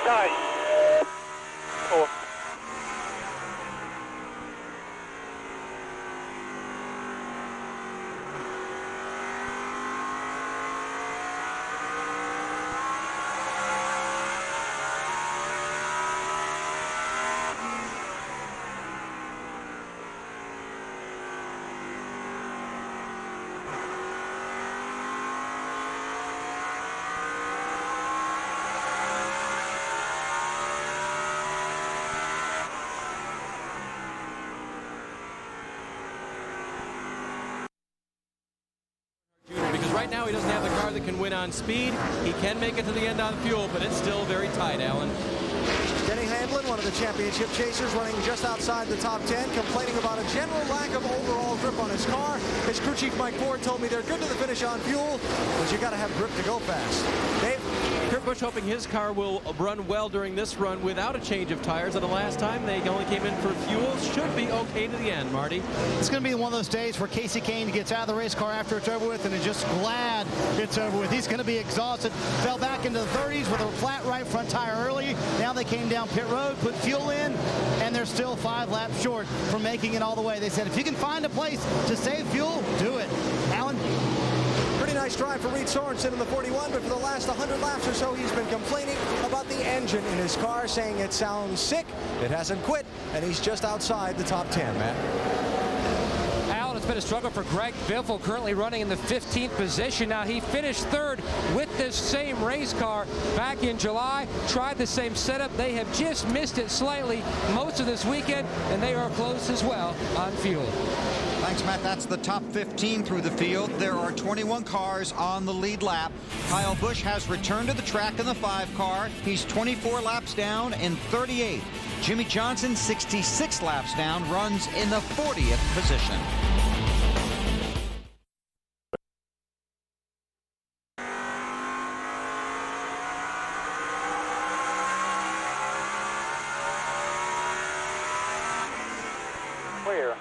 Tight. Cool. Because right now he doesn't have the car that can win on speed. He can make it to the end on fuel, but it's still very tight, Alan. Denny Hamlin, one of the championship chasers, running just outside the top 10, complaining about a general lack of overall grip on his car. His crew chief Mike Ford told me they're good to the finish on fuel, but you got to have grip to go fast. Dave? Kurt Busch hoping his car will run well during this run without a change of tires. And the last time they only came in for fuel. Should be okay to the end, Marty. It's going to be one of those days where Casey Kane gets out of the race car after it's over with and is just glad it's over with. He's going to be exhausted. Fell back into the 30s with a flat right front tire early. Now they came down pit road, put fuel in, and they're still 5 laps short from making it all the way. They said if you can find a place to save fuel, do it. Alan? Pretty nice drive for Reed Sorensen in the 41, but for the last 100 laps or so, he's been complaining about the engine in his car, saying it sounds sick, it hasn't quit, and he's just outside the top 10, Matt. Alan, it's been a struggle for Greg Biffle, currently running in the 15th position. Now, he finished third with this same race car back in July, tried the same setup. They have just missed it slightly most of this weekend, and they are close as well on fuel. Thanks, Matt. That's the top 15 through the field. There are 21 cars on the lead lap. Kyle Busch has returned to the track in the 5 car. He's 24 laps down in 38th. Jimmie Johnson, 66 laps down, runs in the 40th position. Clear.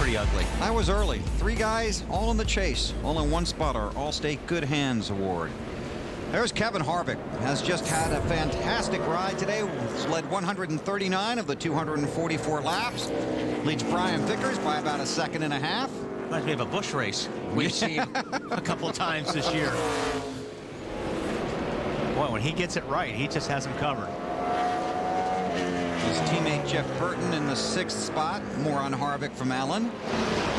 pretty ugly. I was early. 3 guys all in the chase. All in one spot. Our Allstate Good Hands Award. There's Kevin Harvick. Has just had a fantastic ride today. He's led 139 of the 244 laps. Leads Brian Vickers by about a second and a half. Reminds me of a bush race we've seen a couple of times this year. Boy, when he gets it right, he just has them covered. His teammate Jeff Burton in the 6th spot. More on Harvick from Alan.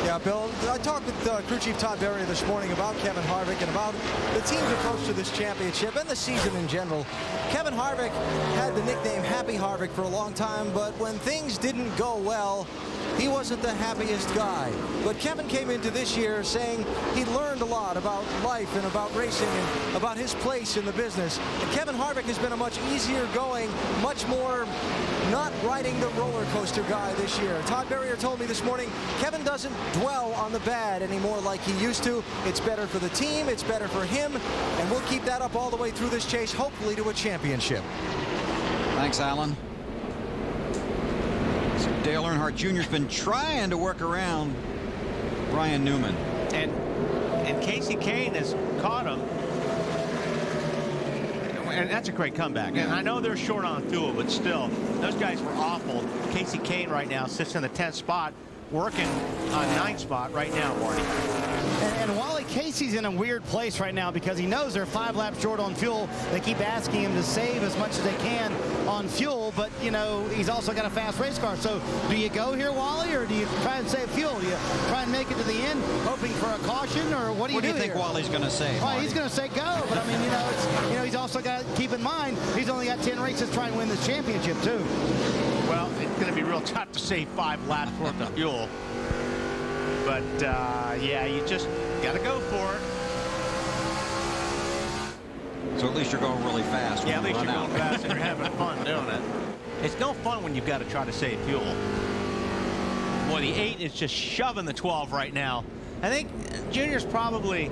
Yeah, Bill, I talked with crew chief Todd Berry this morning about Kevin Harvick and about the team's approach to this championship and the season in general. Kevin Harvick had the nickname Happy Harvick for a long time, but when things didn't go well, he wasn't the happiest guy. But Kevin came into this year saying he learned a lot about life and about racing and about his place in the business. And Kevin Harvick has been a much easier going, much more not riding the roller coaster guy this year. Todd Berrier told me this morning Kevin doesn't dwell on the bad anymore like he used to. It's better for the team, it's better for him, and we'll keep that up all the way through this chase, hopefully to a championship. Thanks, Alan. So Dale Earnhardt Jr. has been trying to work around Ryan Newman. And Casey Kane has caught him. And that's a great comeback. And I know they're short on fuel, but still, those guys were awful. Casey Kane right now sits in the 10th spot, working on 9th spot right now, Marty. And Wally Casey's in a weird place right now because he knows they're 5 laps short on fuel. They keep asking him to save as much as they can on fuel, but, you know, he's also got a fast race car. So do you go here, Wally, or do you try and save fuel? Do you try and make it to the end, hoping for a caution, or what do you do think here? Wally's going to say? Well, he's going to say go, but I mean, he's also got to keep in mind he's only got 10 races to try and win this championship too. Well, it's going to be real tough to save 5 laps worth of fuel. But, yeah, you just got to go for it. So at least you're going really fast. Yeah, at least you're going fast and you're having fun doing it. It's no fun when you've got to try to save fuel. Boy, the 8 is just shoving the 12 right now. I think Junior's probably,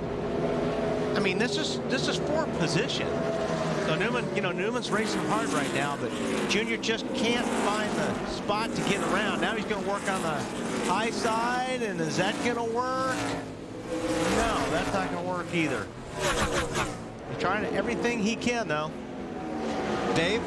I mean, this is 4th position. So Newman's racing hard right now, but Junior just can't find the spot to get around. Now he's going to work on the high side, and is that going to work? No, that's not going to work either. He's trying everything he can, though. Dave?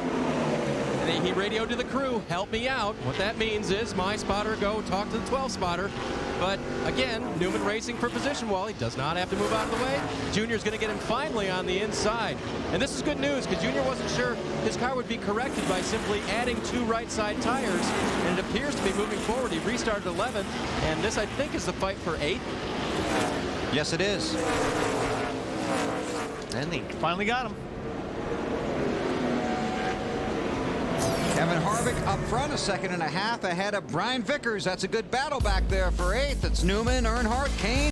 And he radioed to the crew, help me out. What that means is my spotter go talk to the 12 spotter. But again, Newman racing for position. Wally does not have to move out of the way. Junior's going to get him finally on the inside. And this is good news because Junior wasn't sure his car would be corrected by simply adding 2 right side tires. And it appears to be moving forward. He restarted 11th. And this, I think, is the fight for 8th. Yes, it is. And he finally got him. Kevin Harvick up front, a second and a half ahead of Brian Vickers. That's a good battle back there for 8th. It's Newman, Earnhardt, Kane.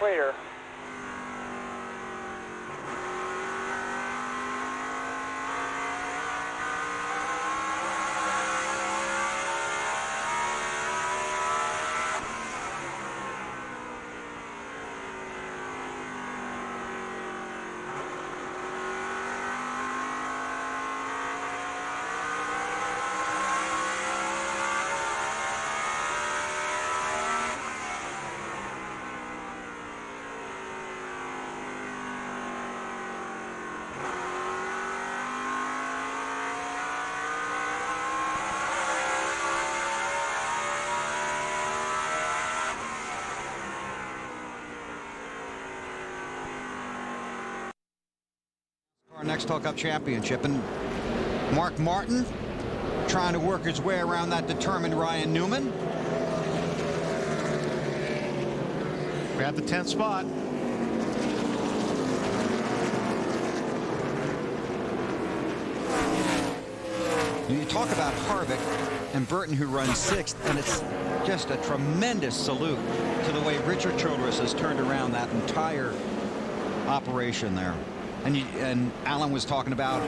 clear. Our next Cup championship, and Mark Martin trying to work his way around that determined Ryan Newman. We're at the 10th spot. You talk about Harvick and Burton, who runs 6th, and it's just a tremendous salute to the way Richard Childress has turned around that entire operation there. And Alan was talking about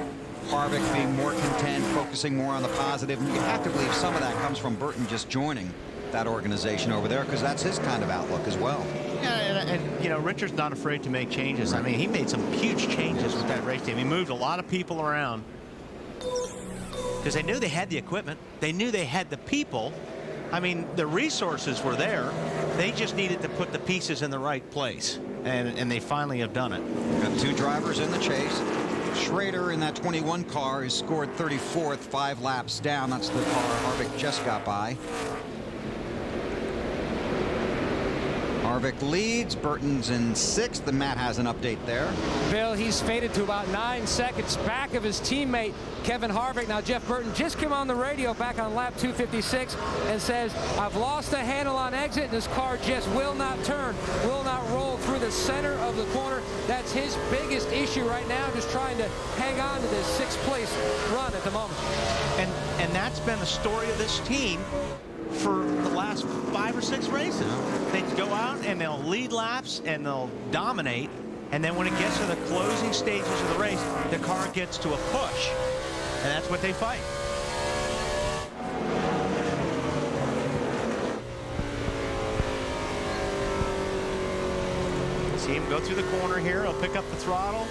Harvick being more content, focusing more on the positive. And you have to believe some of that comes from Burton just joining that organization over there, because that's his kind of outlook as well. Yeah, and you know, Richard's not afraid to make changes. I mean, he made some huge changes with that race team. He moved a lot of people around because they knew they had the equipment. They knew they had the people. I mean, the resources were there. They just needed to put the pieces in the right place. And they finally have done it. Got 2 drivers in the chase. Schrader in that 21 car is scored 34th, 5 laps down. That's the car Harvick just got by. Harvick leads. Burton's in 6th, and Matt has an update there. Bill, he's faded to about 9 seconds back of his teammate Kevin Harvick. Now Jeff Burton just came on the radio back on lap 256 and says, I've lost the handle on exit, and this car just will not turn, will not roll through the center of the corner. That's his biggest issue right now, just trying to hang on to this 6th place run at the moment. And that's been the story of this team for the last 5 or 6 races. They go out and they'll lead laps and they'll dominate, and then when it gets to the closing stages of the race, the car gets to a push, and that's what they fight. See him go through the corner here. He'll pick up the throttle.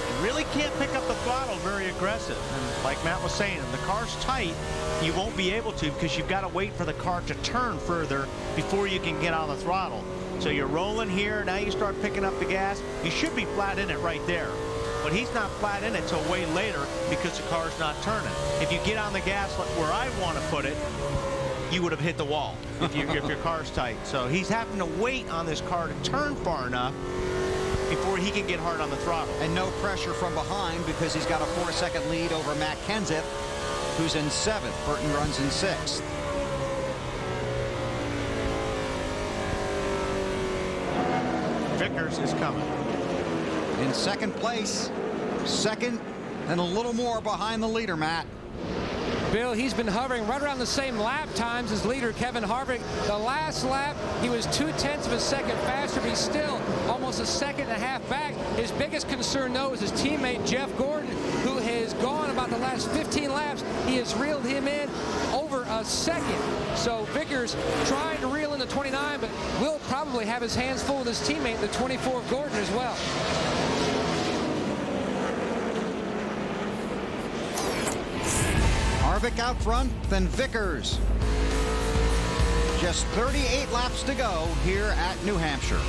You really can't pick up the throttle very aggressive, and like Matt was saying, if the car's tight, you won't be able to, because you've got to wait for the car to turn further before you can get on the throttle. So you're rolling here, now you start picking up the gas. You should be flat in it right there, but he's not flat in it till way later because the car's not turning. If you get on the gas where I want to put it, you would have hit the wall if your car's tight. So he's having to wait on this car to turn far enough before he can get hard on the throttle. And no pressure from behind, because he's got a 4-second lead over Matt Kenseth, who's in 7th. Burton runs in 6th. Vickers is coming. In 2nd place, 2nd and a little more behind the leader, Matt. Bill, he's been hovering right around the same lap times as leader Kevin Harvick. The last lap, he was 0.2 of a second faster, but he's still almost a 1.5 seconds back. His biggest concern, though, is his teammate Jeff Gordon, who has gone about the last 15 laps. He has reeled him in over a second. So Vickers trying to reel in the 29, but will probably have his hands full with his teammate, the 24 Gordon, as well. Harvick out front, then Vickers. Just 38 laps to go here at New Hampshire.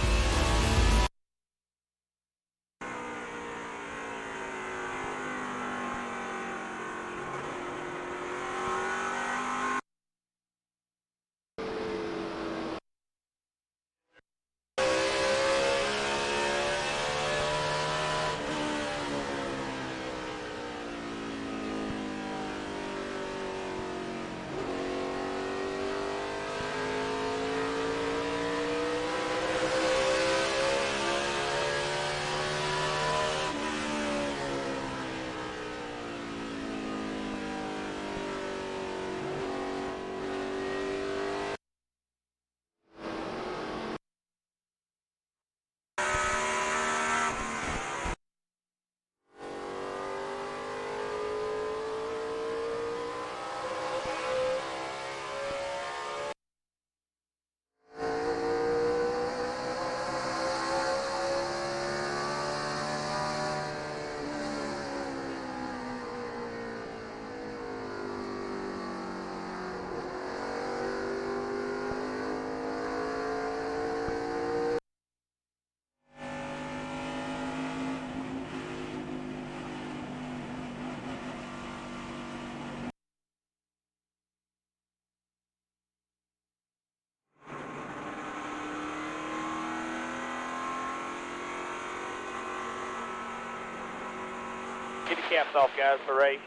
Get the caps off, guys, for race.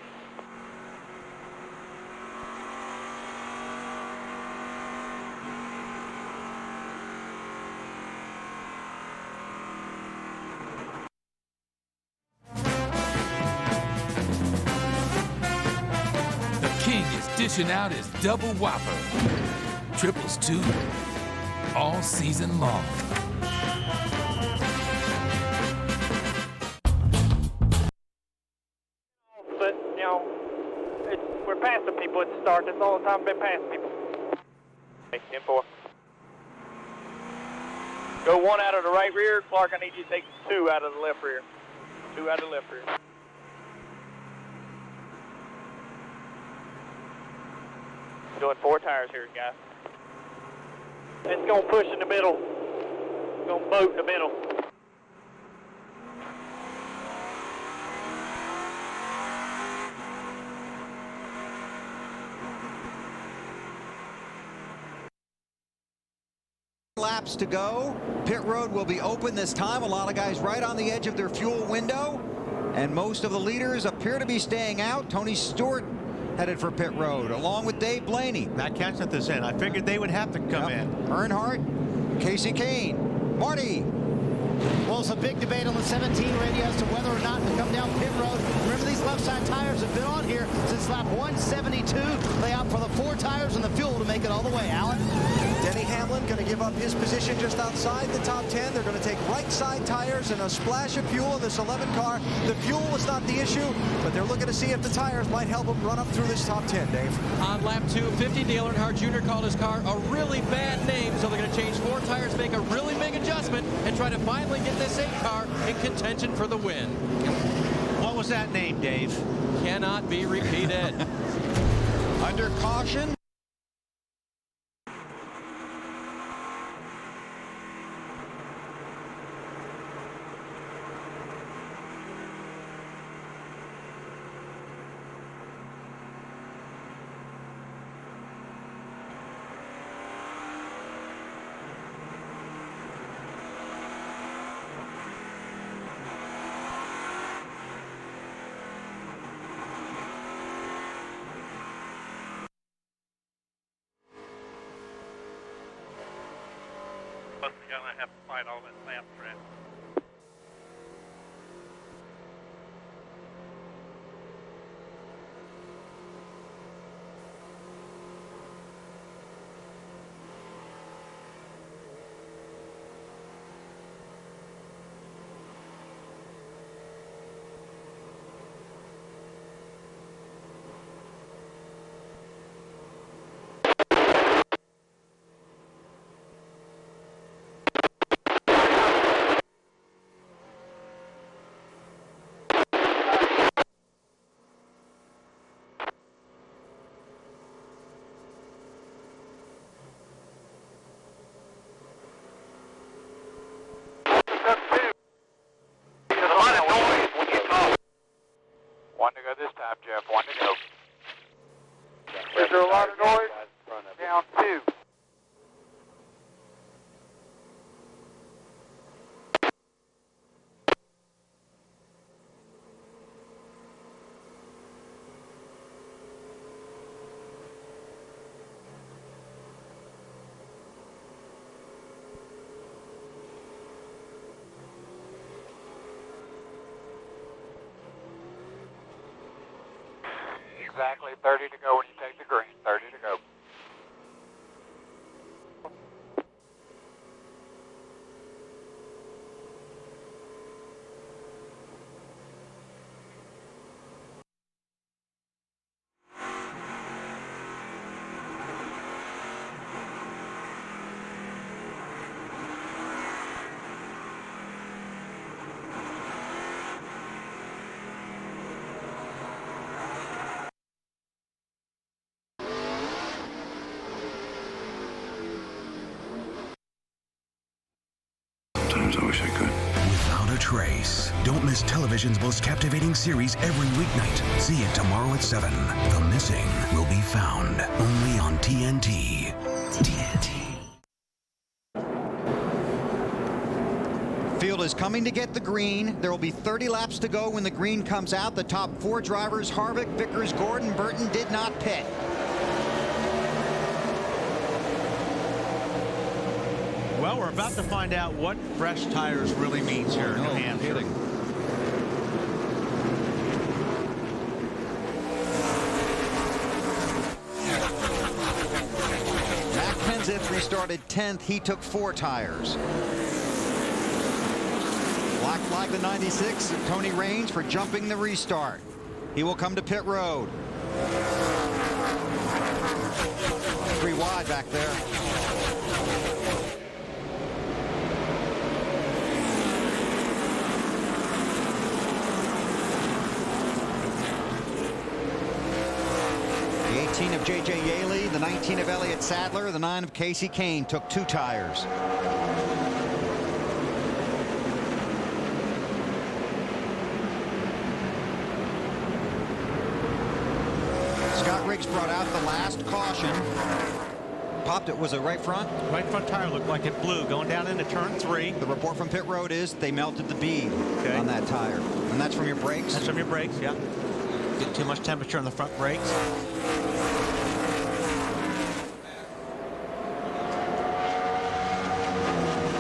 The king is dishing out his double whopper. Triples too, all season long. But, you know, we're passing people at the start. That's all the time we've been passing people. Okay, 10-4. Go 1 out of the right rear. Clark, I need you to take 2 out of the left rear. 2 out of the left rear. Doing 4 tires here, guys. It's going to push in the middle. It's going to boat in the middle. Laps to go. Pit road will be open this time. A lot of guys right on the edge of their fuel window. And most of the leaders appear to be staying out. Tony Stewart headed for pit road, along with Dave Blaney. Matt Kenseth is in. I figured they would have to come in. Earnhardt, Casey Kane, Marty. Well, it's a big debate on the 17 radio as to whether or not to come down pit road. Remember, these left side tires have been on here since lap 172. They opt for the 4 tires and the fuel to make it all the way. Alan? Denny Hamlin going to give up his position just outside the top 10. They're going to take right side tires and a splash of fuel in this 11 car. The fuel was not the issue, but they're looking to see if the tires might help them run up through this top 10, Dave. On lap 250, Dale Earnhardt Jr. called his car a really bad name, so they're going to change 4 tires, make a really big adjustment, and try to finally get this 8 car in contention for the win. What was that name, Dave? Cannot be repeated. Under caution. You're going to have to fight all that lap track. One to go this time, Jeff. 1 to go. Is there a lot of noise? Down 2. Exactly 30 to go when you take the green. 30 to go. I wish I could. Without a Trace. Don't miss television's most captivating series every weeknight. See it tomorrow at 7. The Missing will be found only on TNT. TNT. Field is coming. coming to get the green. There will be 30 laps to go when the green comes out. The top 4 drivers, Harvick, Vickers, Gordon, Burton, did not pit. Well, we're about to find out what fresh tires really means here in New Hampshire. Restarted 10th. He took 4 tires. Black flag the 96 of Tony Raines for jumping the restart. He will come to pit road. 3 wide back there. The 18 of J.J. Yaley, the 19 of Elliott Sadler, the 9 of Casey Kane took 2 tires. Scott Riggs brought out the last caution. Popped it. Was it right front? Right front tire looked like it blew going down into turn 3. The report from pit road is they melted the bead on that tire. And that's from your brakes? That's from your brakes, yeah. Get too much temperature on the front brakes.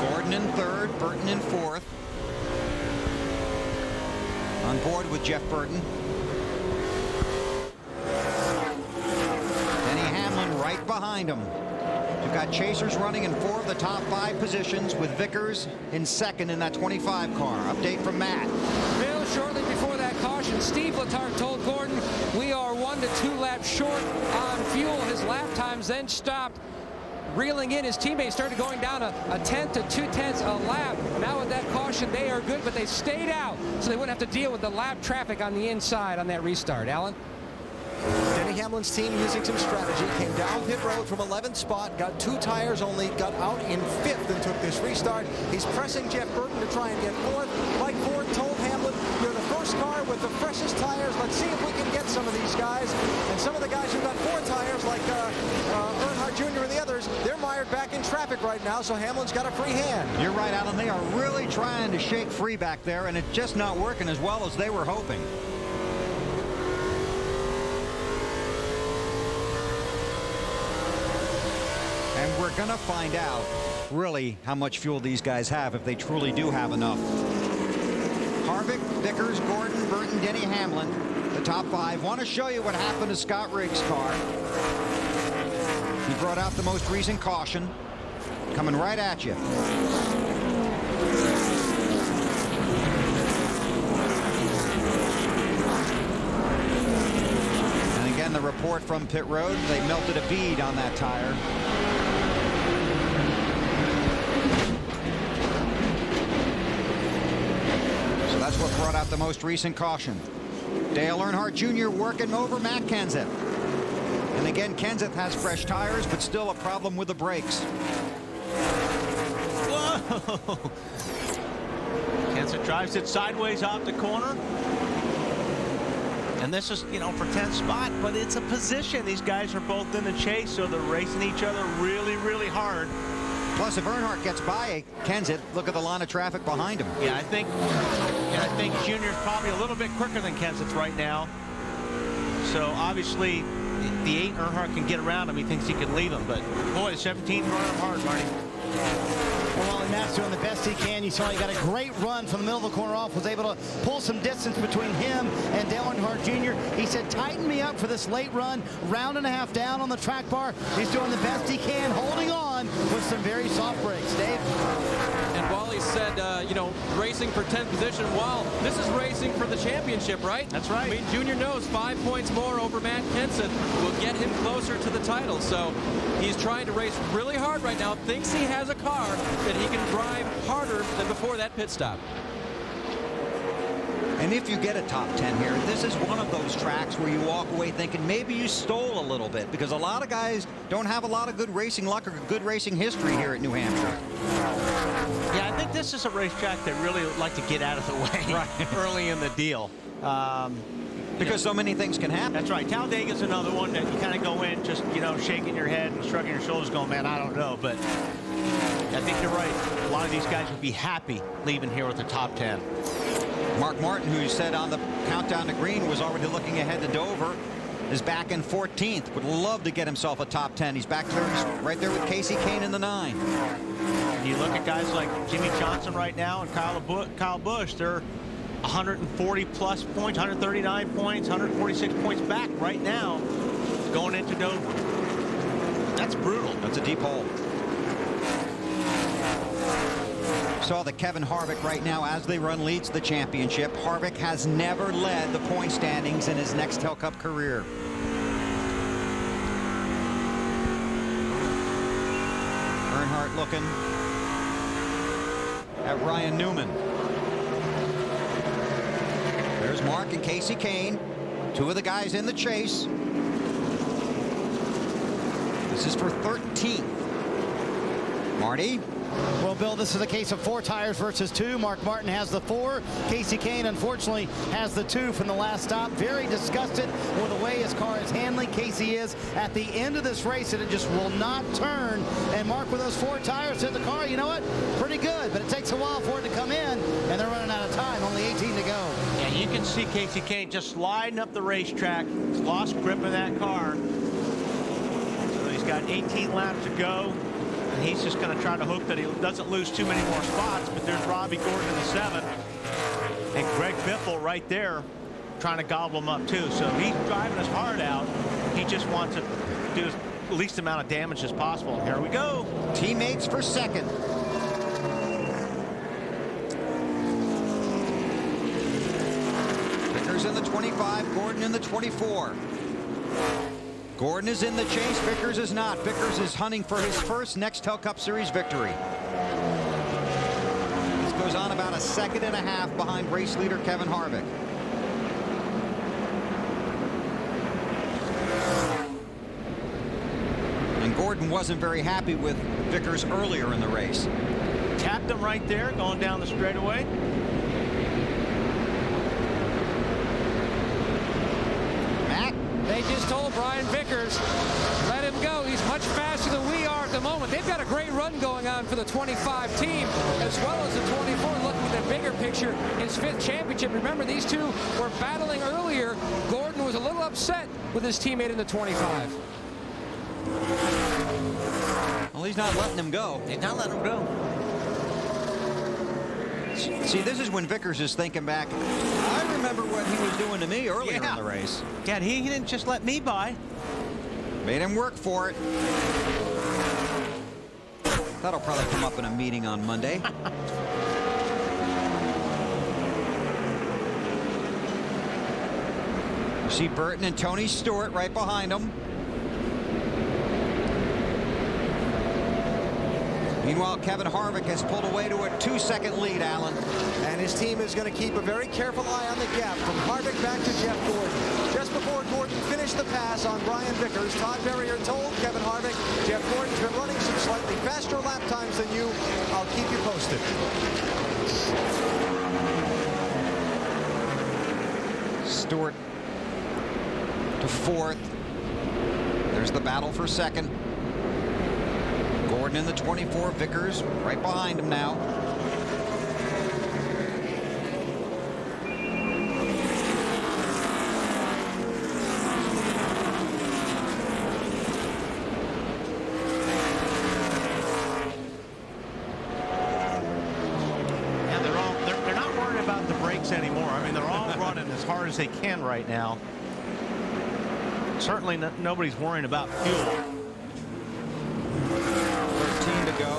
Gordon in 3rd, Burton in 4th. On board with Jeff Burton. Denny Hamlin right behind him. You've got chasers running in 4 of the top 5 positions, with Vickers in 2nd in that 25 car. Update from Matt. Bill, shortly before that caution, Steve Letarte told Gordon, we are 1 to 2 laps short on fuel. His lap times then stopped. Reeling in, his teammates started going down a 1/10 to 2/10 a lap. Now with that caution, they are good, but they stayed out, so they wouldn't have to deal with the lap traffic on the inside on that restart. Alan? Denny Hamlin's team using some strategy, came down pit road from 11th spot, got 2 tires only, got out in 5th and took this restart. He's pressing Jeff Burton to try and get 4th. Mike Ford told Hamlin, you're the first car with the freshest tires. Let's see if we can get some of these guys. And some of the guys who got 4 tires, like Earnhardt Jr. and the others, they're mired back in traffic right now, so Hamlin's got a free hand. You're right, Alan. They are really trying to shake free back there, and it's just not working as well as they were hoping. And we're going to find out really how much fuel these guys have, if they truly do have enough. Harvick, Vickers, Gordon, Burton, Denny Hamlin, the top 5. Want to show you what happened to Scott Riggs' car. He brought out the most recent caution. Coming right at you. And again, the report from pit road, they melted a bead on that tire. That's what brought out the most recent caution. Dale Earnhardt Jr. working over Matt Kenseth. And again, Kenseth has fresh tires, but still a problem with the brakes. Whoa! Kenseth drives it sideways off the corner. And this is, you know, for 10th spot, but it's a position. These guys are both in the chase, so they're racing each other really, really hard. Plus, if Earnhardt gets by Kenseth, look at the line of traffic behind him. Yeah, I think Junior's probably a little bit quicker than Kenseth right now. So obviously, the 8 Earnhardt can get around him. He thinks he can lead him, but boy, the 17 running hard, Marty. Well, and Matt's doing the best he can. You saw he got a great run from the middle of the corner off, was able to pull some distance between him and Dale Earnhardt Jr. He said, tighten me up for this late run, 1.5 rounds down on the track bar. He's doing the best he can, holding on with some very soft brakes. Dave? And Wally said, you know, racing for 10th position. Well, this is racing for the championship, right? That's right. I mean, Junior knows 5 points more over Matt Kenseth will get him closer to the title. So he's trying to race really hard right now. Thinks he has a car that he can drive harder than before that pit stop. And if you get a top 10 here, this is one of those tracks where you walk away thinking maybe you stole a little bit, because a lot of guys don't have a lot of good racing luck or good racing history here at New Hampshire. Yeah, I think this is a racetrack that really would like to get out of the way early in the deal. Because so many things can happen. That's right. Talladega's another one that you kind of go in just, shaking your head and shrugging your shoulders going, man, I don't know. But I think you're right. A lot of these guys would be happy leaving here with the top 10. Mark Martin, who you said on the countdown to green was already looking ahead to Dover, is back in 14th. Would love to get himself a top 10. He's back there, he's right there with Casey Kane in the 9. You look at guys like Jimmie Johnson right now and Kyle Busch. They're 140 plus points, 139 points, 146 points back right now going into Dover. That's brutal. That's a deep hole. Saw that Kevin Harvick right now, as they run, leads the championship. Harvick has never led the point standings in his Nextel Cup career. Earnhardt looking at Ryan Newman. There's Mark and Casey Kane, two of the guys in the chase. This is for 13th. Marty? Well, Bill, this is a case of 4 tires versus 2. Mark Martin has the 4. Casey Kane, unfortunately, has the 2 from the last stop. Very disgusted with the way his car is handling. Casey is at the end of this race, and it just will not turn. And Mark, with those 4 tires to the car, you know what? Pretty good, but it takes a while for it to come in, and they're running out of time. Only 18 to go. Yeah, you can see Casey Kane just sliding up the racetrack. He's lost grip in that car. So he's got 18 laps to go. And he's just going to try to hope that he doesn't lose too many more spots. But there's Robbie Gordon in the 7th. And Greg Biffle right there trying to gobble him up, too. So he's driving his heart out. He just wants to do the least amount of damage as possible. Here we go. Teammates for 2nd. Vickers in the 25, Gordon in the 24. Gordon is in the chase. Vickers is not. Vickers is hunting for his first Nextel Cup Series victory. This goes on about a 2.5 seconds behind race leader Kevin Harvick. And Gordon wasn't very happy with Vickers earlier in the race. Tapped him right there going down the straightaway. They just told Brian Vickers, let him go. He's much faster than we are at the moment. They've got a great run going on for the 25 team, as well as the 24. Looking at the bigger picture, his 5th championship. Remember, these two were battling earlier. Gordon was a little upset with his teammate in the 25. Well, he's not letting him go. He's not letting him go. See, this is when Vickers is thinking back. I remember what he was doing to me earlier in the race. Dad, he didn't just let me by. Made him work for it. That'll probably come up in a meeting on Monday. You see Burton and Tony Stewart right behind him. Meanwhile, Kevin Harvick has pulled away to a 2-second lead, Alan. And his team is going to keep a very careful eye on the gap from Harvick back to Jeff Gordon. Just before Gordon finished the pass on Brian Vickers, Todd Berrier told Kevin Harvick, Jeff Gordon's been running some slightly faster lap times than you. I'll keep you posted. Stewart to 4th. There's the battle for 2nd. Gordon in the 24, Vickers right behind him now. Yeah, they're not worried about the brakes anymore. I mean, they're all running as hard as they can right now. Certainly nobody's worrying about fuel. 13 to go.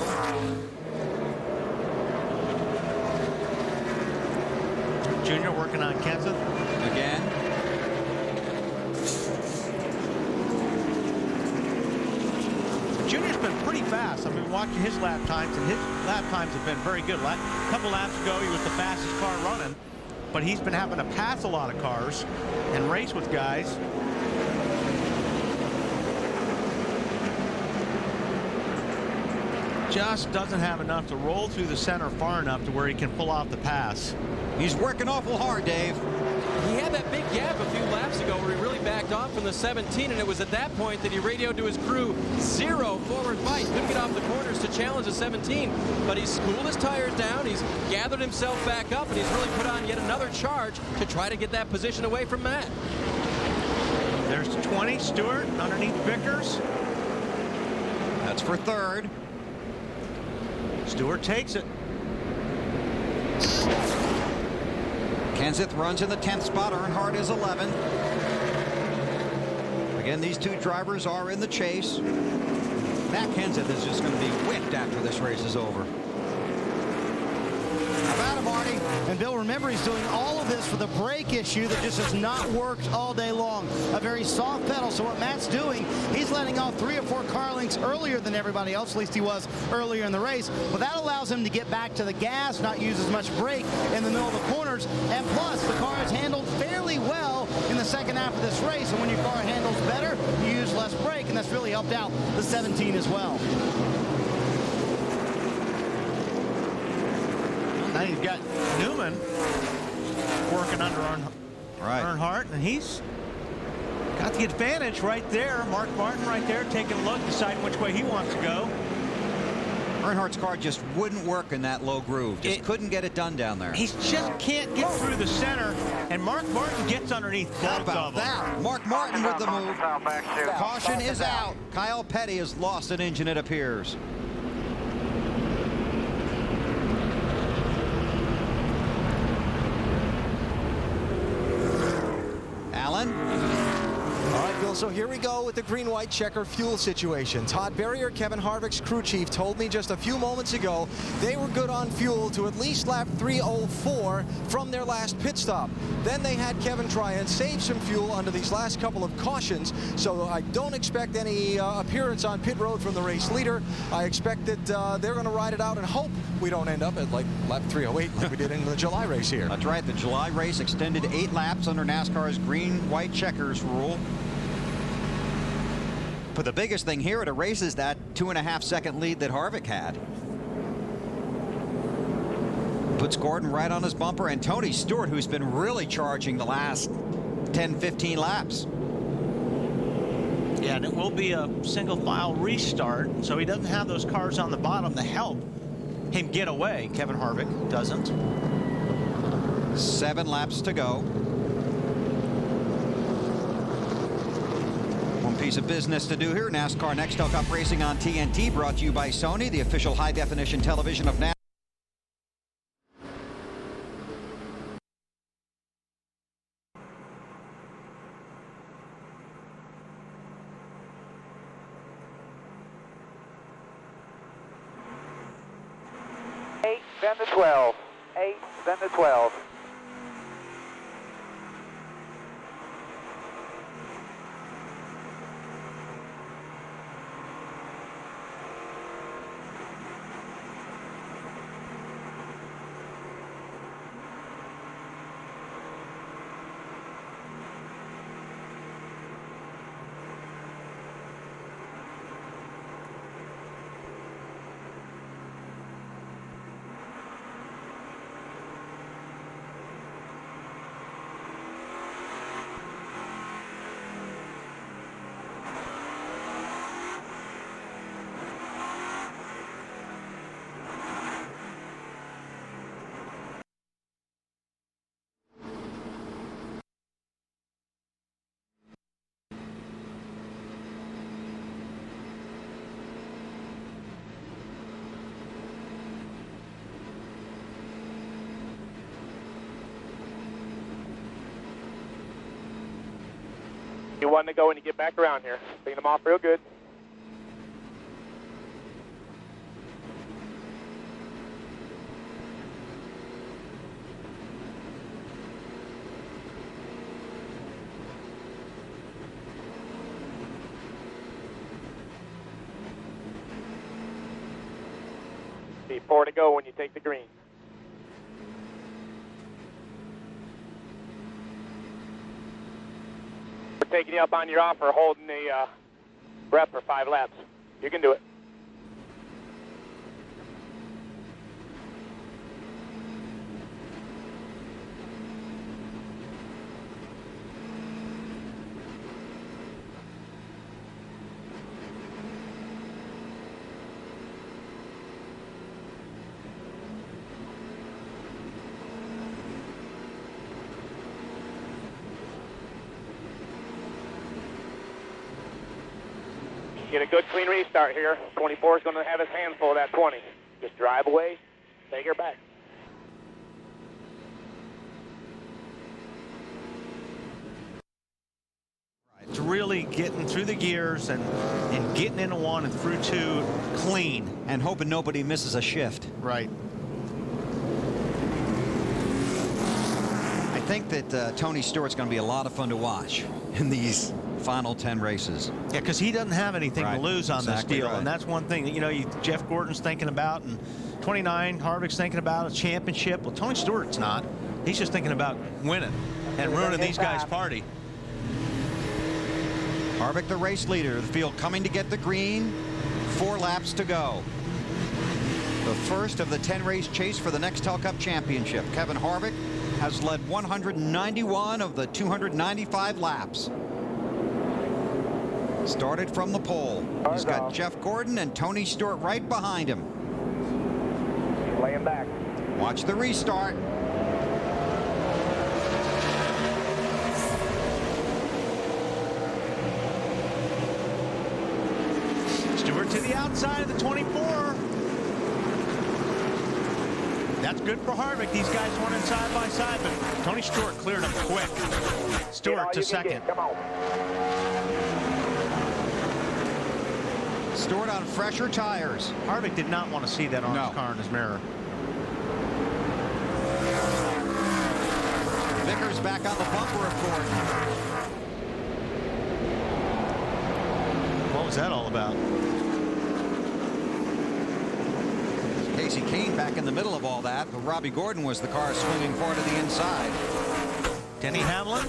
Junior working on Kenseth. Again. Junior's been pretty fast. I've been watching his lap times, and his lap times have been very good. A couple laps ago, he was the fastest car running, but he's been having to pass a lot of cars and race with guys. Just doesn't have enough to roll through the center far enough to where he can pull off the pass. He's working awful hard, Dave. He had had that big gap a few laps ago where he really backed off from the 17, and it was at that point that he radioed to his crew, 0 forward fight. Couldn't get off the corners to challenge the 17, but he's cooled his tires down, he's gathered himself back up, and he's really put on yet another charge to try to get that position away from Matt. There's 20, Stewart, underneath Vickers. That's for third. Stewart takes it. Kenseth runs in the 10th spot. Earnhardt is 11. Again, these two drivers are in the chase. Matt Kenseth is just going to be whipped after this race is over. About him, Marty. And Bill, remember, he's doing all of this for the brake issue that just has not worked all day long. A very soft pedal. So what Matt's doing, he's letting off 3 or 4 car lengths earlier than everybody else, at least he was earlier in the race. But that allows him to get back to the gas, not use as much brake in the middle of the corners. And plus, the car is handled fairly well in the second half of this race. And when your car handles better, you use less brake, and that's really helped out the 17 as well. Now you've got Newman working under Earnhardt, and he's got the advantage right there. Mark Martin right there taking a look, deciding which way he wants to go. Earnhardt's car just wouldn't work in that low groove. Just couldn't get it done down there. He just can't get through the center, and Mark Martin gets underneath both of them. That? Mark Martin with the move. Caution is out. Kyle Petty has lost an engine, it appears. Allen. All right, Bill, so here we go with the green-white checker fuel situation. Todd Berrier, Kevin Harvick's crew chief, told me just a few moments ago they were good on fuel to at least lap 304 from their last pit stop. Then they had Kevin try and save some fuel under these last couple of cautions, so I don't expect any appearance on pit road from the race leader. I expect that they're going to ride it out and hope we don't end up at like lap 308 like we did in the July race here. That's right. The July race extended 8 laps under NASCAR's green-white checkers rule. But the biggest thing here at a race is that 2.5-second lead that Harvick had. Puts Gordon right on his bumper, and Tony Stewart, who's been really charging the last 10-15 laps. Yeah, and it will be a single file restart, so he doesn't have those cars on the bottom to help him get away. Kevin Harvick doesn't. 7 laps to go. One piece of business to do here. NASCAR Nextel Cup Racing on TNT, brought to you by Sony, the official high-definition television of NASCAR. Then the 12. 8, then the 12. You want to go when you get back around here. Clean them off real good. Be 4 to go when you take the green. Taking you up on your offer, holding the rep for 5 laps. You can do it. Get a good, clean restart here. 24 is going to have his hands full of that 20. Just drive away, take her back. It's really getting through the gears and getting into one and through two clean. And hoping nobody misses a shift. Right. I think that Tony Stewart's going to be a lot of fun to watch in these final 10 races. Yeah, because he doesn't have anything to lose on this deal. Right. And that's one thing that, you know, Jeff Gordon's thinking about, and 29, Harvick's thinking about a championship. Well, Tony Stewart's not. He's just thinking about winning and ruining these guys' party. Harvick, the race leader. The field coming to get the green. 4 laps to go. The first of the 10-race chase for the Nextel Cup Championship. Kevin Harvick has led 191 of the 295 laps. Started from the pole. He's got Jeff Gordon and Tony Stewart right behind him. Laying back. Watch the restart. Stewart to the outside of the 24. That's good for Harvick. These guys running side by side, but Tony Stewart cleared him quick. Stewart to second. Come on. Stewart on fresher tires. Harvick did not want to see that on his car in his mirror. Vickers back on the bumper of Gordon. What was that all about? Casey Kane back in the middle of all that, but Robbie Gordon was the car swinging far to the inside. Denny Hamlin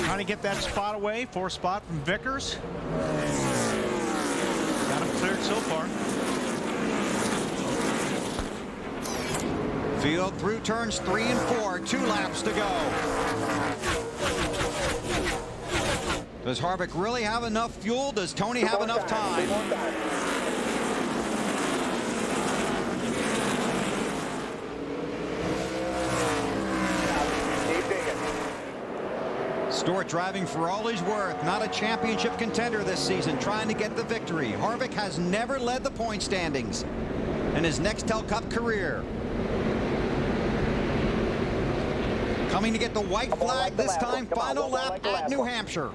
trying to get that spot away. 4th spot from Vickers. Got him cleared so far. Field through turns 3 and 4. 2 laps to go. Does Harvick really have enough fuel? Does Tony have enough time? Stewart driving for all he's worth. Not a championship contender this season, trying to get the victory. Harvick has never led the point standings in his Nextel Cup career. Coming to get the white flag this time. Final lap at New Hampshire.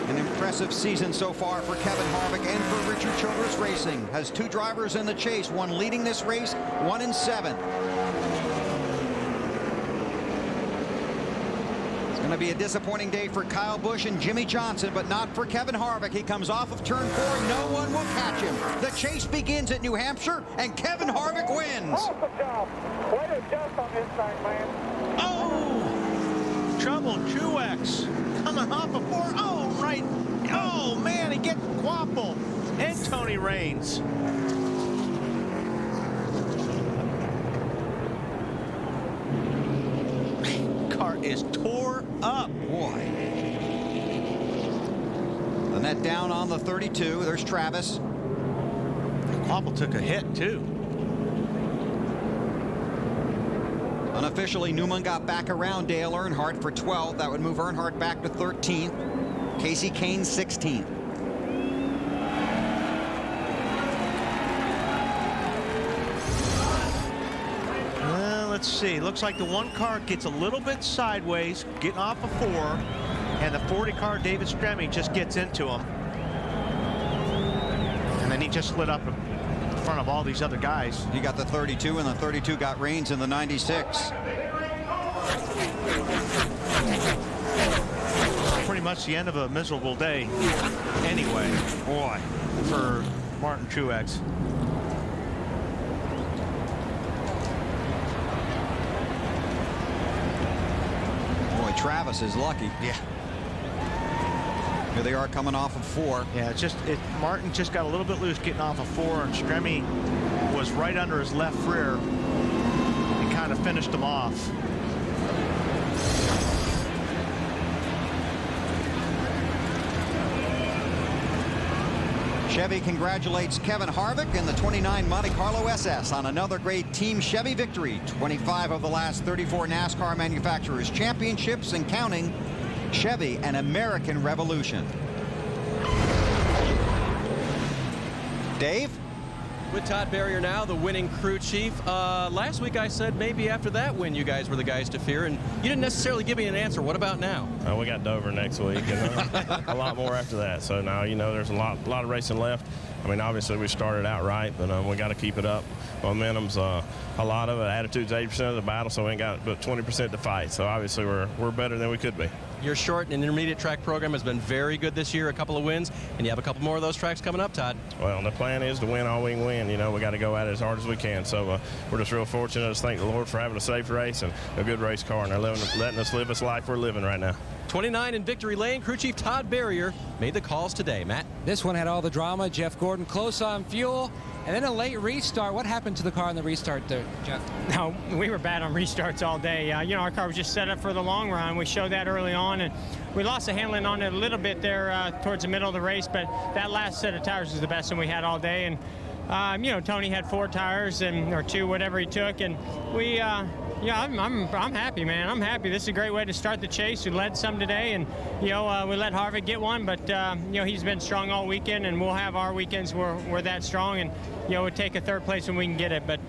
An impressive season so far for Kevin Harvick and for Richard Childress Racing. Has 2 drivers in the chase, one leading this race, one in 7th. It's going to be a disappointing day for Kyle Busch and Jimmie Johnson, but not for Kevin Harvick. He comes off of turn 4. No one will catch him. The chase begins at New Hampshire, and Kevin Harvick wins. Awesome job. Way to jump on this thing, man. Oh! Trouble Truex coming off of 4. Oh, right. Oh, man, he gets Quapple and Tony Raines. Car is tore up. Boy. The net down on the 32. There's Travis. Quapple took a hit, too. Unofficially, Newman got back around Dale Earnhardt for 12th. That would move Earnhardt back to 13th. Casey Kane 16th. Let's see. Looks like the 1 car gets a little bit sideways, getting off of 4, and the 40 car, David Stremme, just gets into him. And then he just slid up in front of all these other guys. He got the 32, and the 32 got Raines in the 96. Pretty much the end of a miserable day anyway, boy, for Martin Truex. Boy, Travis is lucky. Yeah. Here they are coming off of 4. Yeah, Martin just got a little bit loose getting off of 4, and Stremme was right under his left rear and kind of finished him off. Chevy congratulates Kevin Harvick and the 29 Monte Carlo SS on another great Team Chevy victory. 25 of the last 34 NASCAR manufacturers championships and counting. Chevy, an American revolution. Dave? With Todd Berrier now, the winning crew chief. Last week I said maybe after that win you guys were the guys to fear, and you didn't necessarily give me an answer. What about now? We got Dover next week, and a lot more after that. So now, there's a lot of racing left. I mean, obviously we started out right, but we got to keep it up. Momentum's a lot of it. Attitude's 80% of the battle, so we ain't got but 20% to fight. So obviously we're better than we could be. Your short and intermediate track program has been very good this year, a couple of wins, and you have a couple more of those tracks coming up, Todd. Well, the plan is to win all we can win. We got to go at it as hard as we can. So we're just real fortunate. Just thank the Lord for having a safe race and a good race car, and they're letting us live this life we're living right now. 29 in victory lane. Crew chief Todd Berrier made the calls today. Matt? This one had all the drama. Jeff Gordon close on fuel, and then a late restart. What happened to the car in the restart there, Jeff? No, we were bad on restarts all day. Our car was just set up for the long run. We showed that early on, and we lost the handling on it a little bit there towards the middle of the race, but that last set of tires was the best one we had all day. And Tony had 4 tires or 2, whatever he took, and we. I'm happy, man. I'm happy. This is a great way to start the chase. We led some today, and we let Harvick get one, but he's been strong all weekend, and we'll have our weekends where we're that strong, and we'll take a 3rd place when we can get it. But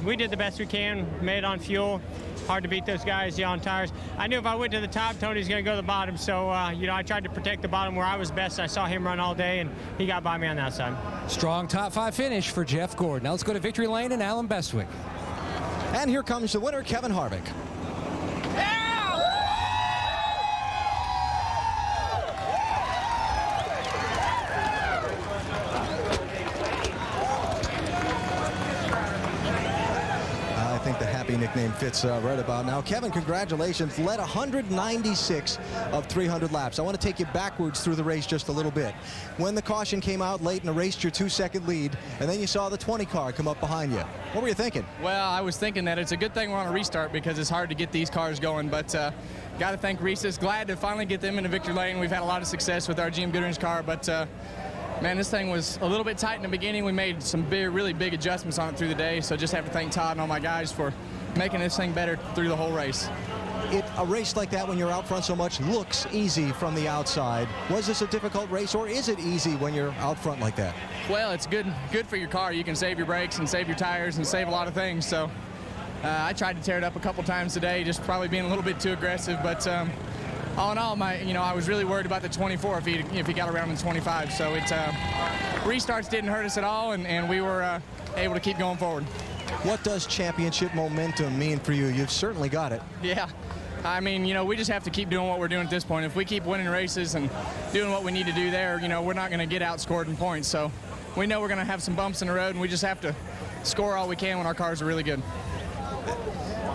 we did the best we can, made on fuel. Hard to beat those guys on tires. I knew if I went to the top, Tony's going to go to the bottom, so I tried to protect the bottom where I was best. I saw him run all day, and he got by me on that side. Strong top 5 finish for Jeff Gordon. Now let's go to victory lane and Alan Bestwick. And here comes the winner, Kevin Harvick. I think the happy nickname fits right about now. Kevin, congratulations. Led 196 of 300 laps. I want to take you backwards through the race just a little bit. When the caution came out late and erased your 2-second lead, and then you saw the 20 car come up behind you. What were you thinking? Well, I was thinking that it's a good thing we're on a restart because it's hard to get these cars going, but got to thank Reese's. Glad to finally get them into victory lane. We've had a lot of success with our GM Goodwrench car, but man, this thing was a little bit tight in the beginning. We made some really big adjustments on it through the day, so just have to thank Todd and all my guys for making this thing better through the whole race. A race like that, when you're out front so much, looks easy from the outside. Was this a difficult race, or is it easy when you're out front like that? Well, it's good for your car. You can save your brakes and save your tires and save a lot of things. So I tried to tear it up a couple times today, just probably being a little bit too aggressive. But all in all, I was really worried about the 24 if he got around in 25. So restarts didn't hurt us at all, and we were able to keep going forward. What does championship momentum mean for you? You've certainly got it. Yeah. I mean, we just have to keep doing what we're doing at this point. If we keep winning races and doing what we need to do there, we're not going to get outscored in points. So we know we're going to have some bumps in the road, and we just have to score all we can when our cars are really good.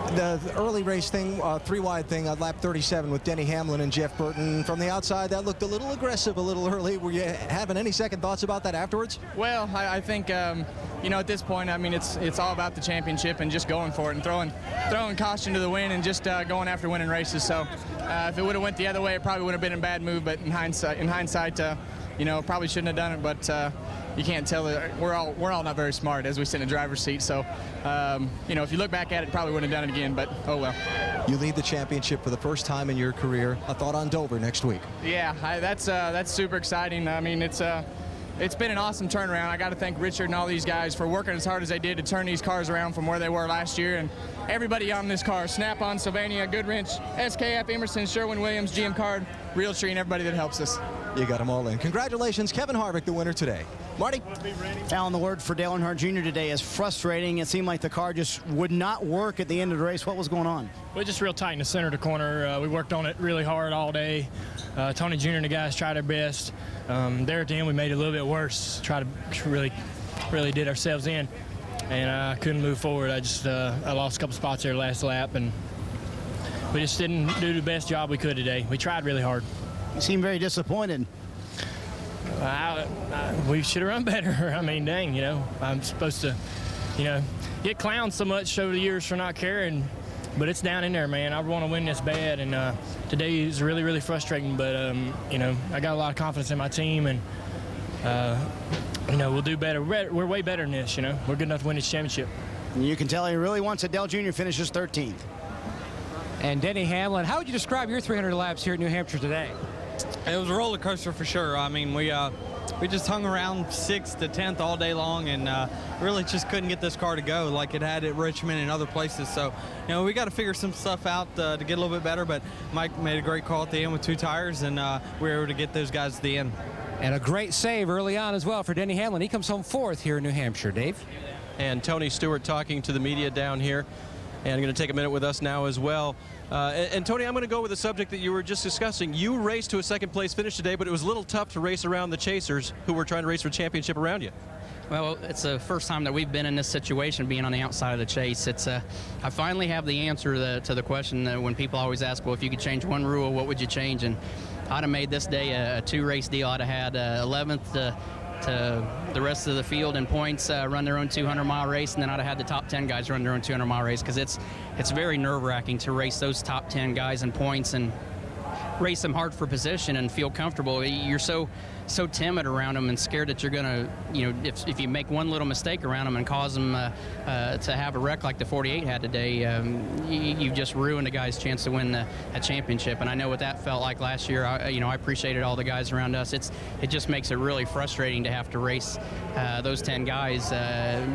The early race thing, 3-wide thing, lap 37 with Denny Hamlin and Jeff Burton. From the outside, that looked a little aggressive, a little early. Were you having any second thoughts about that afterwards? Well, I think, at this point, I mean, it's all about the championship and just going for it and throwing caution to the wind and just going after winning races. So if it would have went the other way, it probably would have been a bad move. But in hindsight, probably shouldn't have done it. But you can't tell that we're all not very smart as we sit in the driver's seat. So, if you look back at it, probably wouldn't have done it again, but oh well. You lead the championship for the first time in your career. A thought on Dover next week? Yeah, that's super exciting. I mean, it's been an awesome turnaround. I got to thank Richard and all these guys for working as hard as they did to turn these cars around from where they were last year. And everybody on this car, Snap-on, Sylvania, Goodwrench, SKF, Emerson, Sherwin-Williams, GM Card, Realtree, and everybody that helps us. You got them all in. Congratulations, Kevin Harvick, the winner today. Marty? Alan, the word for Dale Earnhardt Jr. today is frustrating. It seemed like the car just would not work at the end of the race. What was going on? We're just real tight in the center of the corner. We worked on it really hard all day. Tony Jr. and the guys tried their best. There at the end, we made it a little bit worse. Tried to really did ourselves in, and I couldn't move forward. I lost a couple spots there last lap, and we just didn't do the best job we could today. We tried really hard. You seem very disappointed. We should have run better. I mean, dang, I'm supposed to, get clowned so much over the years for not caring, but it's down in there, man. I want to win this bad, and today is really, really frustrating, but, I got a lot of confidence in my team, and you know, we'll do better. We're way better than this, you know. We're good enough to win this championship. And you can tell he really wants it. Dale Jr. finishes 13th. And Denny Hamlin, how would you describe your 300 laps here at New Hampshire today? It was a roller coaster for sure. I mean, we just hung around 6th to 10th all day long and really just couldn't get this car to go like it had at Richmond and other places. So, you know, we got to figure some stuff out to get a little bit better. But Mike made a great call at the end with 2 tires, and we were able to get those guys at the end. And a great save early on as well for Denny Hamlin. He comes home 4th here in New Hampshire. Dave? And Tony Stewart talking to the media down here. And going to take a minute with us now as well. And Tony, I'm going to go with the subject that you were just discussing. You raced to a 2nd place finish today, but it was a little tough to race around the chasers who were trying to race for championship around you. Well, it's the first time that we've been in this situation, being on the outside of the chase. I finally have the answer to the question that when people always ask, well, if you could change one rule, what would you change? And I'd have made this day a 2-race deal. I'd have had 11th to the rest of the field in points, run their own 200-mile race, and then I'd have had the top 10 guys run their own 200-mile race, because it's very nerve-wracking to race those top 10 guys in points and race them hard for position and feel comfortable. You're so timid around them and scared that you're going to, you know, if you make one little mistake around them and cause them to have a wreck like the 48 had today, you've just ruined a guy's chance to win a championship. And I know what that felt like last year. I appreciated all the guys around us. It just makes it really frustrating to have to race those 10 guys.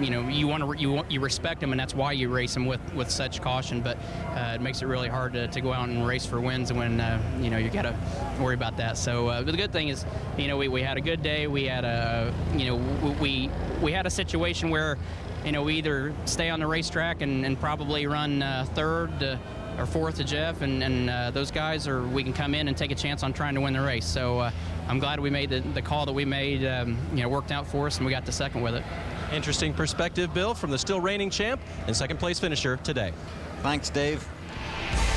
You know, you respect them, and that's why you race them with such caution. But it makes it really hard to go out and race for wins when you know, you got to worry about that. So but the good thing is, you know, we had a good day. We had we had a situation where, you know, we either stay on the racetrack and probably run 3rd or 4th to Jeff and those guys, or we can come in and take a chance on trying to win the race. So I'm glad we made the call that we made. You know, worked out for us, and we got to 2nd with it. Interesting perspective, Bill, from the still reigning champ and 2nd place finisher today. Thanks, Dave.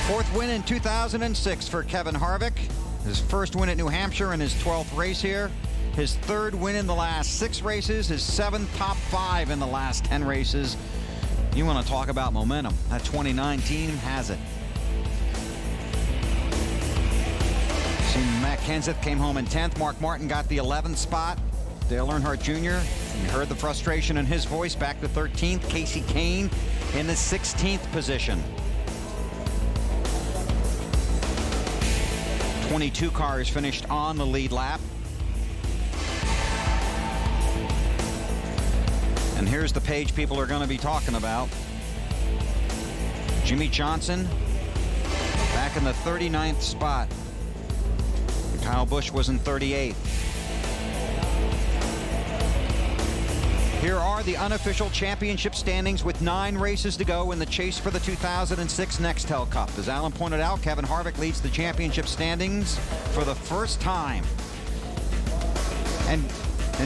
4th win in 2006 for Kevin Harvick. His 1st win at New Hampshire and his 12th race here. His 3rd win in the last 6 races. His 7th top 5 in the last 10 races. You want to talk about momentum. That 2019 has it. See, Matt Kenseth came home in 10th. Mark Martin got the 11th spot. Dale Earnhardt Jr., you heard the frustration in his voice, back to 13th. Casey Kane in the 16th position. 22 cars finished on the lead lap. And here's the page people are going to be talking about. Jimmie Johnson back in the 39th spot. Kyle Busch was in 38th. Here are the unofficial championship standings with 9 races to go in the chase for the 2006 Nextel Cup. As Alan pointed out, Kevin Harvick leads the championship standings for the first time. And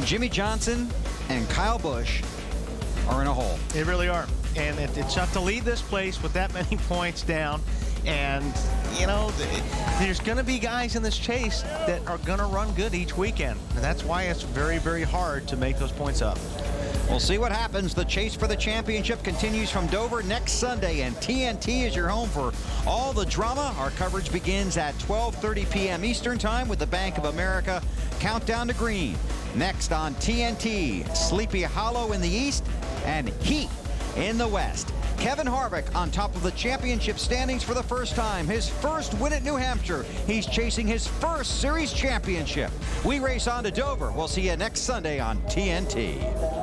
Jimmie Johnson and Kyle Busch are in a hole. They really are. And it's tough to lead this place with that many points down. And, you know, there's going to be guys in this chase that are going to run good each weekend. And that's why it's very, very hard to make those points up. We'll see what happens. The chase for the championship continues from Dover next Sunday, and TNT is your home for all the drama. Our coverage begins at 12:30 p.m. Eastern Time with the Bank of America Countdown to Green. Next on TNT, Sleepy Hollow in the east and Heat in the west. Kevin Harvick on top of the championship standings for the first time. His first win at New Hampshire. He's chasing his first series championship. We race on to Dover. We'll see you next Sunday on TNT.